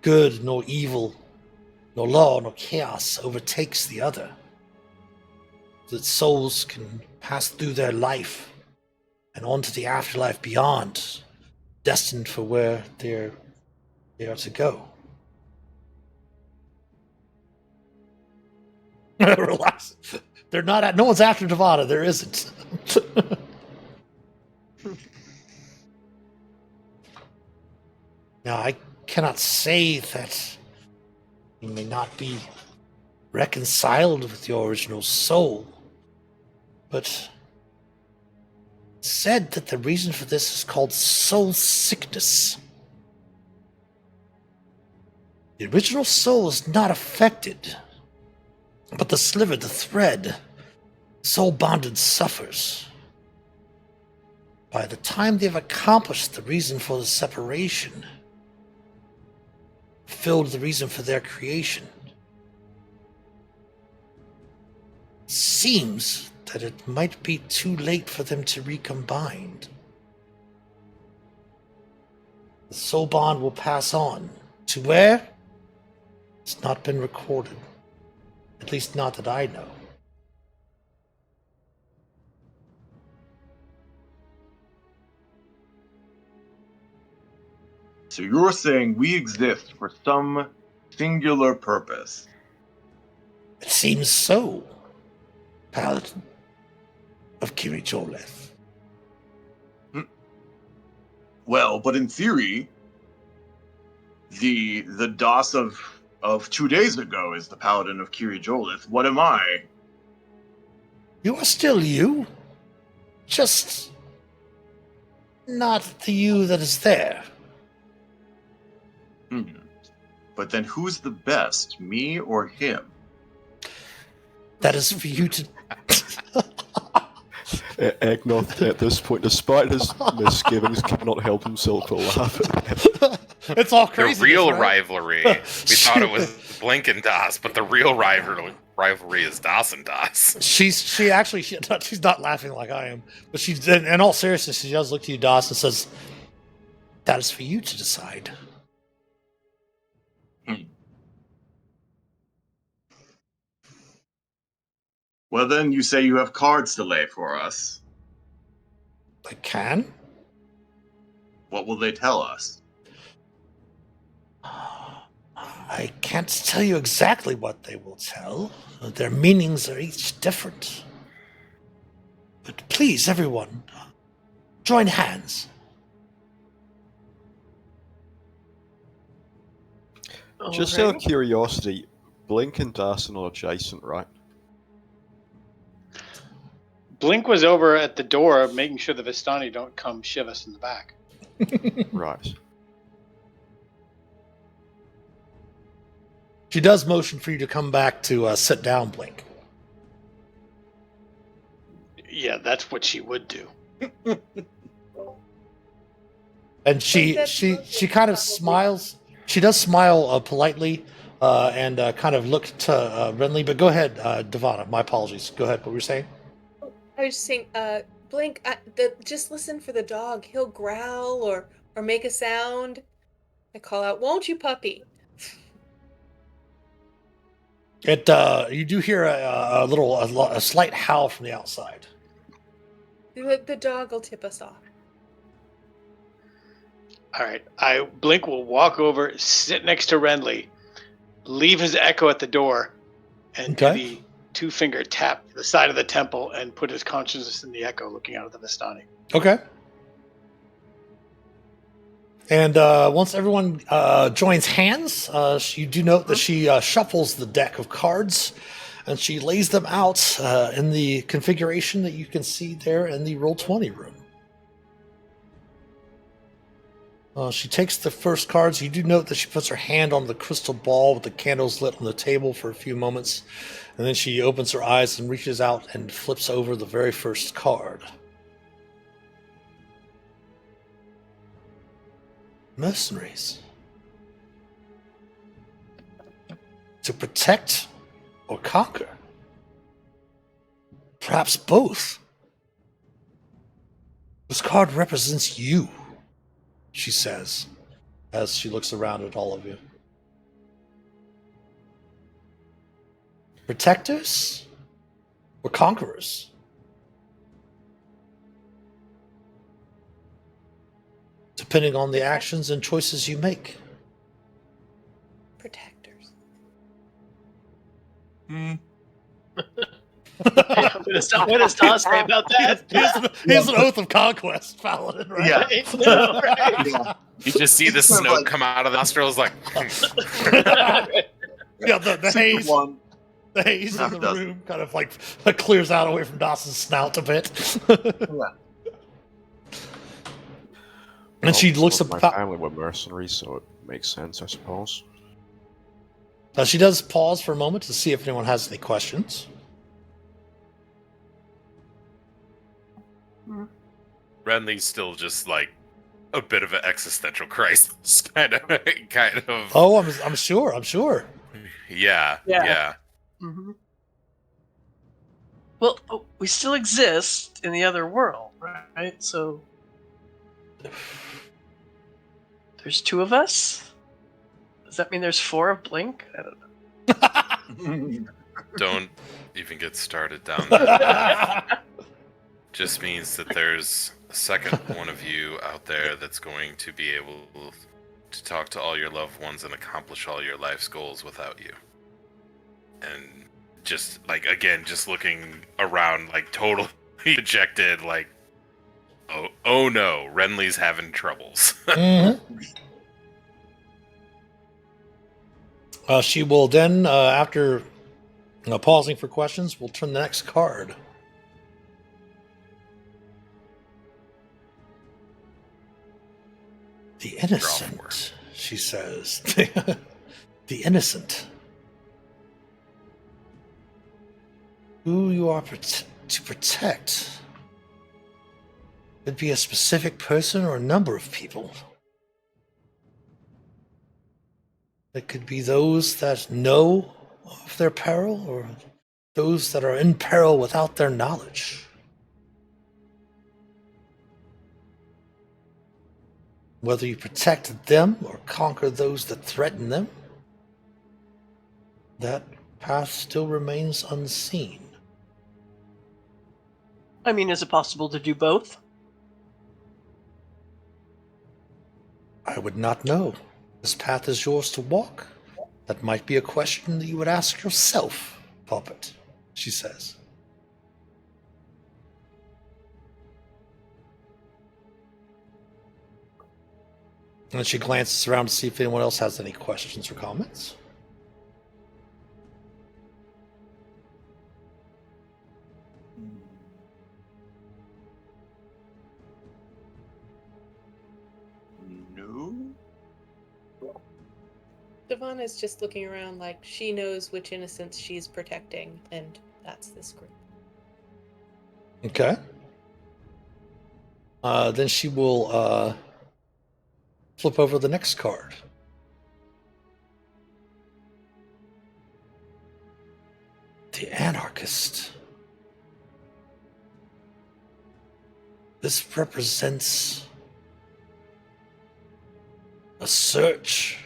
Speaker 1: good nor evil, nor law nor chaos overtakes the other. That souls can pass through their life and on to the afterlife beyond, destined for where they are to go. Relax. They're not. No one's after Devada. There isn't. Now, I cannot say that you may not be reconciled with your original soul, but it's said that the reason for this is called soul sickness. The original soul is not affected, but the sliver, the thread, soul bonded suffers. By the time they've accomplished the reason for the separation, fulfilled the reason for their creation, it seems that it might be too late for them to recombine. The soul bond will pass on. To where? It's not been recorded. At least not that I know.
Speaker 5: So you're saying we exist for some singular purpose?
Speaker 1: It seems so, Paladin of Kirjoleth.
Speaker 5: Well, but in theory, the DOS of 2 days ago is the Paladin of Kirjoleth. What am I?
Speaker 1: You are still you, just not the you that is there.
Speaker 5: But then who's the best, me or him?
Speaker 1: That is for you to...
Speaker 2: Agnoth, at this point, despite his misgivings, cannot help himself but laugh at
Speaker 1: It's all
Speaker 4: The
Speaker 1: crazy.
Speaker 4: real rivalry. We thought it was Blink and Das, but the real rivalry is Das and Das.
Speaker 1: She's not laughing like I am, but she's, in all seriousness, she does look to you, Doss, and says, that is for you to decide.
Speaker 5: Well, then you say you have cards to lay for us.
Speaker 1: I can?
Speaker 5: What will they tell us?
Speaker 1: I can't tell you exactly what they will tell. Their meanings are each different. But please, everyone, join hands.
Speaker 2: Just out of curiosity, Blink and Das are not adjacent, right?
Speaker 3: Blink was over at the door making sure the Vistani don't come shiv us in the back.
Speaker 2: Right.
Speaker 1: She does motion for you to come back to sit down, Blink.
Speaker 3: Yeah, that's what she would do.
Speaker 1: And she kind of smiles. She does smile politely and kind of look to Renly. But go ahead, Devana. My apologies. Go ahead. What were you saying?
Speaker 6: I was just saying, Blink, just listen for the dog. He'll growl or make a sound. I call out, "Won't you, puppy?"
Speaker 1: You do hear a slight howl from the outside.
Speaker 6: The dog will tip us off.
Speaker 3: All right. Blink will walk over, sit next to Renly, leave his echo at the door, and do
Speaker 1: Okay.
Speaker 3: the 2-finger tap to the side of the temple and put his consciousness in the echo, looking out of the Vistani.
Speaker 1: Okay. And once everyone joins hands, you do note that she shuffles the deck of cards, and she lays them out in the configuration that you can see there in the Roll20 room. She takes the first cards. You do note that she puts her hand on the crystal ball with the candles lit on the table for a few moments, and then she opens her eyes and reaches out and flips over the very first card. Mercenaries. To protect or conquer? Perhaps both. This card represents you, she says, as she looks around at all of you. Protectors or conquerors? Depending on the actions and choices you make.
Speaker 6: Protectors.
Speaker 7: What does Toss say about that?
Speaker 1: Here's an oath of conquest, Paladin, right?
Speaker 5: Yeah.
Speaker 7: I know, right?
Speaker 5: Yeah.
Speaker 4: You just see the
Speaker 5: It's kind of
Speaker 4: smoke
Speaker 5: like-
Speaker 4: come out of the nostrils, like.
Speaker 1: Yeah, the haze.
Speaker 5: One.
Speaker 1: The haze in
Speaker 5: Half
Speaker 1: the
Speaker 5: a dozen.
Speaker 1: room kind of like clears out away from Dawson's snout a bit. And she looks
Speaker 2: Some of
Speaker 1: up.
Speaker 2: my family were mercenaries, so it makes sense, I suppose.
Speaker 1: She does pause for a moment to see if anyone has any questions.
Speaker 4: Renly's still just like a bit of an existential crisis, kind of.
Speaker 1: Oh, I'm sure. I'm sure.
Speaker 4: Yeah.
Speaker 7: Yeah. Mm-hmm. Well, we still exist in the other world, right? So there's 2 of us? Does that mean there's 4 of Blink? I don't know.
Speaker 4: Don't even get started down that. Just means that there's a second one of you out there that's going to be able to talk to all your loved ones and accomplish all your life's goals without you. And just like again, just looking around, like totally dejected, like, oh no, Renly's having troubles.
Speaker 1: Mhm. She will then, after pausing for questions, will turn the next card. The innocent, she says. The innocent. Who you are to protect. Could be a specific person or a number of people. It could be those that know of their peril, or those that are in peril without their knowledge. Whether you protect them or conquer those that threaten them, that path still remains unseen.
Speaker 7: I mean, is it possible to do both?
Speaker 1: I would not know. This path is yours to walk. That might be a question that you would ask yourself, Puppet, she says. And she glances around to see if anyone else has any questions or comments.
Speaker 5: No.
Speaker 6: Devon is just looking around like she knows which innocents she's protecting, and that's this group.
Speaker 1: Okay. Then she will flip over the next card. The Anarchist. This represents a search.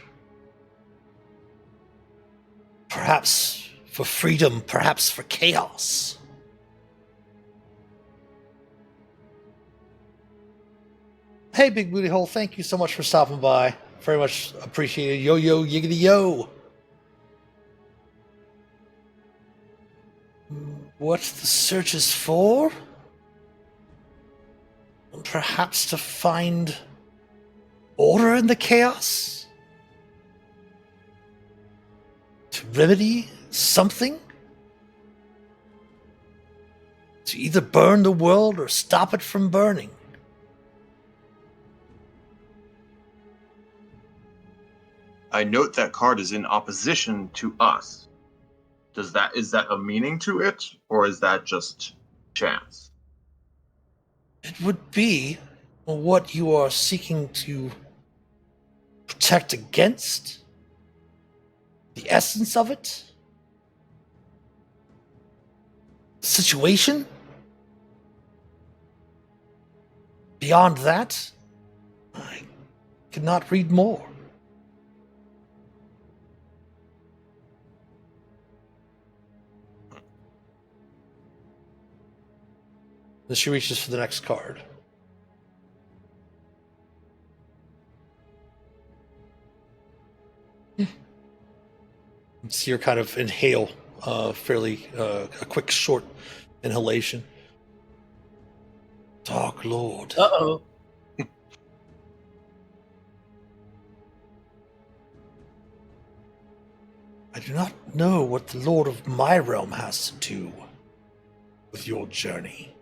Speaker 1: Perhaps for freedom, perhaps for chaos. Hey, Big Booty Hole, thank you so much for stopping by. Very much appreciated. Yo, yo, yiggity, yo. What the search is for? Perhaps to find order in the chaos? To remedy something? To either burn the world or stop it from burning?
Speaker 5: I note that card is in opposition to us. Is that a meaning to it, or is that just chance?
Speaker 1: It would be what you are seeking to protect against. The essence of it. The situation. Beyond that, I cannot read more. Then she reaches for the next card. You see her kind of inhale, fairly a quick, short inhalation. Dark Lord.
Speaker 7: Uh-oh.
Speaker 1: I do not know what the Lord of my realm has to do with your journey.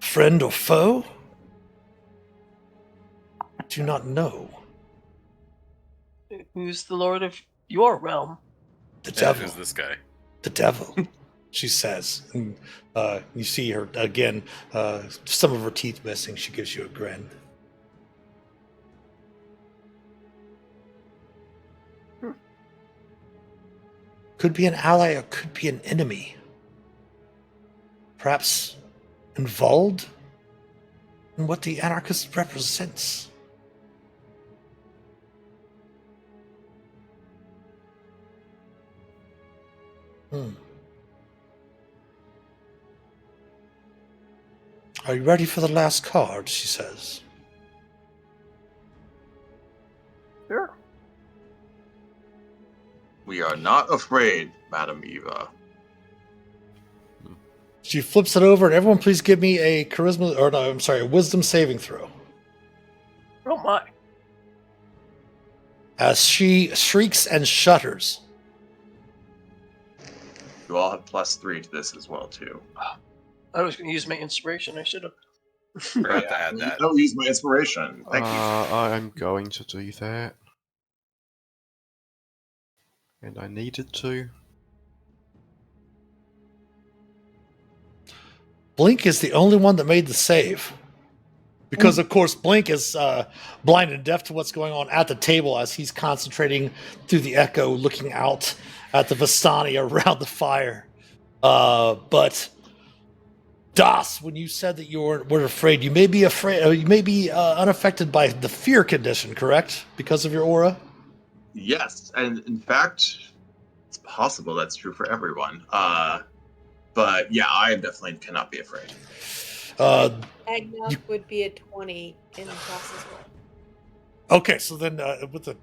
Speaker 1: Friend or foe? I do not know.
Speaker 7: Who's the lord of your realm?
Speaker 1: The
Speaker 4: Yeah,
Speaker 1: devil.
Speaker 4: who's this guy?
Speaker 1: The devil, she says. And, you see her again, some of her teeth missing. She gives you a grin. Could be an ally or could be an enemy. Perhaps involved in what the anarchist represents. Are you ready for the last card? She says.
Speaker 7: Sure.
Speaker 5: We are not afraid, Madam Eva.
Speaker 1: She flips it over, and everyone please give me a charisma, or no, I'm sorry, a wisdom saving throw.
Speaker 7: Oh my.
Speaker 1: As she shrieks and shudders.
Speaker 5: You all have +3 to this as well, too.
Speaker 7: I was going to use my inspiration. I should have.
Speaker 4: Forgot to add that.
Speaker 5: Don't use my inspiration. Thank you.
Speaker 2: I'm going to do that. And I needed to.
Speaker 1: Blink is the only one that made the save. Because, of course, Blink is blind and deaf to what's going on at the table as he's concentrating through the echo, looking out at the Vistani around the fire. But Das, when you said that you weren't afraid, you may be afraid. You may be unaffected by the fear condition, correct? Because of your aura.
Speaker 5: Yes, and in fact, it's possible that's true for everyone. But yeah, I definitely cannot be afraid.
Speaker 6: Agnoth would be a 20 in process roll.
Speaker 1: Okay, so then with the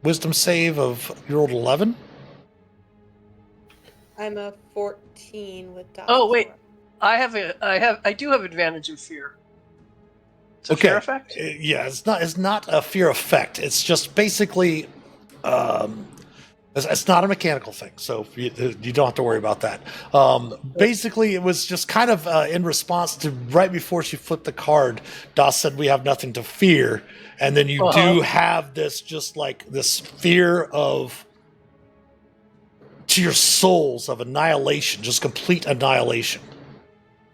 Speaker 1: wisdom save of your old 11.
Speaker 6: I'm a 14 with dodge.
Speaker 7: Oh wait, I do have advantage of fear. It's a
Speaker 1: Okay.
Speaker 7: fear effect.
Speaker 1: Yeah, it's not a fear effect. It's just basically, it's not a mechanical thing, so you don't have to worry about that. Basically, it was just kind of in response to right before she flipped the card, Das said, "We have nothing to fear," and then you do have this just like this fear of to your souls of annihilation, just complete annihilation.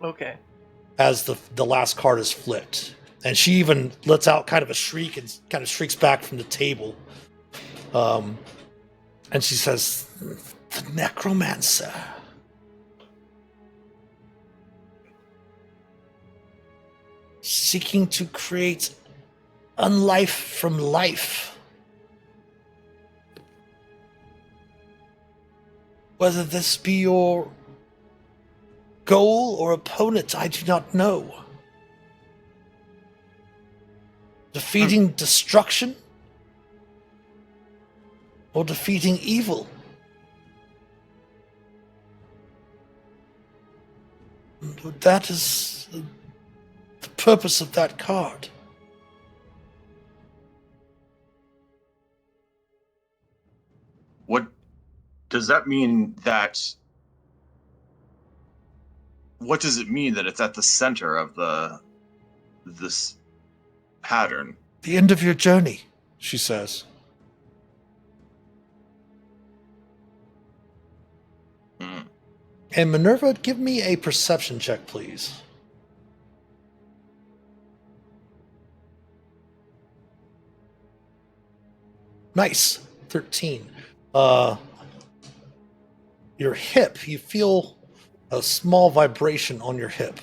Speaker 7: Okay.
Speaker 1: As the last card is flipped. And she even lets out kind of a shriek and kind of shrieks back from the table. And she says, "The necromancer. seeking to create unlife from life. Whether this be your goal or opponent, I do not know. Defeating destruction or defeating evil. That is the purpose of that card.
Speaker 5: What does that mean? What does it mean that it's at the center of this pattern?
Speaker 1: The end of your journey, she says.
Speaker 5: Hmm.
Speaker 1: And Minerva, give me a perception check, please. Nice. 13. Your hip, you feel a small vibration on your hip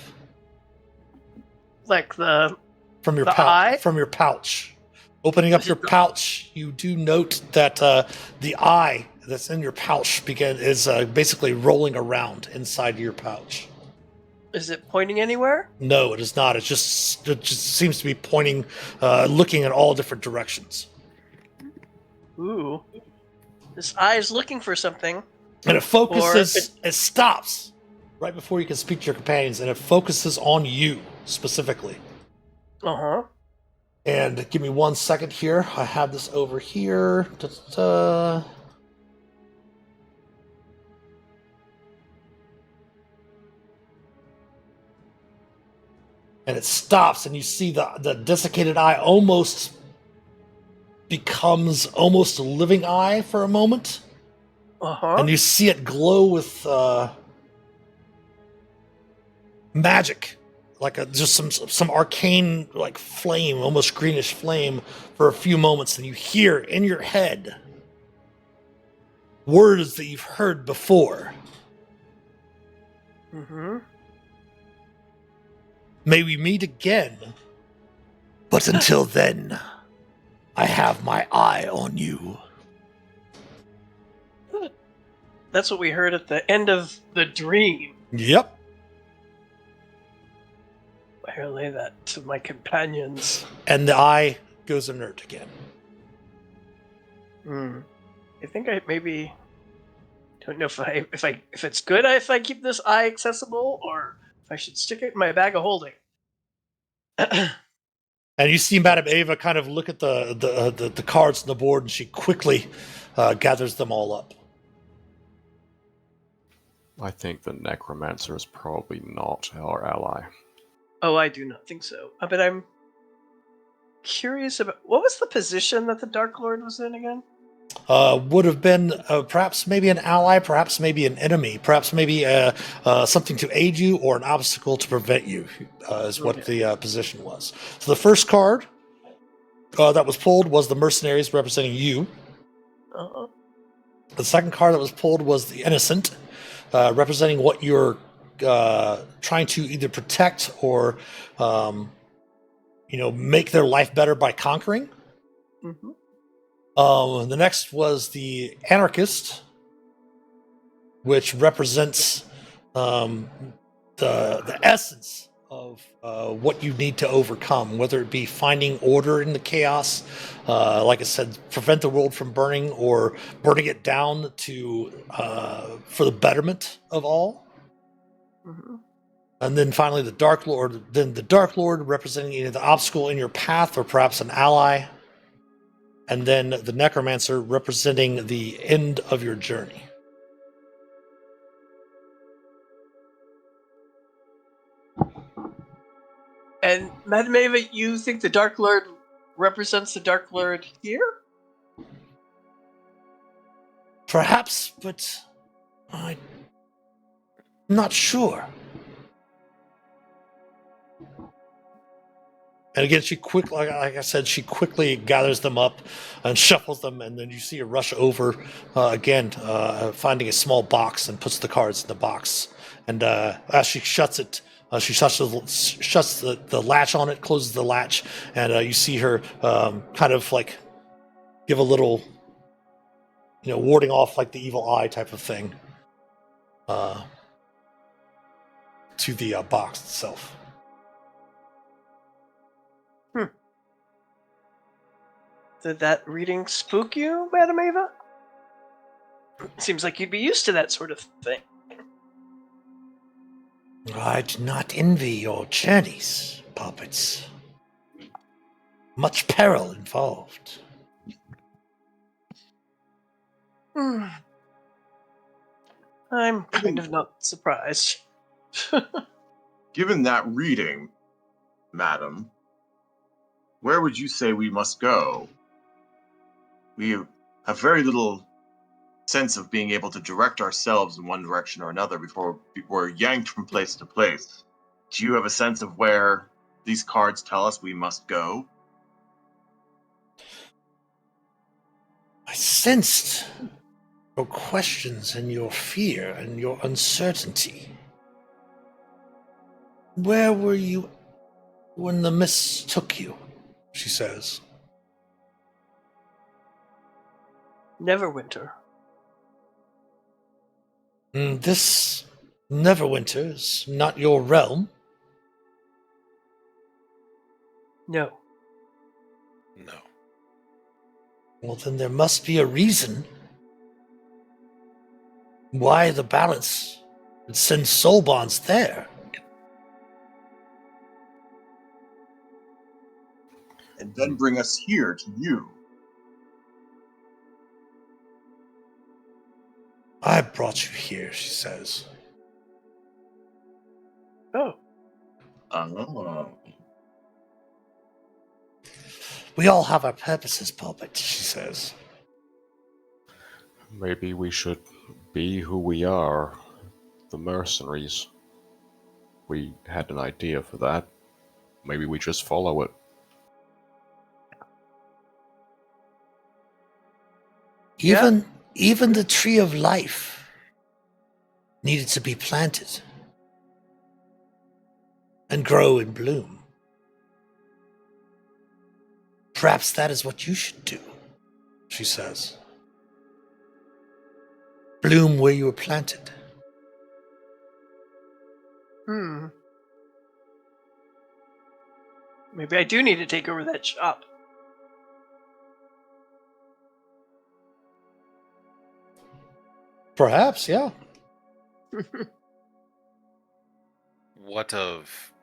Speaker 7: Like the
Speaker 1: from your
Speaker 7: The eye?
Speaker 1: from your pouch. Opening up
Speaker 7: Is
Speaker 1: your
Speaker 7: it the-
Speaker 1: pouch, you do note that the eye that's in your pouch is basically rolling around inside your pouch.
Speaker 7: is it pointing anywhere?
Speaker 1: No, it is not. It just seems to be pointing, looking in all different directions.
Speaker 7: Ooh. This eye is looking for something.
Speaker 1: And it focuses,
Speaker 7: Or
Speaker 1: it stops right before you can speak to your companions, and it focuses on you specifically.
Speaker 7: Uh-huh.
Speaker 1: And give me 1 second here. I have this over here. Da-da-da. And it stops, and you see the desiccated eye almost becomes almost a living eye for a moment.
Speaker 7: Uh-huh.
Speaker 1: And you see it glow with magic, like just some arcane like flame, almost greenish flame, for a few moments, and you hear in your head words that you've heard before.
Speaker 7: Mm-hmm.
Speaker 1: May we meet again, but until then, I have my eye on you.
Speaker 7: That's what we heard at the end of the dream.
Speaker 1: Yep.
Speaker 7: I relay that to my companions.
Speaker 1: And the eye goes inert again.
Speaker 7: I think I maybe don't know if it's good if I keep this eye accessible or if I should stick it in my bag of holding.
Speaker 1: And you see Madame Ava kind of look at the cards on the board, and she quickly gathers them all up.
Speaker 2: I think the necromancer is probably not our ally.
Speaker 7: Oh, I do not think so. But I'm curious about what was the position that the Dark Lord was in again?
Speaker 1: Would have been perhaps maybe an ally, perhaps maybe an enemy, perhaps maybe something to aid you or an obstacle to prevent you, is what the position was. So the first card that was pulled was the mercenaries representing you.
Speaker 7: Uh-huh.
Speaker 1: The second card that was pulled was the innocent, representing what you're trying to either protect or make their life better by conquering.
Speaker 7: Mm-hmm.
Speaker 1: The next was the anarchist, which represents the essence of what you need to overcome, whether it be finding order in the chaos, like I said, prevent the world from burning or burning it down to for the betterment of all.
Speaker 7: Mm-hmm.
Speaker 1: And then finally the Dark Lord. Then the Dark Lord representing either the obstacle in your path or perhaps an ally. And then the Necromancer representing the end of your journey.
Speaker 7: And Madame Ava, you think the Dark Lord represents the Dark Lord here?
Speaker 1: Perhaps, but I'm not sure. And again, she like I said, she quickly gathers them up and shuffles them, and then you see her rush over again, finding a small box and puts the cards in the box. And as she shuts it, She shuts the latch on it, closes the latch, and you see her kind of like give a little, warding off like the evil eye type of thing to the box itself.
Speaker 7: Did that reading spook you, Madam Ava? Seems like you'd be used to that sort of thing.
Speaker 1: I do not envy your journeys, puppets. Much peril involved.
Speaker 7: I'm kind of not surprised.
Speaker 5: Given that reading, madam, where would you say we must go? We have very little sense of being able to direct ourselves in one direction or another before we're yanked from place to place. Do you have a sense of where these cards tell us we must go?
Speaker 1: I sensed your questions and your fear and your uncertainty. Where were you when the mists took you? She says.
Speaker 7: Neverwinter.
Speaker 1: This Neverwinter is not your realm.
Speaker 7: No.
Speaker 4: No.
Speaker 1: Well, then there must be a reason why the balance would send soul bonds there.
Speaker 5: And then bring us here to you.
Speaker 1: I brought you here, she says.
Speaker 7: Oh.
Speaker 5: Oh.
Speaker 1: We all have our purposes, puppet, she says.
Speaker 2: Maybe we should be who we are, the mercenaries. We had an idea for that. Maybe we just follow it.
Speaker 1: Even the tree of life needed to be planted and grow and bloom. Perhaps that is what you should do, she says. Bloom where you were planted.
Speaker 7: Maybe I do need to take over that shop.
Speaker 1: Perhaps, yeah.
Speaker 4: What of...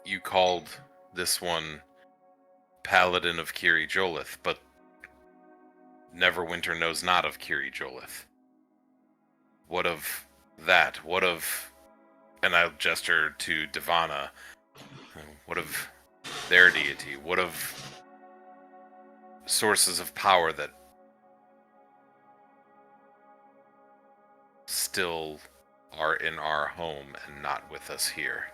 Speaker 4: You called this one Paladin of Kiri Jolith, but Neverwinter knows not of Kiri Jolith. What of that? What of... And I'll gesture to Divana. What of their deity? What of sources of power that still are in our home and not with us here?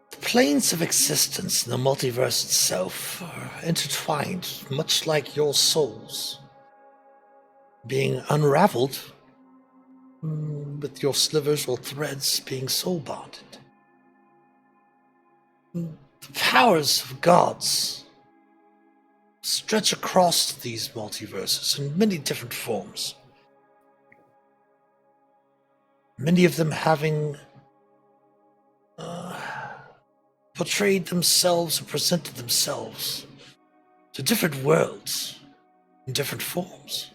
Speaker 1: The planes of existence in the multiverse itself are intertwined, much like your souls, being unraveled with your slivers or threads being soul bonded. The powers of gods stretch across these multiverses in many different forms. Many of them having portrayed themselves or presented themselves to different worlds in different forms.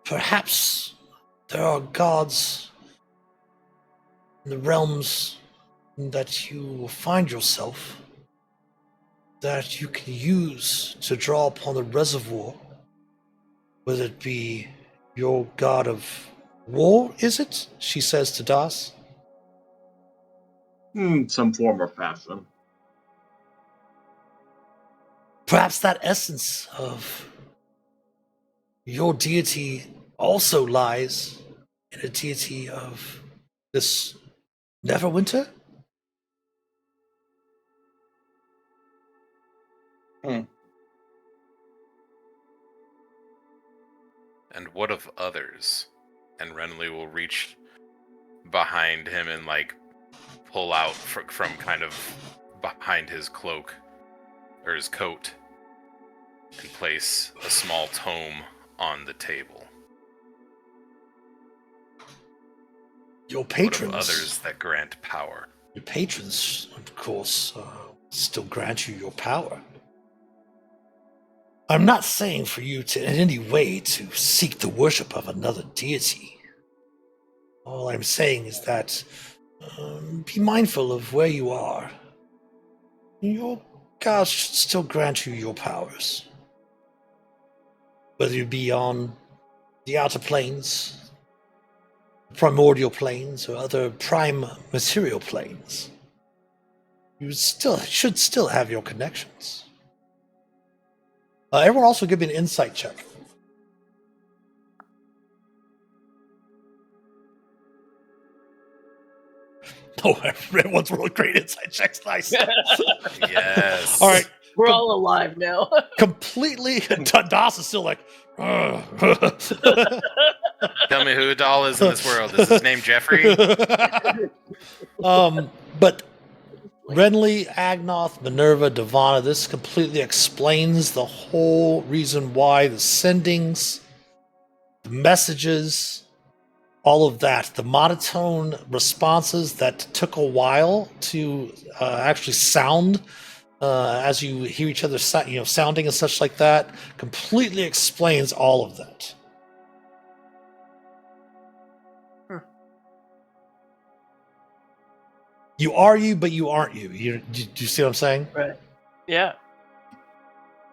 Speaker 1: Perhaps there are gods in the realms that you will find yourself that you can use to draw upon the reservoir, whether it be your god of war, is it? She says to Das.
Speaker 5: Some form or fashion.
Speaker 1: Perhaps that essence of your deity also lies in a deity of this Neverwinter?
Speaker 4: And what of others? And Renly will reach behind him and like pull out from kind of behind his cloak or his coat and place a small tome on the table.
Speaker 1: Your
Speaker 4: What of
Speaker 1: patrons,
Speaker 4: others that grant power?
Speaker 1: your patrons, of course, still grant you your power. I'm not saying for you to in any way to seek the worship of another deity. All I'm saying is that be mindful of where you are. Your gods should still grant you your powers. Whether you be on the outer planes, primordial planes, or other prime material planes, you should still have your connections. Everyone also give me an insight check. Oh, everyone's really great insight checks. Nice.
Speaker 4: Yes.
Speaker 1: All right.
Speaker 7: We're all alive now.
Speaker 1: Completely. Das is still like.
Speaker 4: Tell me who Adal is in this world. Is his name Jeffrey?
Speaker 1: But Renly, Agnoth, Minerva, Divana, this completely explains the whole reason why the sendings, the messages, all of that, the monotone responses that took a while to actually sound as you hear each other, sounding and such like that, completely explains all of that. You are you, but you aren't you. Do you see what I'm saying?
Speaker 7: Right. Yeah.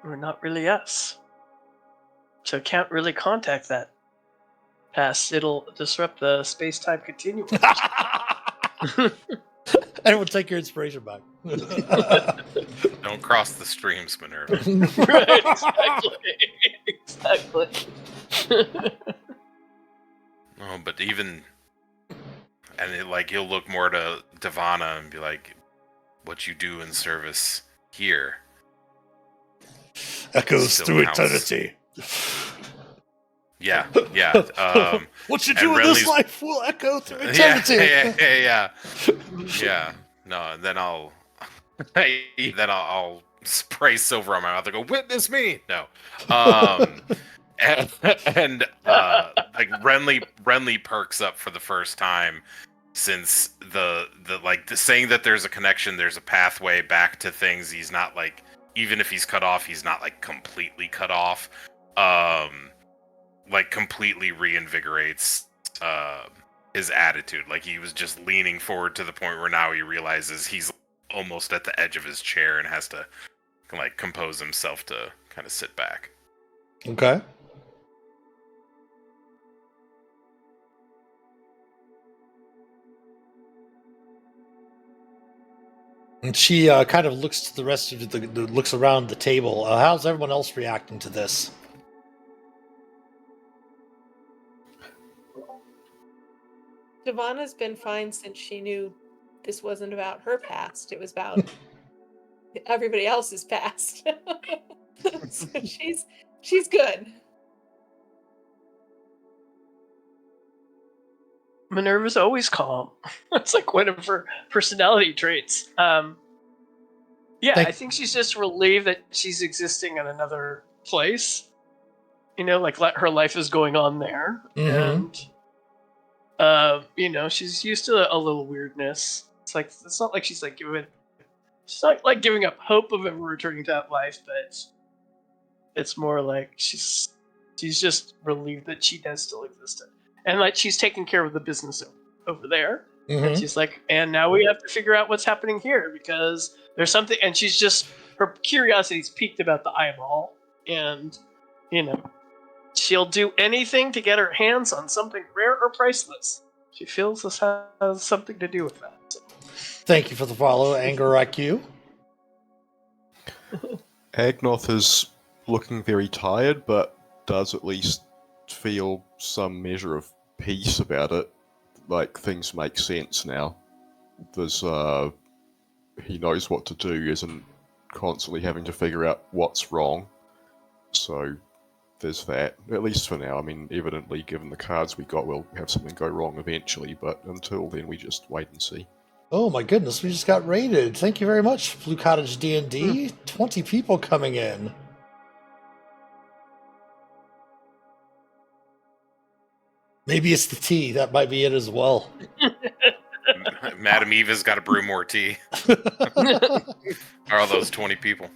Speaker 7: We're not really us. So can't really contact that past. It'll disrupt the space-time continuum.
Speaker 1: Everyone take your inspiration back.
Speaker 4: Don't cross the streams, Minerva.
Speaker 7: Right, exactly.
Speaker 4: Oh, but even... And he'll look more to Divana and be like, what you do in service here
Speaker 1: Echoes
Speaker 4: still
Speaker 1: through
Speaker 4: counts.
Speaker 1: eternity.
Speaker 4: Yeah.
Speaker 1: What you
Speaker 4: And
Speaker 1: do in this
Speaker 4: Renly's-
Speaker 1: life will echo through eternity.
Speaker 4: Yeah. No, then I'll spray silver on my mouth and go, witness me. No. And like Renly perks up for the first time since the saying that there's a connection, there's a pathway back to things. He's not like, even if he's cut off, he's not like completely cut off. Like completely reinvigorates his attitude. Like he was just leaning forward to the point where now he realizes he's almost at the edge of his chair and has to like compose himself to kind of sit back.
Speaker 1: Okay. And she kind of looks to the rest of looks around the table. How's everyone else reacting to this?
Speaker 6: Divana's been fine since she knew this wasn't about her past. It was about everybody else's past. So she's good.
Speaker 7: Minerva's always calm. It's like one of her personality traits. I think she's just relieved that she's existing in another place. Like her life is going on there, and she's used to a little weirdness. It's not like she's not like giving up hope of ever returning to that life, but it's more like she's just relieved that she does still exist. And like she's taking care of the business over there. And she's like, and now we have to figure out what's happening here because there's something. And she's just, her curiosity's piqued about the eyeball. And, she'll do anything to get her hands on something rare or priceless. She feels this has something to do with that. So.
Speaker 1: Thank you for the follow, Anger IQ.
Speaker 2: Agnoth is looking very tired, but does at least feel some measure of peace about it. Like, things make sense now. There's, he knows what to do, isn't constantly having to figure out what's wrong. So, there's that. At least for now. I mean, evidently, given the cards we got, we'll have something go wrong eventually. But until then, we just wait and see.
Speaker 1: Oh my goodness, we just got raided. Thank you very much, Blue Cottage D&D. 20 people coming in. Maybe it's the tea. That might be it as well.
Speaker 4: Madam Eva's got to brew more tea. Are all those 20 people?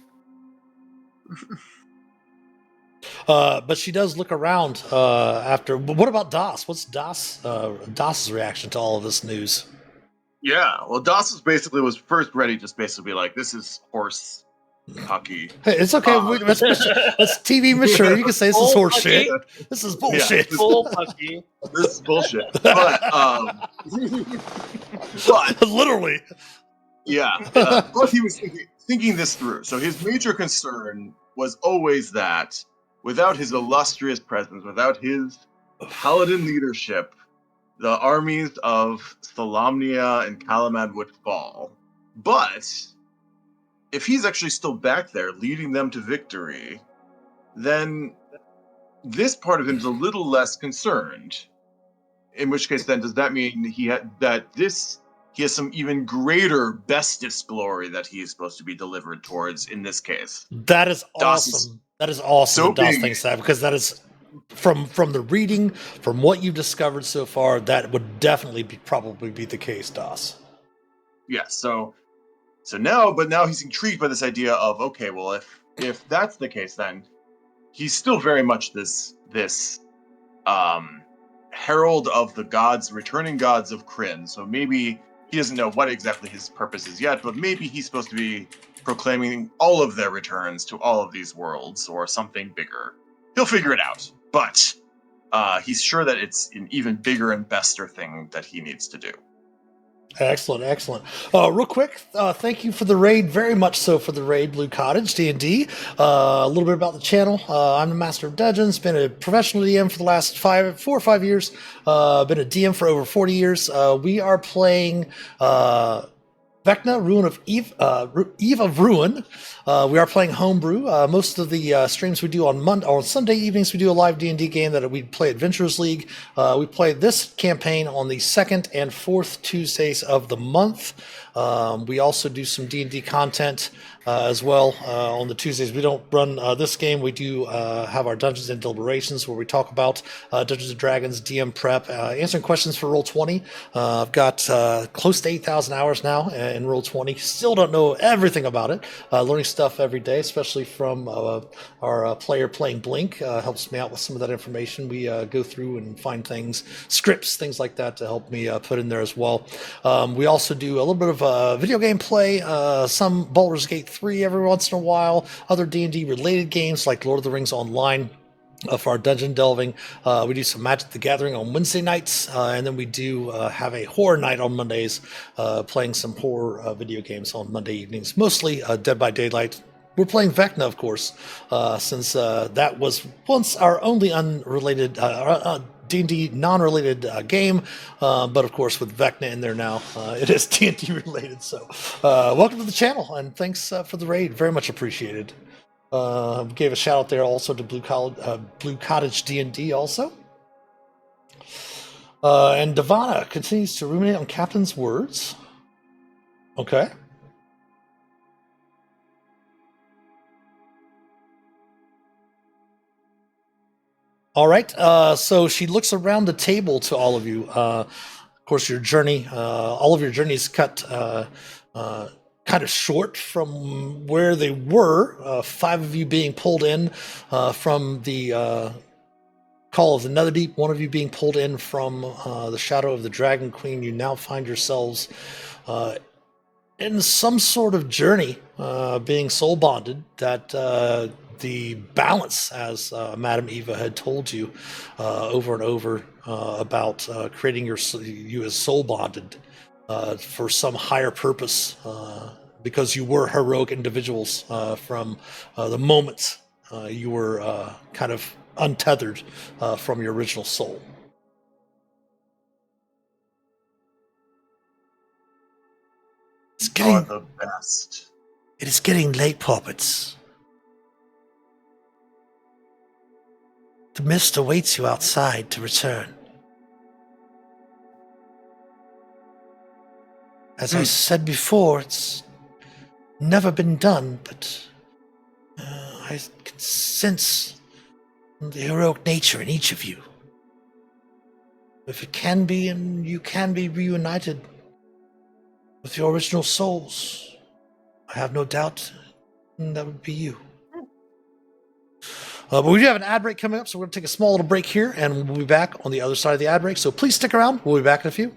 Speaker 1: But she does look around after. But what about Das? What's Das's reaction to all of this news?
Speaker 5: Yeah, well, Doss was first ready, just basically like, this is horse hockey.
Speaker 1: Hey, it's okay. Let's TV mature. You can say this is horse shit. This is bullshit.
Speaker 5: Yeah,
Speaker 7: Full pucky.
Speaker 5: This is bullshit. But
Speaker 1: Literally.
Speaker 5: yeah, but he was thinking this through. So his major concern was always that without his illustrious presence, without his paladin leadership, the armies of Solamnia and Kalamad would fall. But if he's actually still back there leading them to victory, then this part of him is a little less concerned. In which case, then, does that mean he has some even greater bestest glory that he is supposed to be delivered towards in this case?
Speaker 1: That is awesome. That is awesome
Speaker 5: so
Speaker 1: that Das
Speaker 5: big.
Speaker 1: thinks that, because that is from the reading, from what you've discovered so far, that would definitely probably be the case, Das.
Speaker 5: Yeah, so now he's intrigued by this idea of, okay, well, if that's the case, then he's still very much this herald of the gods, returning gods of Kryn. So maybe he doesn't know what exactly his purpose is yet, but maybe he's supposed to be proclaiming all of their returns to all of these worlds or something bigger. He'll figure it out, but he's sure that it's an even bigger and bester thing that he needs to do.
Speaker 1: Excellent. Real quick, thank you for the raid, very much so for the raid, Blue Cottage D&D. A little bit about the channel. I'm the Master of Dungeons, been a professional DM for the last 4 or 5 years. Been a DM for over 40 years. We are playing Vecna, Eve of Ruin. We are playing homebrew. Most of the streams we do on Sunday evenings, we do a live D&D game that we play Adventurers League. We play this campaign on the second and fourth Tuesdays of the month. We also do some D&D content as well on the Tuesdays. We don't run this game. We do have our Dungeons and Deliberations where we talk about Dungeons and Dragons, DM prep, answering questions for Roll20. I've got close to 8,000 hours now in Roll20. Still don't know everything about it. Learning stuff every day, especially from our player playing Blink. Helps me out with some of that information. We go through and find things, scripts, things like that to help me put in there as well. We also do a little bit of video game play, some Baldur's Gate 3 every once in a while, other D&D related games like Lord of the Rings Online. For our dungeon delving, we do some Magic the Gathering on Wednesday nights, and then we do have a horror night on Mondays, playing some horror video games on Monday evenings, mostly Dead by Daylight. We're playing Vecna, of course, since that was once our only unrelated D&D non-related game, but of course with Vecna in there now, it is D&D related. So welcome to the channel, and thanks for the raid. Very much appreciated. Gave a shout out there also to Blue Cottage D&D also. And Devana continues to ruminate on Captain's words. Okay. All right. So she looks around the table to all of you. Of course, your journey, all of your journeys cut kind of short from where they were. 5 of you being pulled in from the Call of the Netherdeep, 1 of you being pulled in from the Shadow of the Dragon Queen. You now find yourselves in some sort of journey, being soul bonded, that the balance, as Madam Eva had told you over and over about creating you as soul bonded for some higher purpose, because you were heroic individuals from the moment you were kind of untethered from your original soul. It's getting
Speaker 5: the best.
Speaker 1: It is getting late, puppets. mist awaits you outside to return. As I said before, it's never been done, but I can sense the heroic nature in each of you. If it can be, and you can be reunited with your original souls, I have no doubt that would be you. But we do have an ad break coming up, so we're going to take a small little break here, and we'll be back on the other side of the ad break. So please stick around. We'll be back in a few.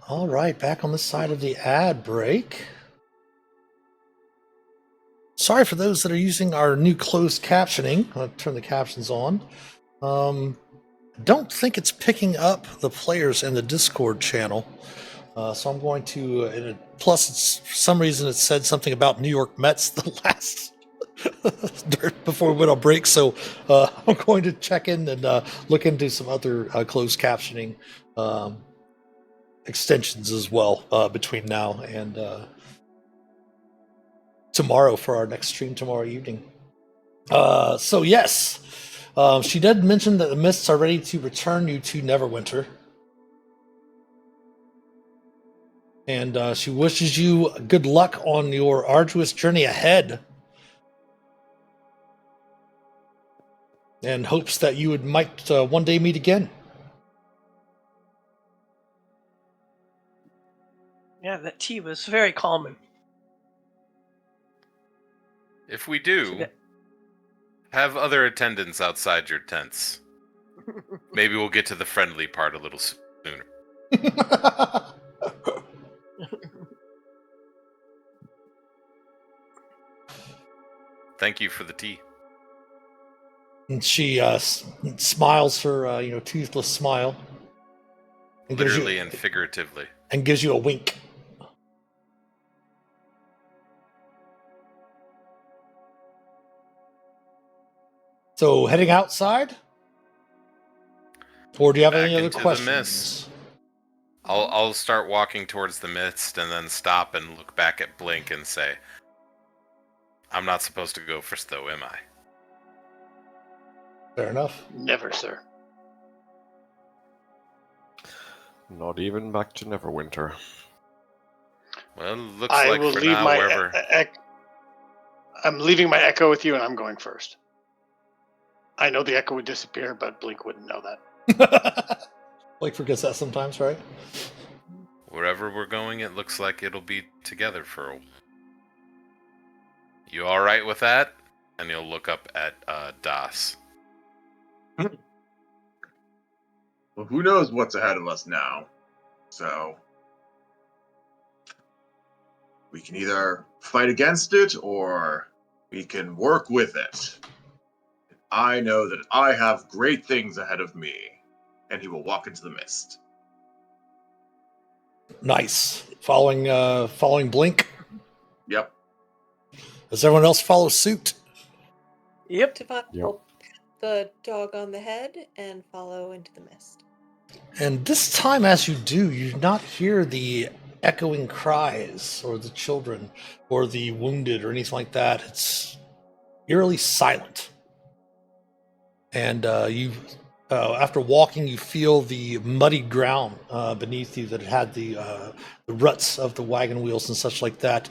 Speaker 1: All right, back on the side of the ad break. Sorry for those that are using our new closed captioning. I'll turn the captions on. Don't think it's picking up the players in the Discord channel. So I'm going to, plus it's, for some reason it said something about New York Mets the last, before we went on break. So I'm going to check in and look into some other closed captioning extensions as well between now and tomorrow for our next stream tomorrow evening. So yes, she did mention that the mists are ready to return you to Neverwinter. And she wishes you good luck on your arduous journey ahead. And hopes that you might one day meet again.
Speaker 7: Yeah, that tea was very calming.
Speaker 4: If we do, have other attendants outside your tents. Maybe we'll get to the friendly part a little sooner. Thank you for the tea.
Speaker 1: And she smiles her, toothless smile. And
Speaker 4: Literally and figuratively.
Speaker 1: And gives you a wink. So, heading outside? Or do you have
Speaker 4: Back
Speaker 1: any other
Speaker 4: into
Speaker 1: questions?
Speaker 4: The mist. I'll start walking towards the mist and then stop and look back at Blink and say, I'm not supposed to go first though, am I?
Speaker 1: Fair enough.
Speaker 3: Never, sir.
Speaker 2: Not even back to Neverwinter.
Speaker 4: Well, looks
Speaker 3: I
Speaker 4: like
Speaker 3: will
Speaker 4: for
Speaker 3: leave
Speaker 4: now,
Speaker 3: my.
Speaker 4: wherever.
Speaker 3: I'm leaving my echo with you, and I'm going first. I know the echo would disappear, but Blink wouldn't know that.
Speaker 1: Blake forgets that sometimes, right?
Speaker 4: Wherever we're going, it looks like it'll be together for a while. You all right with that? And you'll look up at Das.
Speaker 5: Well, who knows what's ahead of us now? So we can either fight against it or we can work with it. I know that I have great things ahead of me. And he will walk into the mist.
Speaker 1: Nice. Following Blink.
Speaker 5: Yep.
Speaker 1: Does everyone else follow suit?
Speaker 7: Yep.
Speaker 6: Tavon the dog on the head and follow into the mist.
Speaker 1: And this time, as you do, you do not hear the echoing cries or the children or the wounded or anything like that. It's eerily silent. And after walking, you feel the muddy ground beneath you that had the ruts of the wagon wheels and such like that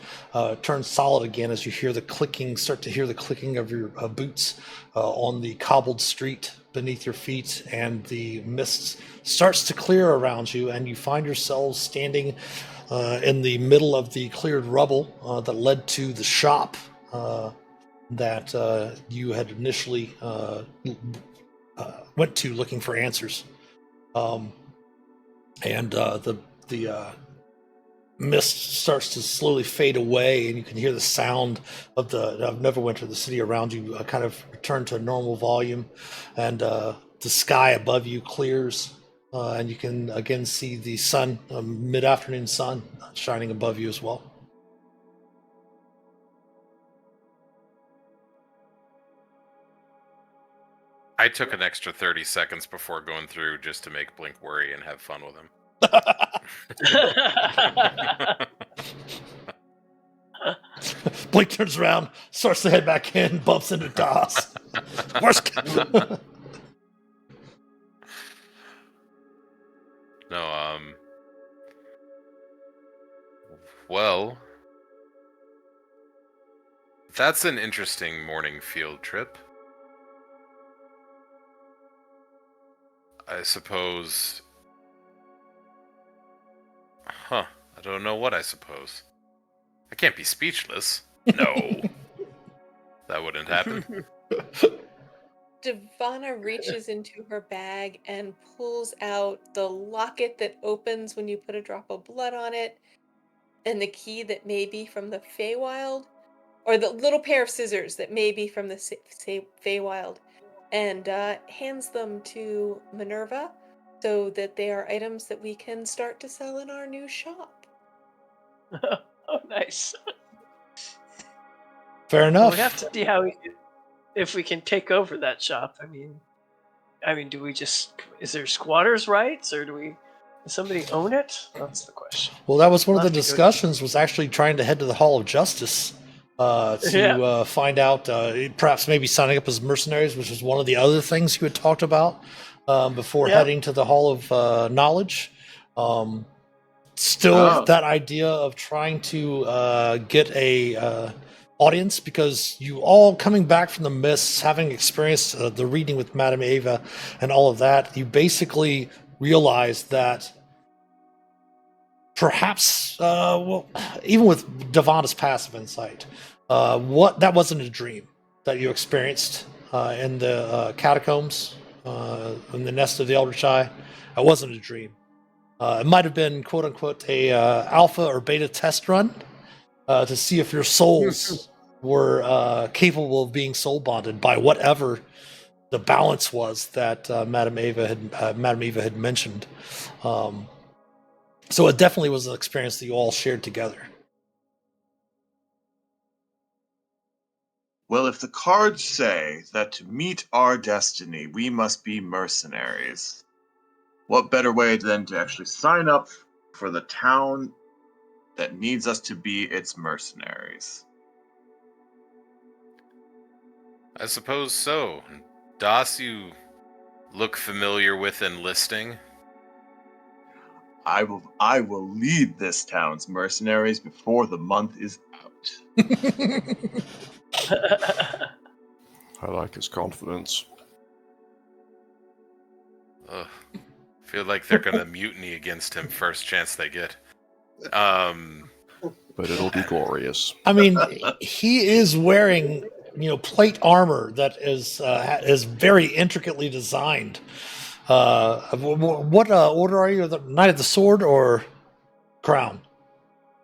Speaker 1: turn solid again as you start to hear the clicking of your boots on the cobbled street beneath your feet, and the mist starts to clear around you, and you find yourselves standing in the middle of the cleared rubble that led to the shop that you had initially went to looking for answers. And the mist starts to slowly fade away, and you can hear the sound of Neverwinter, the city around you, kind of return to a normal volume, and the sky above you clears, and you can again see the sun, mid-afternoon sun, shining above you as well.
Speaker 4: I took an extra 30 seconds before going through just to make Blink worry and have fun with him.
Speaker 1: Blink turns around, starts to head back in, bumps into Das.
Speaker 4: No, well, that's an interesting morning field trip. I suppose... Huh. I don't know what I suppose. I can't be speechless. No. That wouldn't happen.
Speaker 6: Devana reaches into her bag and pulls out the locket that opens when you put a drop of blood on it, and the key that may be from the Feywild, or the little pair of scissors that may be from the Feywild, and hands them to Minerva so that they are items that we can start to sell in our new shop.
Speaker 7: Oh, nice.
Speaker 1: Fair
Speaker 7: Well,
Speaker 1: enough.
Speaker 7: we have to see how if we can take over that shop. I mean, do we just? Is there squatters' rights, or does somebody own it? That's the question.
Speaker 1: Well, that was one of
Speaker 7: We'll
Speaker 1: the
Speaker 7: have to go
Speaker 1: discussions, was actually trying to head to the Hall of Justice to
Speaker 7: Yeah.
Speaker 1: find out, perhaps maybe signing up as mercenaries, which was one of the other things you had talked about before
Speaker 7: Yep.
Speaker 1: heading to the Hall of Knowledge. Still, that idea of trying to get a audience, because you all coming back from the mists, having experienced the reading with Madame Ava and all of that, you basically realized that perhaps, well, even with Devana's passive insight, what that wasn't a dream that you experienced in the catacombs, in the nest of the Eldritch Eye. It wasn't a dream. It might have been, quote unquote, a alpha or beta test run to see if your souls were capable of being soul bonded by whatever the balance was that Madame Eva had mentioned. So it definitely was an experience that you all shared together.
Speaker 5: Well, if the cards say that to meet our destiny, we must be mercenaries, what better way than to actually sign up for the town that needs us to be its mercenaries?
Speaker 4: I suppose so. Das, you look familiar with enlisting.
Speaker 5: I will lead this town's mercenaries before the month is out.
Speaker 2: I like his confidence.
Speaker 4: Ugh. Feel like they're gonna mutiny against him first chance they get.
Speaker 2: But it'll be glorious.
Speaker 1: I mean, he is wearing, plate armor that is very intricately designed. What order are you? The Knight of the Sword or Crown?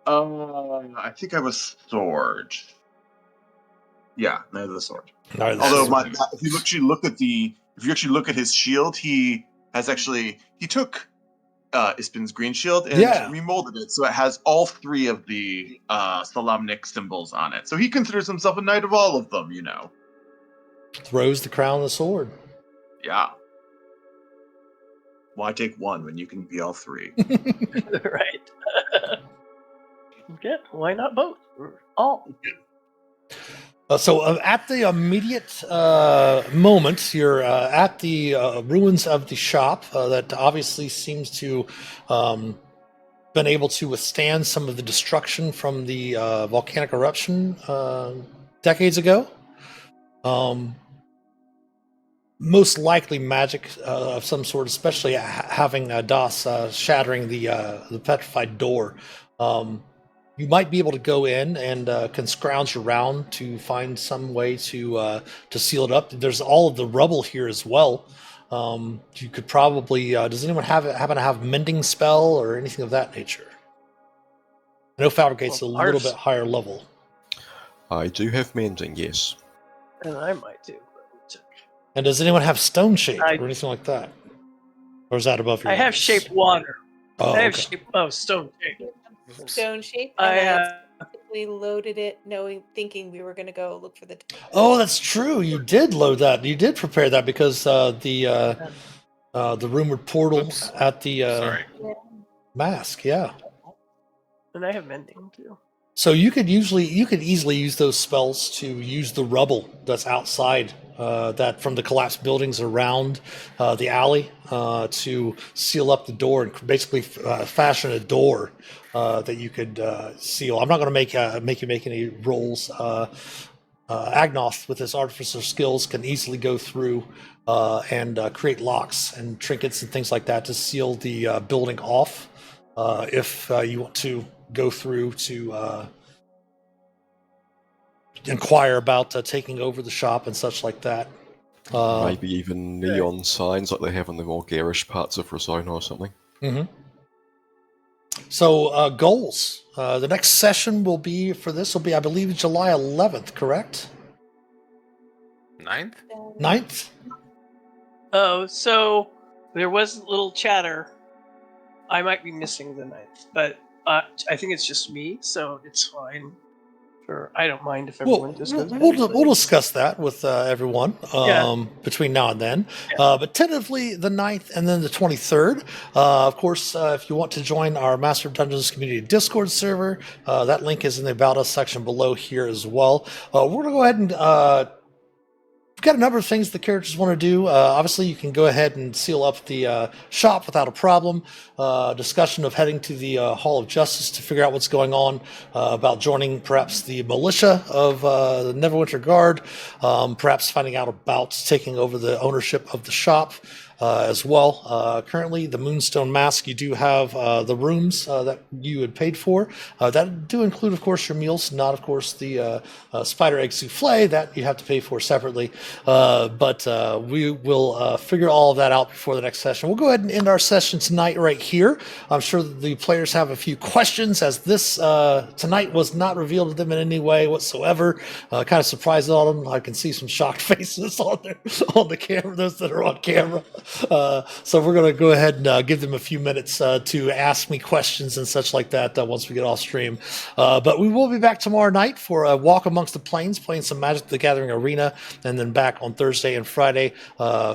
Speaker 5: I think I was sword. Yeah, Knight of the Sword.
Speaker 1: Knight of the
Speaker 5: Although
Speaker 1: Sword.
Speaker 5: if you actually look at his shield, he took Ispin's green shield and remolded it so it has all three of the Solamnic symbols on it. So he considers himself a knight of all of them,
Speaker 1: Throws the crown and the sword.
Speaker 5: Yeah. Why take one when you can be all three?
Speaker 7: Right. Yeah, why not both? All.
Speaker 1: So at the immediate moment, you're at the ruins of the shop that obviously seems to been able to withstand some of the destruction from the volcanic eruption decades ago. Most likely magic of some sort, especially having Das shattering the petrified door. You might be able to go in and can scrounge around to find some way to seal it up. There's all of the rubble here as well. You could probably. Does anyone happen to have mending spell or anything of that nature? I know fabricate's a little bit higher level.
Speaker 2: I do have mending, yes.
Speaker 7: And I might do.
Speaker 1: And does anyone have stone shape or anything like that? Or is that above your
Speaker 7: I have
Speaker 1: levels?
Speaker 7: shape water.
Speaker 1: Oh,
Speaker 7: I have
Speaker 1: okay.
Speaker 7: shape stone shape.
Speaker 6: Stone shape.
Speaker 7: I
Speaker 6: And
Speaker 7: have.
Speaker 6: specifically loaded it, thinking we were going to go look for the.
Speaker 1: Oh, that's true. You did load that. You did prepare that because the rumored portal
Speaker 4: Oops.
Speaker 1: at the
Speaker 4: Sorry.
Speaker 1: mask. Yeah.
Speaker 7: And I have mending too.
Speaker 1: So you could easily use those spells to use the rubble that's outside that from the collapsed buildings around the alley to seal up the door and basically fashion a door that you could seal. I'm not going to make you make any rolls. Agnoth, with his artificer skills, can easily go through and create locks and trinkets and things like that to seal the building off. If you want to go through to inquire about taking over the shop and such like that.
Speaker 2: Maybe even neon signs like they have in the more garish parts of Risona or something.
Speaker 1: So goals. The next session will be, I believe, July 11th, correct?
Speaker 4: 9th?
Speaker 1: 9th?
Speaker 7: Oh, so there was a little chatter. I might be missing the 9th, but I think it's just me, so it's fine. I don't mind if everyone just goes.
Speaker 1: We'll discuss that with everyone between now and then. But tentatively the 9th and then the 23rd. Of course, if you want to join our Master of Dungeons community Discord server, that link is in the About Us section below here as well. We're going to go ahead and we've got a number of things the characters want to do. Obviously, you can go ahead and seal up the shop without a problem. Discussion of heading to the Hall of Justice to figure out what's going on, about joining perhaps the militia of the Neverwinter Guard, perhaps finding out about taking over the ownership of the shop. As well. Currently, the Moonstone Mask, you do have the rooms that you had paid for. That do include, of course, your meals, not, of course, the spider egg souffle that you have to pay for separately. But we will figure all of that out before the next session. We'll go ahead and end our session tonight right here. I'm sure that the players have a few questions, as this tonight was not revealed to them in any way whatsoever. Kind of surprised on them. I can see some shocked faces on the camera, those that are on camera. So we're going to go ahead and give them a few minutes to ask me questions and such like that once we get off stream. But we will be back tomorrow night for a walk amongst the plains, playing some Magic the Gathering Arena, and then back on Thursday and Friday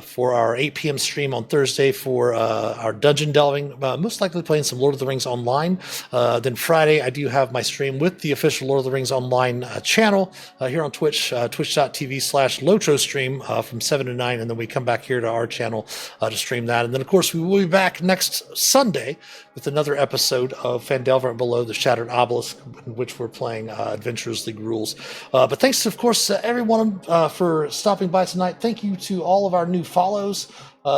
Speaker 1: for our 8 p.m. stream on Thursday for our dungeon delving, most likely playing some Lord of the Rings Online. Then Friday, I do have my stream with the official Lord of the Rings Online channel here on Twitch, twitch.tv/Lotro stream from 7 to 9, and then we come back here to our channel to stream that. And then, of course, we will be back next Sunday with another episode of Phandelver and Below the Shattered Obelisk, in which we're playing Adventurers League rules. But thanks, of course, to everyone for stopping by tonight. Thank you to all of our new follows.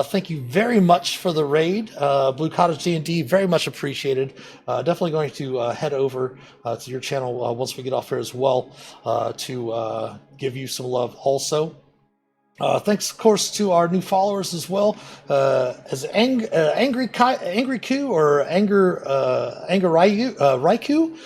Speaker 1: Thank you very much for the raid. Blue Cottage D&D, very much appreciated. Definitely going to head over to your channel once we get off here as well to give you some love also. Thanks, of course, to our new followers as well, as Angry Ku or Anger Raiku.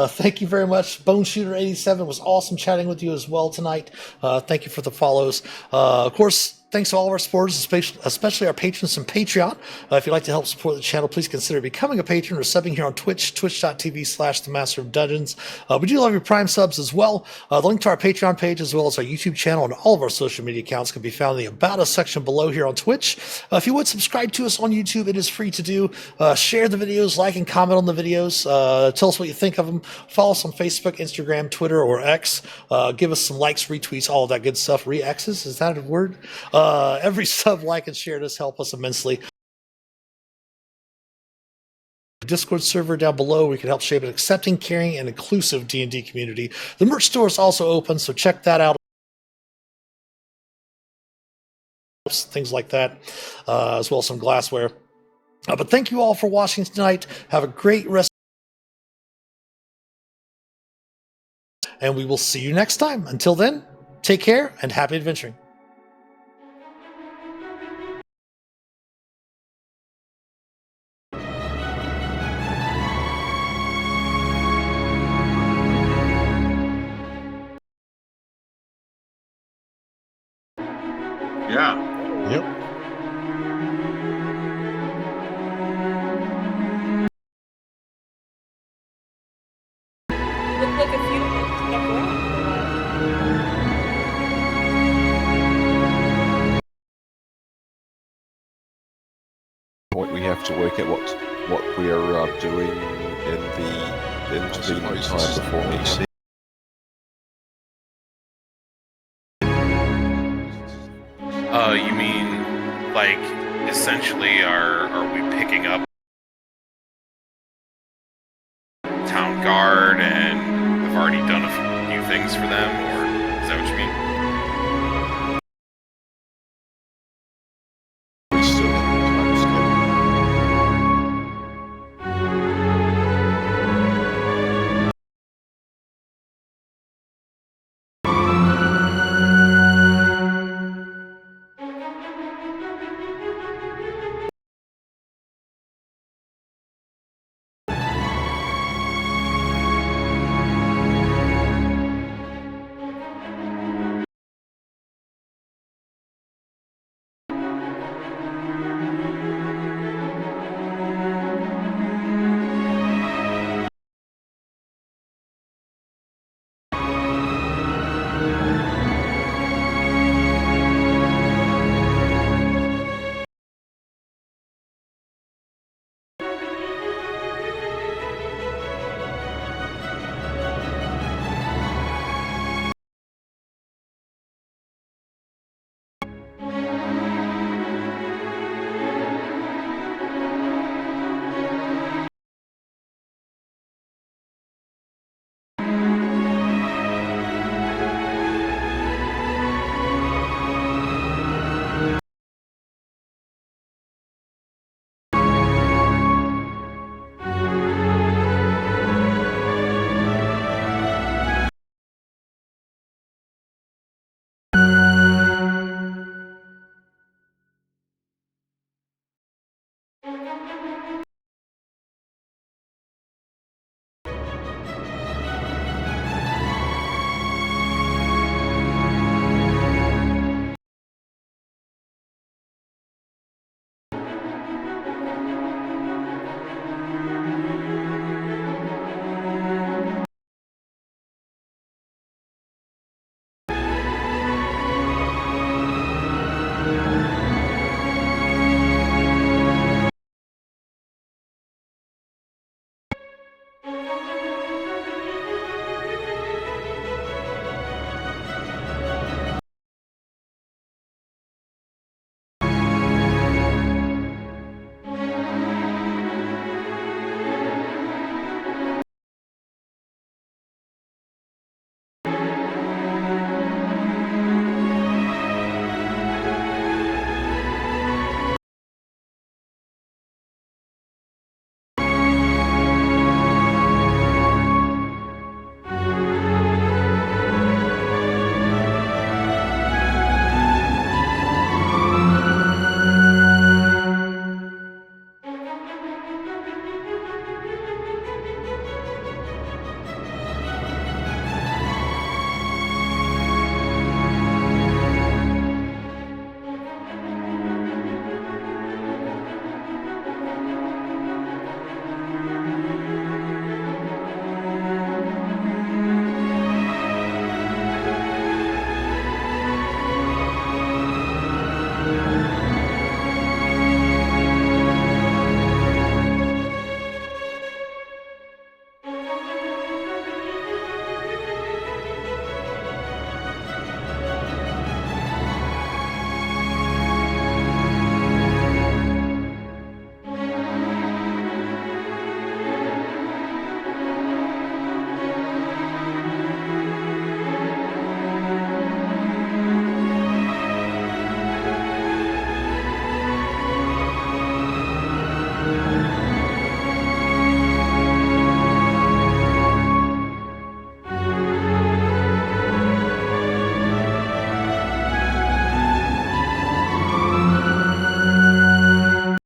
Speaker 1: Thank you very much. Bone Shooter 87 was awesome chatting with you as well tonight. Thank you for the follows. Of course, thanks to all of our supporters, especially our patrons and Patreon. If you'd like to help support the channel, please consider becoming a patron or subbing here on Twitch, twitch.tv/themasterofdungeons. We do love your Prime subs as well. The link to our Patreon page, as well as our YouTube channel and all of our social media accounts, can be found in the About Us section below here on Twitch. If you would subscribe to us on YouTube, it is free to do. Share the videos, like and comment on the videos. Tell us what you think of them. Follow us on Facebook, Instagram, Twitter, or X. Give us some likes, retweets, all of that good stuff. Re-X's, is that a word? Every sub, like, and share does help us immensely. Discord server down below, we can help shape an accepting, caring, and inclusive D&D community. The merch store is also open, so check that out. Things like that, as well as some glassware. But thank you all for watching tonight. Have a great rest, and we will see you next time. Until then, take care and happy adventuring.
Speaker 5: Yeah.
Speaker 2: Yep.
Speaker 6: Look like a few stuck around for a while.
Speaker 2: We have to work out what we are doing in the intervening time before next.
Speaker 4: You mean, like, essentially, are we picking up town guard and we've already done a few things for them, or is that what you mean?
Speaker 2: We still have time